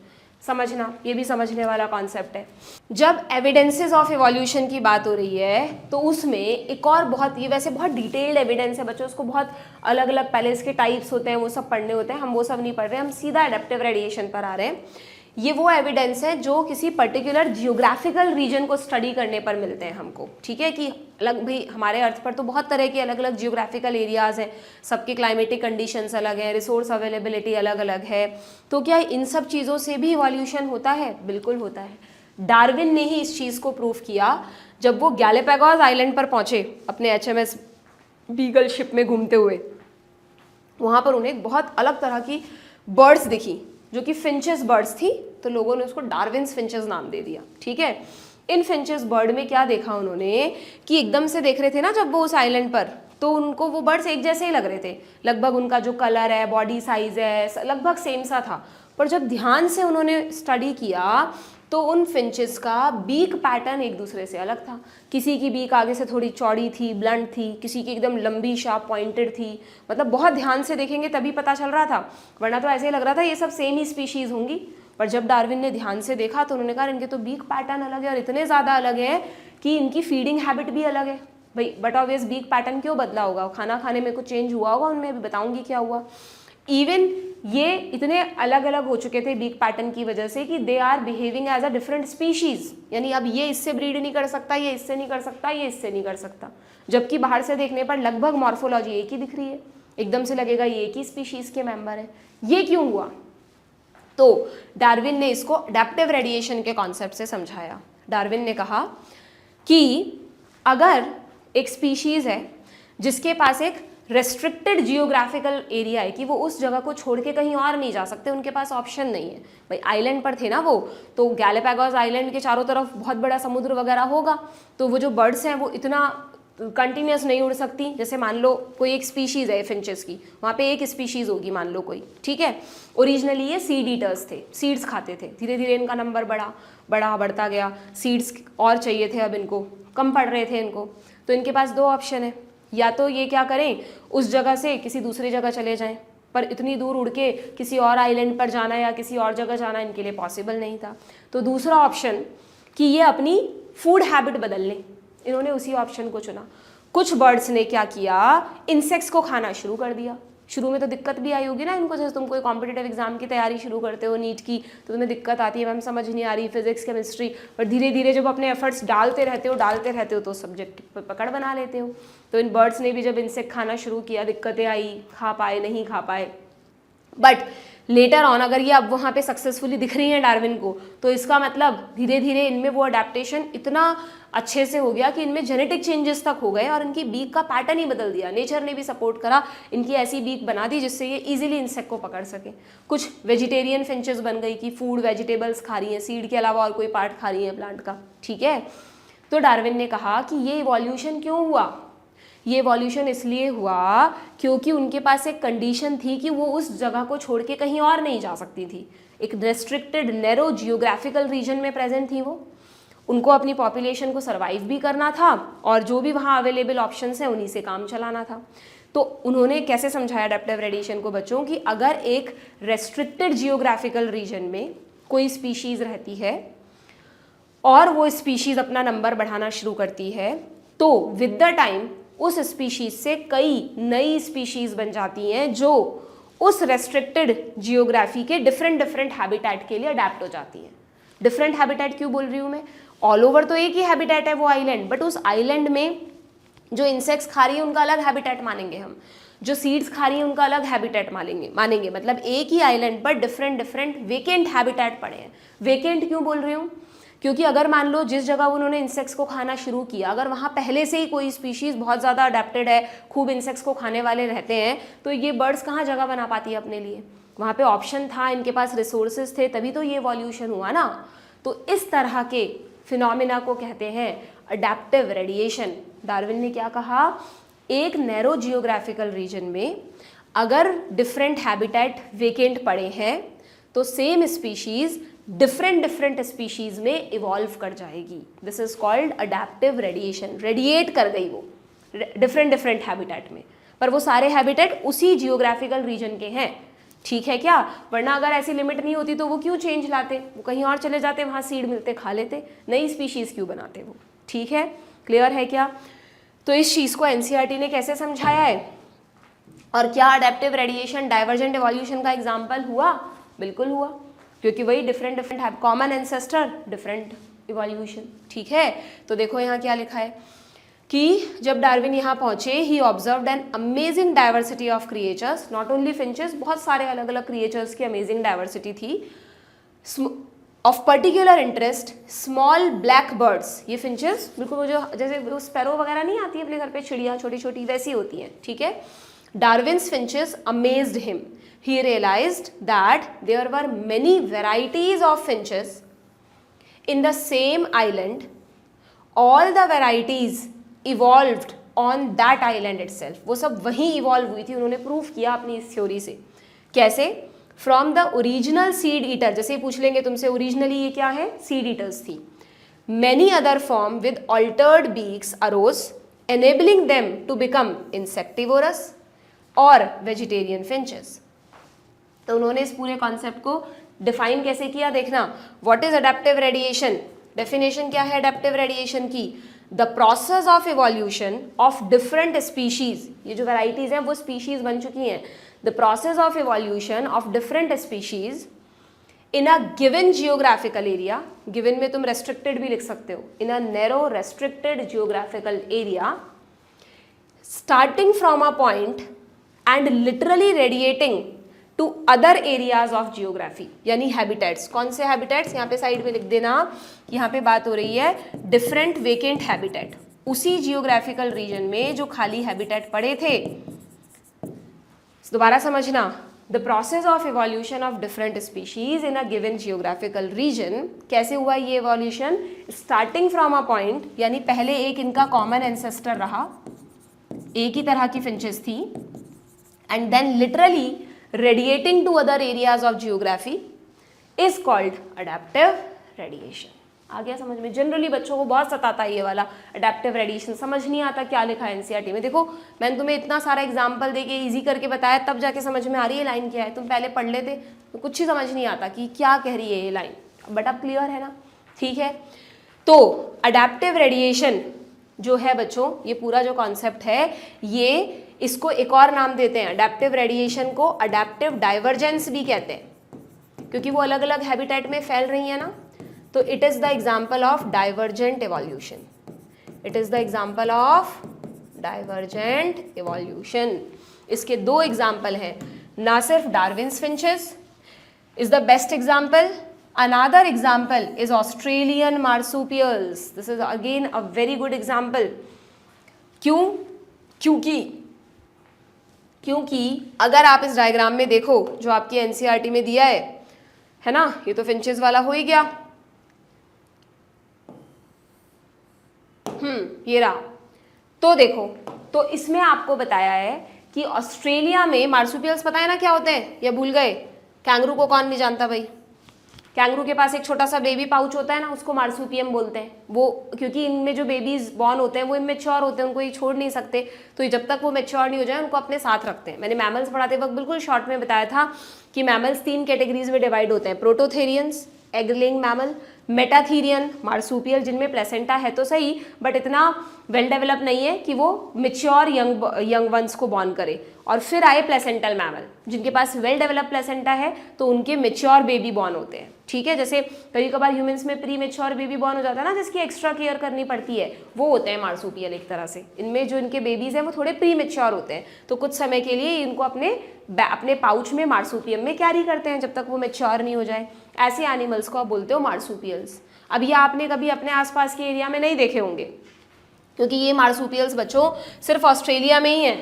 समझना, ये भी समझने वाला कॉन्सेप्ट है। जब एविडेंसेस ऑफ इवोल्यूशन की बात हो रही है तो उसमें एक और बहुत, ये वैसे बहुत डिटेल्ड एविडेंस है बच्चों, उसको बहुत अलग अलग पहले इसके टाइप्स होते हैं, वो सब पढ़ने होते हैं, हम वो सब नहीं पढ़ रहे, हम सीधा एडेप्टिव रेडिएशन पर आ रहे हैं। ये वो एविडेंस है जो किसी पर्टिकुलर जियोग्राफिकल रीजन को स्टडी करने पर मिलते हैं हमको। ठीक है, कि अलग भाई हमारे अर्थ पर तो बहुत तरह के अलग अलग जियोग्राफिकल एरियाज़ हैं, सबके क्लाइमेटिक कंडीशंस अलग हैं, रिसोर्स अवेलेबिलिटी अलग अलग है। तो क्या इन सब चीज़ों से भी इवोल्यूशन होता है? बिल्कुल होता है। डार्विन ने ही इस चीज़ को प्रूव किया जब वो गैलापागोस आइलैंड पर पहुंचे अपने HMS बीगल शिप में घूमते हुए। वहाँ पर उन्हें बहुत अलग तरह की बर्ड्स दिखी जो कि फिंचेस बर्ड्स थी, तो लोगों ने उसको डार्विन्स फिंचेस नाम दे दिया। ठीक है, इन फिंचेस बर्ड में क्या देखा उन्होंने कि एकदम से देख रहे थे ना जब वो उस आइलैंड पर, तो उनको वो बर्ड्स एक जैसे ही लग रहे थे, लगभग उनका जो कलर है, बॉडी साइज है, लगभग सेम सा था। पर जब ध्यान से उन्होंने स्टडी किया तो उन फिंचेस का बीक पैटर्न एक दूसरे से अलग था। किसी की बीक आगे से थोड़ी चौड़ी थी, ब्लंट थी, किसी की एकदम लंबी शार्प पॉइंटेड थी। मतलब बहुत ध्यान से देखेंगे तभी पता चल रहा था, वरना तो ऐसे ही लग रहा था ये सब सेम ही स्पीशीज़ होंगी। पर जब डार्विन ने ध्यान से देखा तो उन्होंने कहा इनके तो बीक पैटर्न अलग है और इतने ज़्यादा अलग है कि इनकी फीडिंग हैबिट भी अलग है। भाई बट ऑब्वियस बीक पैटर्न क्यों बदला होगा, खाना खाने में कुछ चेंज हुआ होगा उनमें, भी बताऊंगी क्या हुआ। इवन ये इतने अलग अलग हो चुके थे बीक पैटर्न की वजह से कि they are behaving as a different species, यानी अब ये इससे ब्रीड नहीं कर सकता, ये इससे नहीं कर सकता, ये इससे नहीं कर सकता, जबकि बाहर से देखने पर लगभग मॉर्फोलॉजी एक ही दिख रही है, एकदम से लगेगा ये एक ही स्पीशीज के मेंबर है। ये क्यों हुआ? तो डार्विन ने इसको अडैप्टिव रेडिएशन के कॉन्सेप्ट से समझाया। डार्विन ने कहा कि अगर एक स्पीशीज है जिसके पास एक रेस्ट्रिक्टेड जियोग्राफिकल एरिया है कि वो उस जगह को छोड़ के कहीं और नहीं जा सकते, उनके पास ऑप्शन नहीं है। भाई आइलैंड पर थे ना वो, तो गैलापागोस आइलैंड के चारों तरफ बहुत बड़ा समुद्र वगैरह होगा, तो वो जो बर्ड्स हैं वो इतना कंटिन्यूस नहीं उड़ सकती। जैसे मान लो कोई एक स्पीशीज़ है फिंचेस की, वहाँ पे एक स्पीशीज़ होगी मान लो कोई, ठीक है। ओरिजिनली ये सीड ईटर्स थे, सीड्स खाते थे, धीरे धीरे इनका नंबर बढ़ता गया, सीड्स और चाहिए थे, अब इनको कम पड़ रहे थे इनको, तो इनके पास दो ऑप्शन है, या तो ये क्या करें उस जगह से किसी दूसरी जगह चले जाएं, पर इतनी दूर उड़ के किसी और आइलैंड पर जाना या किसी और जगह जाना इनके लिए पॉसिबल नहीं था। तो दूसरा ऑप्शन कि ये अपनी फूड हैबिट बदल लें, इन्होंने उसी ऑप्शन को चुना। कुछ बर्ड्स ने क्या किया, इंसेक्ट्स को खाना शुरू कर दिया। शुरू में तो दिक्कत भी आई होगी ना इनको, जैसे तुम कोई कॉम्पिटिटिव एग्जाम की तैयारी शुरू करते हो नीट की, तो तुम्हें दिक्कत आती है, मैम समझ नहीं आ रही फिजिक्स केमिस्ट्री, पर धीरे धीरे जब अपने एफर्ट्स डालते रहते हो तो सब्जेक्ट पकड़ बना लेते हो। तो इन बर्ड्स ने भी जब इंसेक्ट खाना शुरू किया, दिक्कतें आई, खा पाए नहीं खा पाए, बट लेटर ऑन अगर ये अब वहाँ पे सक्सेसफुली दिख रही हैं डार्विन को, तो इसका मतलब धीरे धीरे इनमें वो अडेप्टेशन इतना अच्छे से हो गया कि इनमें जेनेटिक चेंजेस तक हो गए और इनकी बीक का पैटर्न ही बदल दिया। नेचर ने भी सपोर्ट करा, इनकी ऐसी बीक बना दी जिससे ये इजीली इंसेक्ट को पकड़ सके। कुछ वेजिटेरियन फिंचेस बन गई कि फूड वेजिटेबल्स खा रही हैं, सीड के अलावा और कोई पार्ट खा रही हैं प्लांट का, ठीक है। तो डार्विन ने कहा कि ये इवोल्यूशन क्यों हुआ, ये इवोल्यूशन इसलिए हुआ क्योंकि उनके पास एक कंडीशन थी कि वो उस जगह को छोड़ के कहीं और नहीं जा सकती थी। एक रेस्ट्रिक्टेड नैरो जियोग्राफिकल रीजन में प्रेजेंट थी वो, उनको अपनी पॉपुलेशन को सर्वाइव भी करना था और जो भी वहाँ अवेलेबल ऑप्शंस हैं उन्हीं से काम चलाना था। तो उन्होंने कैसे समझाया अडैप्टिव रेडिएशन को बच्चों कि अगर एक रेस्ट्रिक्टेड जियोग्राफिकल रीजन में कोई स्पीशीज़ रहती है और वो स्पीशीज़ अपना नंबर बढ़ाना शुरू करती है, तो विद द टाइम उस स्पीशीज से कई नई स्पीशीज बन जाती हैं जो उस रेस्ट्रिक्टेड जियोग्राफी के डिफरेंट हैबिटेट के लिए अडेप्ट हो जाती हैं। डिफरेंट हैबिटेट क्यों बोल रही हूँ मैं, ऑल ओवर तो एक ही हैबिटेट है वो आइलैंड, बट उस आइलैंड में जो इंसेक्ट्स खा रही है उनका अलग हैबिटेट मानेंगे हम, जो सीड्स खा रही है उनका अलग हैबिटेट मानेंगे। मतलब एक ही आइलैंड पर डिफरेंट वेकेंट हैबिटेट पड़े हैं। वेकेंट क्यों बोल रही हूँ, क्योंकि अगर मान लो जिस जगह उन्होंने इंसेक्ट्स को खाना शुरू किया, अगर वहाँ पहले से ही कोई स्पीशीज़ बहुत ज़्यादा अडेप्टेड है, खूब इंसेक्ट्स को खाने वाले रहते हैं, तो ये बर्ड्स कहाँ जगह बना पाती है अपने लिए, वहाँ पे ऑप्शन था, इनके पास रिसोर्सेज थे, तभी तो ये इवोल्यूशन हुआ ना। तो इस तरह के फिनोमिना को कहते हैं अडैप्टिव रेडिएशन। डार्विन ने क्या कहा, एक नैरो जियोग्राफिकल रीजन में अगर डिफरेंट हैबिटेट वेकेंट पड़े हैं तो सेम स्पीशीज़ डिफरेंट स्पीशीज में इवॉल्व कर जाएगी। This is called adaptive radiation. Radiate कर गई वो डिफरेंट हैबिटेट में, पर वो सारे हैबिटेट उसी जियोग्राफिकल रीजन के हैं, ठीक है क्या। वरना अगर ऐसी लिमिट नहीं होती तो वो क्यों चेंज लाते, वो कहीं और चले जाते, वहाँ सीड मिलते खा लेते, नई स्पीशीज क्यों बनाते वो, ठीक है। क्लियर है क्या। तो इस चीज़ को एनसीईआरटी ने कैसे समझाया है, और क्या अडैप्टिव रेडिएशन डाइवर्जेंट इवोल्यूशन का एग्जाम्पल हुआ, बिल्कुल हुआ, क्योंकि वही डिफरेंट है, कॉमन एंसेस्टर डिफरेंट इवोल्यूशन, ठीक है। तो देखो यहाँ क्या लिखा है कि जब डार्विन यहाँ पहुँचे, ही observed an amazing diversity of creatures, not only finches, बहुत सारे अलग अलग क्रिएचर्स की अमेजिंग डाइवर्सिटी थी, of particular interest small black birds, ये फिंचेस बिल्कुल वो जो जैसे वो स्पैरो वगैरह नहीं आती है अपने घर पे चिड़िया छोटी छोटी वैसी होती हैं, ठीक है। Darwin's finches amazed him, he realized that there were many varieties of finches in the same island, all the varieties evolved on that island itself, वो सब वहीं इवॉल्व हुई थी, उन्होंने प्रूव किया अपनी इस थ्योरी से। कैसे? From the original seed eater, जैसे पूछ लेंगे तुमसे ओरिजिनली ये क्या है, सीड ईटर्स थी। Many other form with altered beaks arose enabling them to become insectivorous और वेजिटेरियन फिंचेस। तो उन्होंने इस पूरे कॉन्सेप्ट को डिफाइन कैसे किया, देखना। What is adaptive radiation, definition क्या है अडेप्टिव रेडिएशन की, the process of evolution of different species, ये जो वैराइटीज हैं वो स्पीशीज बन चुकी हैं, the process of evolution of different species in a given geographical area, given में तुम रेस्ट्रिक्टेड भी लिख सकते हो, in a narrow restricted geographical area starting from a point and literally radiating to other areas of geography, यानी habitats. कौन से habitats, यहाँ पे साइड में लिख देना, यहाँ पे बात हो रही है डिफरेंट वेकेंट हैबिटेट, उसी जियोग्राफिकल रीजन में जो खाली हैबिटेट पड़े थे। दोबारा समझना, the process of evolution of different species in a given geographical region, कैसे हुआ ये evolution, starting from a point, यानी पहले एक इनका कॉमन एंसेस्टर रहा, एक ही तरह की फिंचेस थी, and then literally radiating to other areas of geography is called adaptive radiation। आ गया समझ में? जनरली बच्चों को बहुत सताता है ये वाला adaptive radiation, समझ नहीं आता क्या लिखा है एनसीईआरटी में। देखो मैंने तुम्हें इतना सारा एग्जाम्पल देके इजी करके बताया, तब जाके समझ में आ रही है लाइन क्या है। तुम पहले पढ़ लेते तो कुछ ही समझ नहीं आता कि क्या कह रही है ये लाइन, बट अब क्लियर है ना, ठीक है। तो अडेप्टिव रेडिएशन जो है बच्चों, ये पूरा जो कॉन्सेप्ट है, ये इसको एक और नाम देते हैं, अडेप्टिव रेडिएशन को अडेप्टिव डाइवर्जेंस भी कहते हैं, क्योंकि वो अलग अलग हैबिटेट में फैल रही है ना। तो it is the example of divergent evolution, it is the example of divergent evolution. इसके दो एग्जाम्पल हैं, ना सिर्फ Darwin's finches is the best example, another example is Australian marsupials, this is again a very good example. क्यों? क्योंकि अगर आप इस डायग्राम में देखो जो आपकी एनसीईआरटी में दिया है ना, ये तो फिंचेस वाला हो ही गया, ये रहा। तो देखो, तो इसमें आपको बताया है कि ऑस्ट्रेलिया में मार्सुपियल्स पता है ना क्या होते हैं, या भूल गए? कैंगरू को कौन नहीं जानता भाई? कैंगरू के पास एक छोटा सा बेबी पाउच होता है ना, उसको मार्सुपियम बोलते हैं। वो क्योंकि इनमें जो बेबीज बॉर्न होते हैं वो इमेच्योर होते हैं, उनको ये छोड़ नहीं सकते, तो जब तक वो मैच्योर नहीं हो जाए उनको अपने साथ रखते हैं। मैंने मैमल्स पढ़ाते वक्त बिल्कुल शॉर्ट में बताया था कि मैमल्स 3 कैटेगरीज में डिवाइड होते हैं, prototherians, egg laying mammal, metatherian, marsupial जिनमें प्लेसेंटा है तो सही, बट इतना वेल डेवलप नहीं है कि वो मेच्योर यंग वंस को बॉर्न करे। और फिर आए प्लेसेंटल मैमल, जिनके पास वेल डेवलप प्लेसेंटा है तो उनके मेच्योर बेबी बॉर्न होते हैं, ठीक है। जैसे कभी कभार ह्यूमंस में प्री मेच्योर बेबी बॉर्न हो जाता है ना, जिसकी एक्स्ट्रा केयर करनी पड़ती है, वो होते हैं मार्सुपियल एक तरह से। इनमें जो इनके बेबीज हैं वो थोड़े प्री मेच्योर होते हैं, तो कुछ समय के लिए इनको अपने पाउच में मार्सुपियम में कैरी करते हैं जब तक वो मेच्योर नहीं हो जाए। ऐसे एनिमल्स को आप बोलते हो मार्सुपियल्स। अब ये आपने कभी अपने आसपास के एरिया में नहीं देखे होंगे, क्योंकि ये मार्सुपियल्स बच्चों सिर्फ ऑस्ट्रेलिया में ही है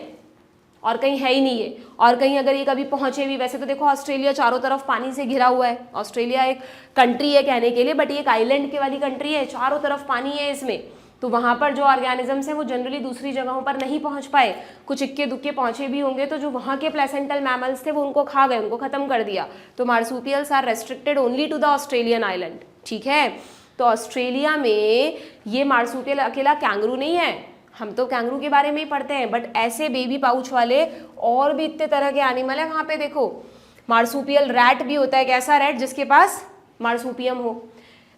और कहीं है ही नहीं है। और कहीं अगर ये कभी पहुंचे भी, वैसे तो देखो ऑस्ट्रेलिया चारों तरफ पानी से घिरा हुआ है, ऑस्ट्रेलिया एक कंट्री है कहने के लिए, बट ये एक आइलैंड के वाली कंट्री है, चारों तरफ पानी है इसमें, तो वहाँ पर जो ऑर्गेनिजम्स हैं वो जनरली दूसरी जगहों पर नहीं पहुँच पाए। कुछ इक्के दुक्के पहुँचे भी होंगे तो जो वहाँ के प्लेसेंटल मैमल्स थे वो उनको खा गए, उनको खत्म कर दिया। तो marsupials are restricted only to the Australian island, ठीक है। तो ऑस्ट्रेलिया में ये मार्सुपियल अकेला कैंगरू नहीं है, हम तो कैंगरू के बारे में ही पढ़ते हैं, बट ऐसे बेबी पाउच वाले और भी इतने तरह के एनिमल है वहाँ पे। देखो मार्सुपियल रैट भी होता है, कैसा रैट? जिसके पास मार्सुपियम हो।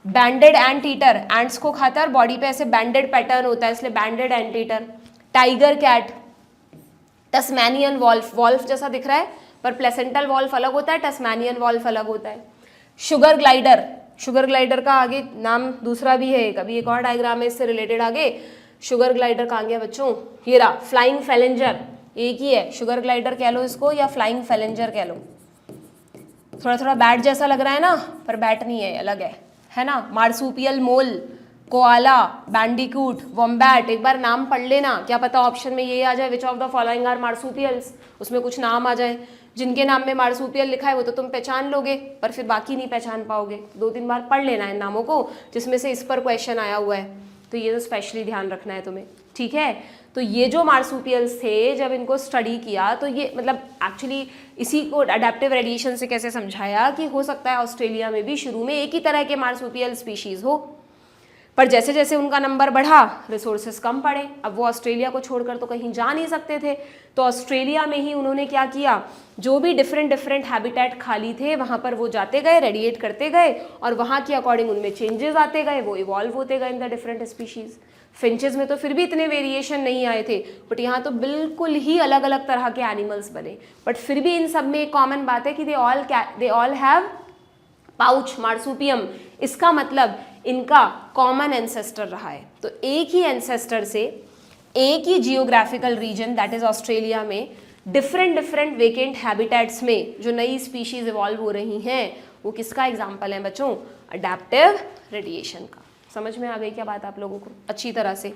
बैंडेड एंट ईटर, एंट्स को खाता है, बॉडी पे ऐसे बैंडेड पैटर्न होता है इसलिए banded anteater. Tiger cat, Tasmanian wolf, wolf जैसा दिख रहा है पर प्लेसेंटल वॉल्फ अलग होता है, टस्मैनियन वॉल्फ अलग होता है। शुगर ग्लाइडर, शुगर ग्लाइडर का आगे नाम दूसरा भी है, कभी एक और डायग्राम है इससे रिलेटेड आगे। शुगर ग्लाइडर कहाँ गया बच्चों? ये रहा। फ्लाइंग फैलेंजर एक ही है, शुगर ग्लाइडर कह लो इसको या फ्लाइंग फैलेंजर कह लो। थोड़ा थोड़ा बैट जैसा लग रहा है ना, पर बैट नहीं है, अलग है ना। मार्सूपियल मोल, कोआला, बैंडिकूट, वॉम्बैट, एक बार नाम पढ़ लेना, क्या पता ऑप्शन में ये आ जाए which of the following are marsupials, उसमें कुछ नाम आ जाए। जिनके नाम में मार्सूपियल लिखा है वो तो तुम पहचान लोगे, पर फिर बाकी नहीं पहचान पाओगे। 2-3 बार पढ़ लेना है नामों को जिसमें से इस पर क्वेश्चन आया हुआ है, तो ये तो स्पेशली ध्यान रखना है तुम्हें, ठीक है। तो ये जो मार्सूपियल्स थे, जब इनको स्टडी किया तो ये मतलब एक्चुअली इसी को अडेप्टिव रेडिएशन से कैसे समझाया कि हो सकता है ऑस्ट्रेलिया में भी शुरू में एक ही तरह के मार्सूपियल स्पीशीज हो, पर जैसे जैसे उनका नंबर बढ़ा रिसोर्सेज कम पड़े। अब वो ऑस्ट्रेलिया को छोड़कर तो कहीं जा नहीं सकते थे, तो ऑस्ट्रेलिया में ही उन्होंने क्या किया, जो भी डिफरेंट हैबिटेट खाली थे वहाँ पर वो जाते गए, रेडिएट करते गए, और वहाँ के अकॉर्डिंग उनमें चेंजेस आते गए, वो इवॉल्व होते गए in the different species. Finches में तो फिर भी इतने वेरिएशन नहीं आए थे, बट यहाँ तो बिल्कुल ही अलग अलग तरह के एनिमल्स बने। बट फिर भी इन सब में एक कॉमन बात है कि दे ऑल हैव पाउच मार्सूपियम। इसका मतलब इनका कॉमन एंसेस्टर रहा है। तो एक ही एंसेस्टर से एक ही geographical region that is Australia में डिफरेंट वेकेंट हैबिटेट्स में जो नई स्पीशीज इवॉल्व हो रही हैं, वो किसका एग्जाम्पल है बच्चों, अडेप्टिव रेडिएशन का। समझ में आ गई क्या बात आप लोगों को अच्छी तरह से।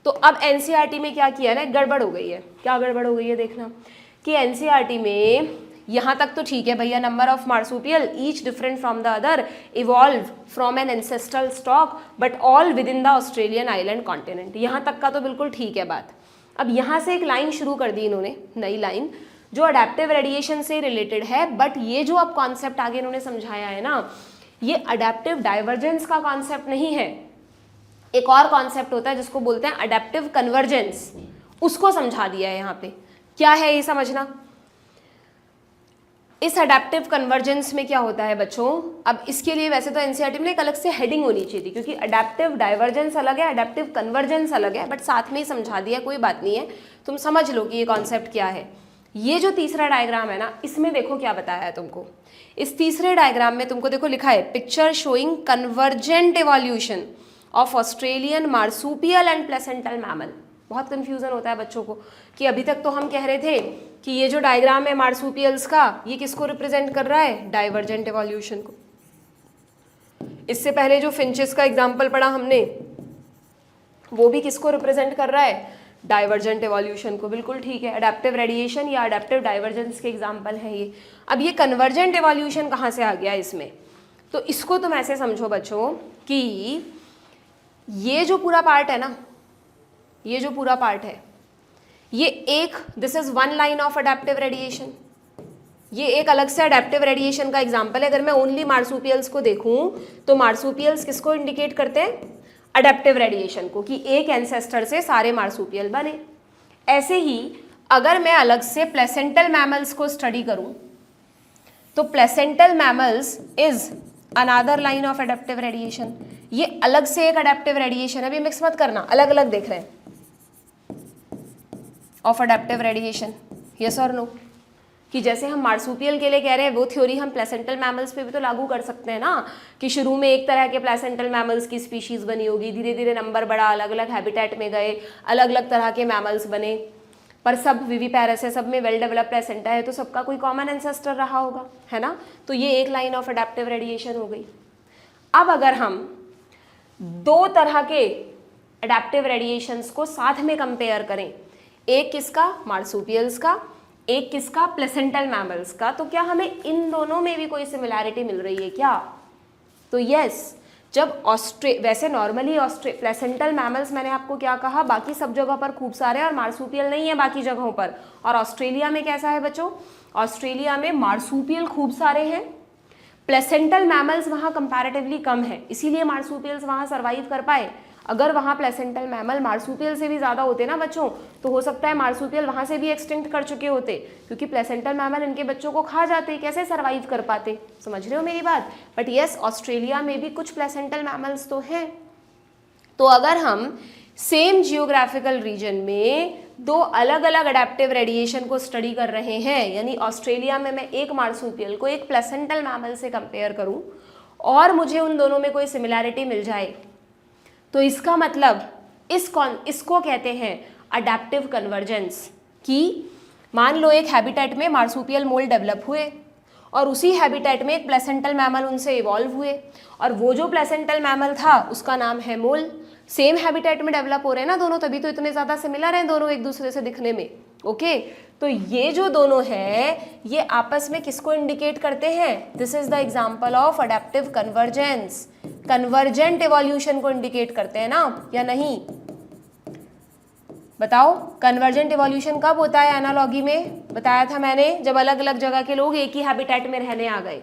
तो अब एनसीईआरटी में क्या किया ना, गड़बड़ हो गई है। क्या गड़बड़ हो गई है देखना कि एनसीईआरटी में यहाँ तक तो ठीक है भैया, number of marsupial each different from the other evolve from an ancestral stock but all within the Australian island continent, यहाँ तक का तो बिल्कुल ठीक है बात। अब यहाँ से एक लाइन शुरू कर दी इन्होंने, नई लाइन जो अडेप्टिव रेडिएशन से रिलेटेड है, बट ये जो अब कॉन्सेप्ट आगे इन्होंने समझाया है ना, ये अडेप्टिव डाइवर्जेंस का कॉन्सेप्ट नहीं है। एक और कॉन्सेप्ट होता है जिसको बोलते हैं अडेप्टिव कन्वर्जेंस, उसको समझा दिया है यहाँ पे। क्या है ये समझना। इस अडेप्टिव कन्वर्जेंस में क्या होता है बच्चों, अब इसके लिए वैसे तो एनसीईआरटी में एक अलग से हेडिंग होनी चाहिए थी, क्योंकि अडेप्टिव डाइवर्जेंस अलग है, अडेप्टिव कन्वर्जेंस अलग है, बट साथ में ही समझा दिया, कोई बात नहीं है, तुम समझ लो कि ये कॉन्सेप्ट क्या है। ये जो तीसरा डायग्राम है ना, इसमें देखो क्या बताया है तुमको। इस तीसरे डायग्राम में तुमको देखो लिखा है picture showing convergent evolution of Australian marsupial and placental mammal. बहुत कंफ्यूजन होता है बच्चों को कि अभी तक तो हम कह रहे थे कि ये जो डायग्राम है मार्सूपियल्स का, ये किसको रिप्रेजेंट कर रहा है, डाइवर्जेंट इवोल्यूशन को। इससे पहले जो फिंचेस का एग्जाम्पल पढ़ा हमने, वो भी किसको रिप्रेजेंट कर रहा है, डाइवर्जेंट इवोल्यूशन को। बिल्कुल ठीक है, अडेप्टिव रेडिएशन या अडेप्टिव डाइवर्जेंस के एग्जाम्पल है ये। अब ये कन्वर्जेंट इवोल्यूशन कहाँ से आ गया इसमें, तो इसको तुम ऐसे समझो बच्चों कि ये जो पूरा पार्ट है ना, ये जो पूरा पार्ट है, ये एक, this is one line of adaptive radiation, ये एक अलग से अडेप्टिव रेडिएशन का एग्जाम्पल है। अगर मैं ओनली मार्सूपियल्स को देखूं तो मार्सूपियल्स किसको इंडिकेट करते हैं, अडेप्टिव रेडिएशन को, कि एक एंसेस्टर से सारे मार्सूपियल बने। ऐसे ही अगर मैं अलग से प्लेसेंटल मैमल्स को स्टडी करूं तो placental mammals is another line of adaptive radiation. ये अलग से एक अडेप्टिव रेडिएशन है, अभी मिक्स मत करना, अलग अलग देख रहे हैं, ऑफ अडेप्टिव रेडिएशन, यस और नो। कि जैसे हम मार्सूपियल के लिए कह रहे हैं, वो थ्योरी हम प्लेसेंटल मैमल्स पे भी तो लागू कर सकते हैं ना, कि शुरू में एक तरह के प्लेसेंटल मैमल्स की स्पीशीज बनी होगी, धीरे धीरे नंबर बढ़ा, अलग अलग हैबिटेट में गए, अलग अलग तरह के मैमल्स बने, पर सब विविपेरस है, सब में वेल डेवलप प्लेसेंटा है, तो सबका कोई कॉमन एंसेस्टर रहा होगा, है ना। तो ये एक लाइन ऑफ अडेप्टिव रेडिएशन हो गई। अब अगर हम दो तरह के अडेप्टिव रेडिएशंस को साथ में कंपेयर करें, एक किसका, मार्सूपियल्स का, एक किसका, प्लेसेंटल मैमल्स का, तो क्या हमें इन दोनों में भी कोई सिमिलैरिटी मिल रही है क्या, तो यस। जब वैसे नॉर्मली प्लेसेंटल मैमल्स मैंने आपको क्या कहा, बाकी सब जगह पर खूब सारे, और मार्सूपियल नहीं है बाकी जगहों पर। और ऑस्ट्रेलिया में कैसा है बच्चों, ऑस्ट्रेलिया में मार्सूपियल खूब सारे हैं, प्लेसेंटल मैमल्स वहाँ कंपैरेटिवली कम है, इसीलिए मार्सूपियल्स वहाँ सर्वाइव कर पाए। अगर वहाँ प्लेसेंटल मैमल मार्सूपियल से भी ज़्यादा होते ना बच्चों, तो हो सकता है मार्सूपियल वहाँ से भी एक्सटिंक्ट कर चुके होते, क्योंकि प्लेसेंटल मैमल इनके बच्चों को खा जाते, कैसे सर्वाइव कर पाते, समझ रहे हो मेरी बात। बट यस, ऑस्ट्रेलिया में भी कुछ प्लेसेंटल मैमल्स तो हैं। तो अगर हम सेम जियोग्राफिकल रीजन में दो अलग अलग अडेप्टिव रेडिएशन को स्टडी कर रहे हैं, यानी ऑस्ट्रेलिया में मैं एक मार्सूपियल को एक प्लेसेंटल मैमल से कंपेयर करूं और मुझे उन दोनों में कोई सिमिलैरिटी मिल जाए, तो इसका मतलब इसको कहते हैं अडेप्टिव कन्वर्जेंस। कि मान लो एक हैबिटेट में मार्सूपियल मोल डेवलप हुए और उसी हैबिटेट में एक प्लेसेंटल मैमल उनसे इवॉल्व हुए, और वो जो प्लेसेंटल मैमल था उसका नाम है मोल। सेम हैबिटेट में डेवलप हो रहे हैं ना दोनों, तभी तो इतने ज़्यादा सिमिलर हैं दोनों एक दूसरे से दिखने में। ओके, तो ये जो दोनों हैं ये आपस में किसको इंडिकेट करते हैं? This is the example of adaptive convergence, convergent evolution को इंडिकेट करते हैं ना, या नहीं? बताओ, कन्वर्जेंट इवोल्यूशन कब होता है? एनालॉगी में बताया था मैंने, जब अलग अलग जगह के लोग एक ही हैबिटेट में रहने आ गए।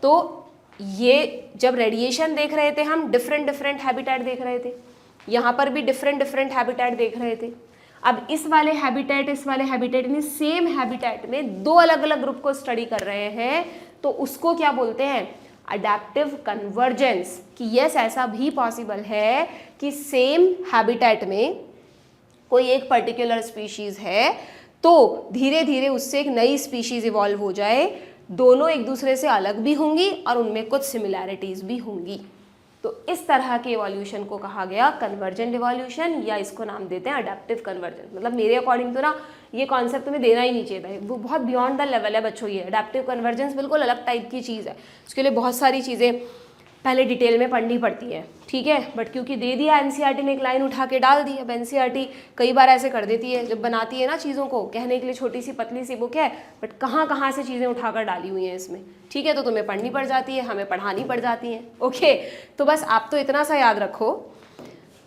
तो ये जब रेडिएशन देख रहे थे हम, डिफरेंट डिफरेंट हैबिटेट देख रहे थे, यहाँ पर भी डिफरेंट डिफरेंट हैबिटेट देख रहे थे। अब इस वाले हैबिटेट यानी सेम हैबिटेट में दो अलग अलग ग्रुप को स्टडी कर रहे हैं, तो उसको क्या बोलते हैं? Adaptive convergence. कि यस, ऐसा भी पॉसिबल है कि सेम हैबिटेट में कोई एक पर्टिकुलर स्पीशीज है तो धीरे धीरे उससे एक नई स्पीशीज इवॉल्व हो जाए, दोनों एक दूसरे से अलग भी होंगी और उनमें कुछ सिमिलैरिटीज भी होंगी। तो इस तरह के इवोल्यूशन को कहा गया कन्वर्जेंट इवोल्यूशन, या इसको नाम देते हैं अडेप्टिव कन्वर्जेंस। मतलब मेरे अकॉर्डिंग तो ना ये कॉन्सेप्ट तुम्हें देना ही नहीं चाहिए था, वो बहुत बियॉन्ड द लेवल है बच्चों। ये अडेप्टिव कन्वर्जेंस बिल्कुल अलग टाइप की चीज़ है, उसके लिए बहुत सारी चीज़ें पहले डिटेल में पढ़नी पड़ती है, ठीक है। बट क्योंकि दे दिया एनसीईआरटी ने, एक लाइन उठा के डाल दी। अब एनसीईआरटी कई बार ऐसे कर देती है जब बनाती है ना चीज़ों को, कहने के लिए छोटी सी पतली सी बुक है बट कहाँ कहाँ से चीज़ें उठाकर डाली हुई हैं इसमें, ठीक है। तो तुम्हें पढ़नी पड़ जाती है, हमें पढ़ानी पड़ जाती है। ओके, तो बस आप तो इतना सा याद रखो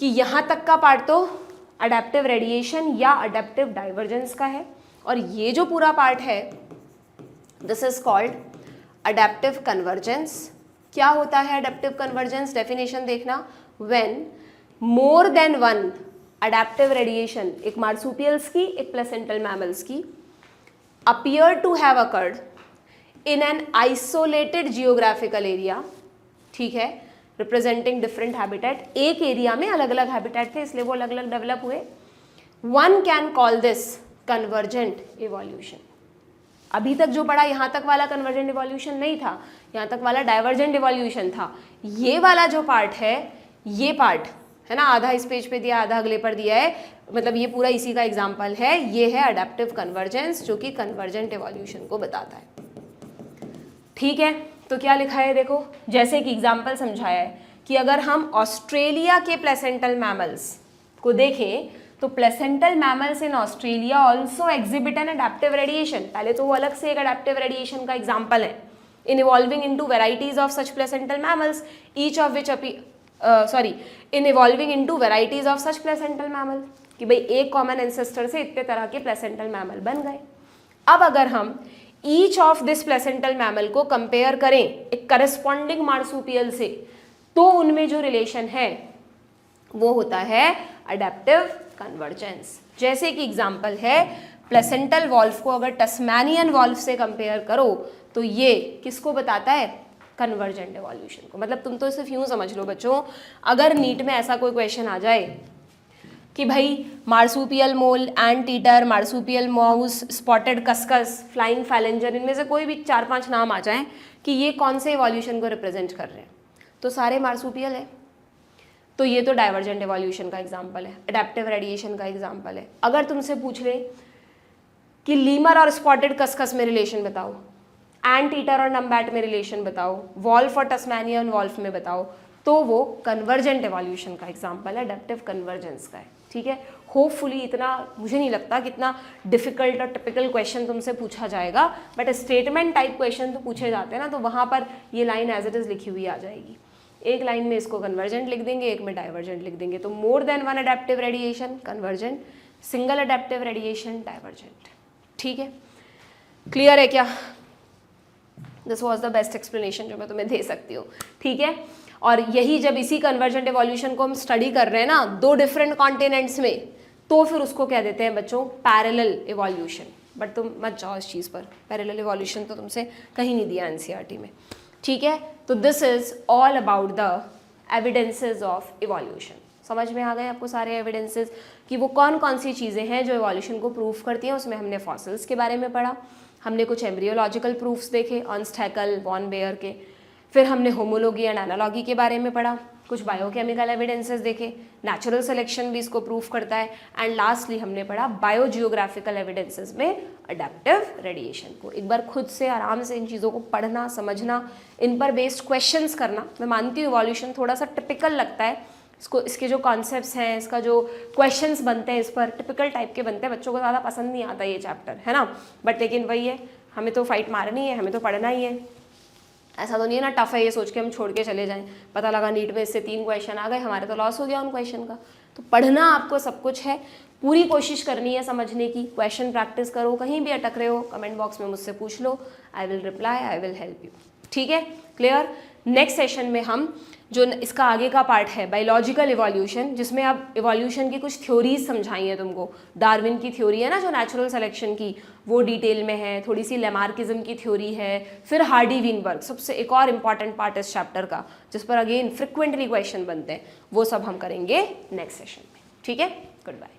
कि यहाँ तक का पार्ट तो अडेप्टिव रेडिएशन या अडेप्टिव डाइवर्जेंस का है, और ये जो पूरा पार्ट है this is called adaptive convergence. क्या होता है अडेप्टिव कन्वर्जेंस? डेफिनेशन देखना, when more than one adaptive radiation, एक मार्सुपियल्स की एक प्लेसेंटल मैमल्स की, appear to have occurred in an isolated geographical area, ठीक है, रिप्रेजेंटिंग डिफरेंट हैबिटेट। एक एरिया में अलग अलग हैबिटेट थे इसलिए वो अलग अलग डेवलप हुए। One can call this convergent evolution. अभी तक जो पढ़ा यहाँ तक वाला कन्वर्जेंट इवोल्यूशन नहीं था, यहाँ तक वाला डाइवर्जेंट इवोल्यूशन था। ये वाला जो पार्ट है, ये पार्ट है ना, आधा इस पेज पे दिया आधा अगले पर दिया है, मतलब ये पूरा इसी का एग्जाम्पल है। ये है अडेप्टिव कन्वर्जेंस जो कि कन्वर्जेंट इवोल्यूशन को बताता है, ठीक है। तो क्या लिखा है देखो, जैसे कि एग्जाम्पल समझाया है कि अगर हम ऑस्ट्रेलिया के प्लेसेंटल मैमल्स को देखें तो placental mammals in Australia also exhibit an adaptive radiation. पहले तो वो अलग से एक अडेप्टिव रेडिएशन का एग्जाम्पल है, in evolving into varieties of such placental mammals, each of which in evolving into varieties of such placental mammal, कि भाई एक कॉमन एंसेस्टर से इतने तरह के प्लेसेंटल मैमल बन गए। अब अगर हम each of this placental mammal को कंपेयर करें एक करस्पॉन्डिंग मार्सुपियल से, तो उनमें जो रिलेशन है वो होता है अडेप्टिव कन्वर्जेंस। जैसे कि एग्जाम्पल है, प्लेसेंटल वॉल्व को अगर टस्मैनियन वॉल्व से कंपेयर करो तो ये किसको बताता है? कन्वर्जेंट इवोल्यूशन को। मतलब तुम तो सिर्फ यूं समझ लो बच्चों, अगर नीट में ऐसा कोई क्वेश्चन आ जाए कि भाई marsupial mole, ant eater, marsupial mouse, spotted cuscus, flying फैलेंजर, इनमें से कोई भी 4-5 नाम आ जाएं कि ये कौन से इवोल्यूशन को रिप्रेजेंट कर रहे हैं, तो सारे मार्सुपियल है। तो ये तो डाइवर्जेंट इवोल्यूशन का एग्जाम्पल है, अडेप्टिव रेडिएशन का एग्जाम्पल है। अगर तुमसे पूछ ले कि लीमर और स्पॉटेड कस्कस में रिलेशन बताओ, एंट ईटर और नम्बैट में रिलेशन बताओ, वॉल्फ और टस्मैनियन वॉल्फ में बताओ, तो वो कन्वर्जेंट इवोल्यूशन का एग्जाम्पल है, अडेप्टिव कन्वर्जेंस का है, ठीक है। होपफुली इतना मुझे नहीं लगता कितना डिफिकल्ट और टिपिकल क्वेश्चन तुमसे पूछा जाएगा, बट स्टेटमेंट टाइप क्वेश्चन तो पूछे जाते हैं ना, तो वहाँ पर ये लाइन एज इट इज़ लिखी हुई आ जाएगी। एक लाइन में इसको कन्वर्जेंट लिख देंगे, एक में डाइवर्जेंट लिख देंगे। तो मोर than one adaptive radiation convergent, single adaptive radiation divergent, ठीक है। क्लियर है क्या? This was the best explanation जो मैं तुम्हें दे सकती हूँ, ठीक है। और यही जब इसी कन्वर्जेंट इवोल्यूशन को हम स्टडी कर रहे हैं ना 2 डिफरेंट कॉन्टिनेंट्स में, तो फिर उसको क्या देते हैं बच्चों? Parallel evolution. बट तुम मत जाओ इस चीज़ पर, पैरेलल इवोल्यूशन तो तुमसे कहीं नहीं दिया एनसीईआरटी में, ठीक है। तो this is all about the evidences of evolution. समझ में आ गए आपको सारे एविडेंसेस कि वो कौन कौन सी चीज़ें हैं जो इवोल्यूशन को प्रूफ करती हैं। उसमें हमने फॉसिल्स के बारे में पढ़ा, हमने कुछ एम्ब्रियोलॉजिकल प्रूफ्स देखे, अर्नस्ट हैकेल, वॉन बेयर के, फिर हमने होमोलॉजी एंड एनालॉजी के बारे में पढ़ा, कुछ बायोकेमिकल एविडेंसेस देखे, नेचुरल सिलेक्शन भी इसको प्रूफ करता है, एंड लास्टली हमने पढ़ा बायोजियोग्राफिकल एविडेंसेस में अडेप्टिव रेडिएशन को। एक बार खुद से आराम से इन चीज़ों को पढ़ना, समझना, इन पर बेस्ड क्वेश्चंस करना। मैं मानती हूँ इवोल्यूशन थोड़ा सा टिपिकल लगता है, इसके जो कॉन्सेप्ट्स हैं, इसका जो क्वेश्चंस बनते हैं, इस पर टिपिकल टाइप के बनते हैं, बच्चों को ज़्यादा पसंद नहीं आता ये चैप्टर, है ना। बट लेकिन वही है, हमें तो फाइट मारनी है, हमें तो पढ़ना ही है। ऐसा तो नहीं है ना टफ है ये सोच के हम छोड़ के चले जाएं, पता लगा नीट में इससे 3 क्वेश्चन आ गए, हमारे तो लॉस हो गया उन क्वेश्चन का। तो पढ़ना आपको सब कुछ है, पूरी कोशिश करनी है समझने की, क्वेश्चन प्रैक्टिस करो, कहीं भी अटक रहे हो कमेंट बॉक्स में मुझसे पूछ लो, I will reply, I will help you. ठीक है, क्लियर। नेक्स्ट सेशन में हम जो इसका आगे का पार्ट है बायोलॉजिकल इवोल्यूशन, जिसमें अब इवोल्यूशन की कुछ थ्योरीज समझाई है तुमको। डार्विन की थ्योरी है ना जो नेचुरल सिलेक्शन की, वो डिटेल में है, थोड़ी सी लेमार्किज्म की थ्योरी है, फिर हार्डी वीनबर्ग, सबसे एक और इम्पॉर्टेंट पार्ट इस चैप्टर का जिस पर अगेन फ्रिक्वेंटली क्वेश्चन बनते हैं, वो सब हम करेंगे नेक्स्ट सेशन में। ठीक है, गुड बाय।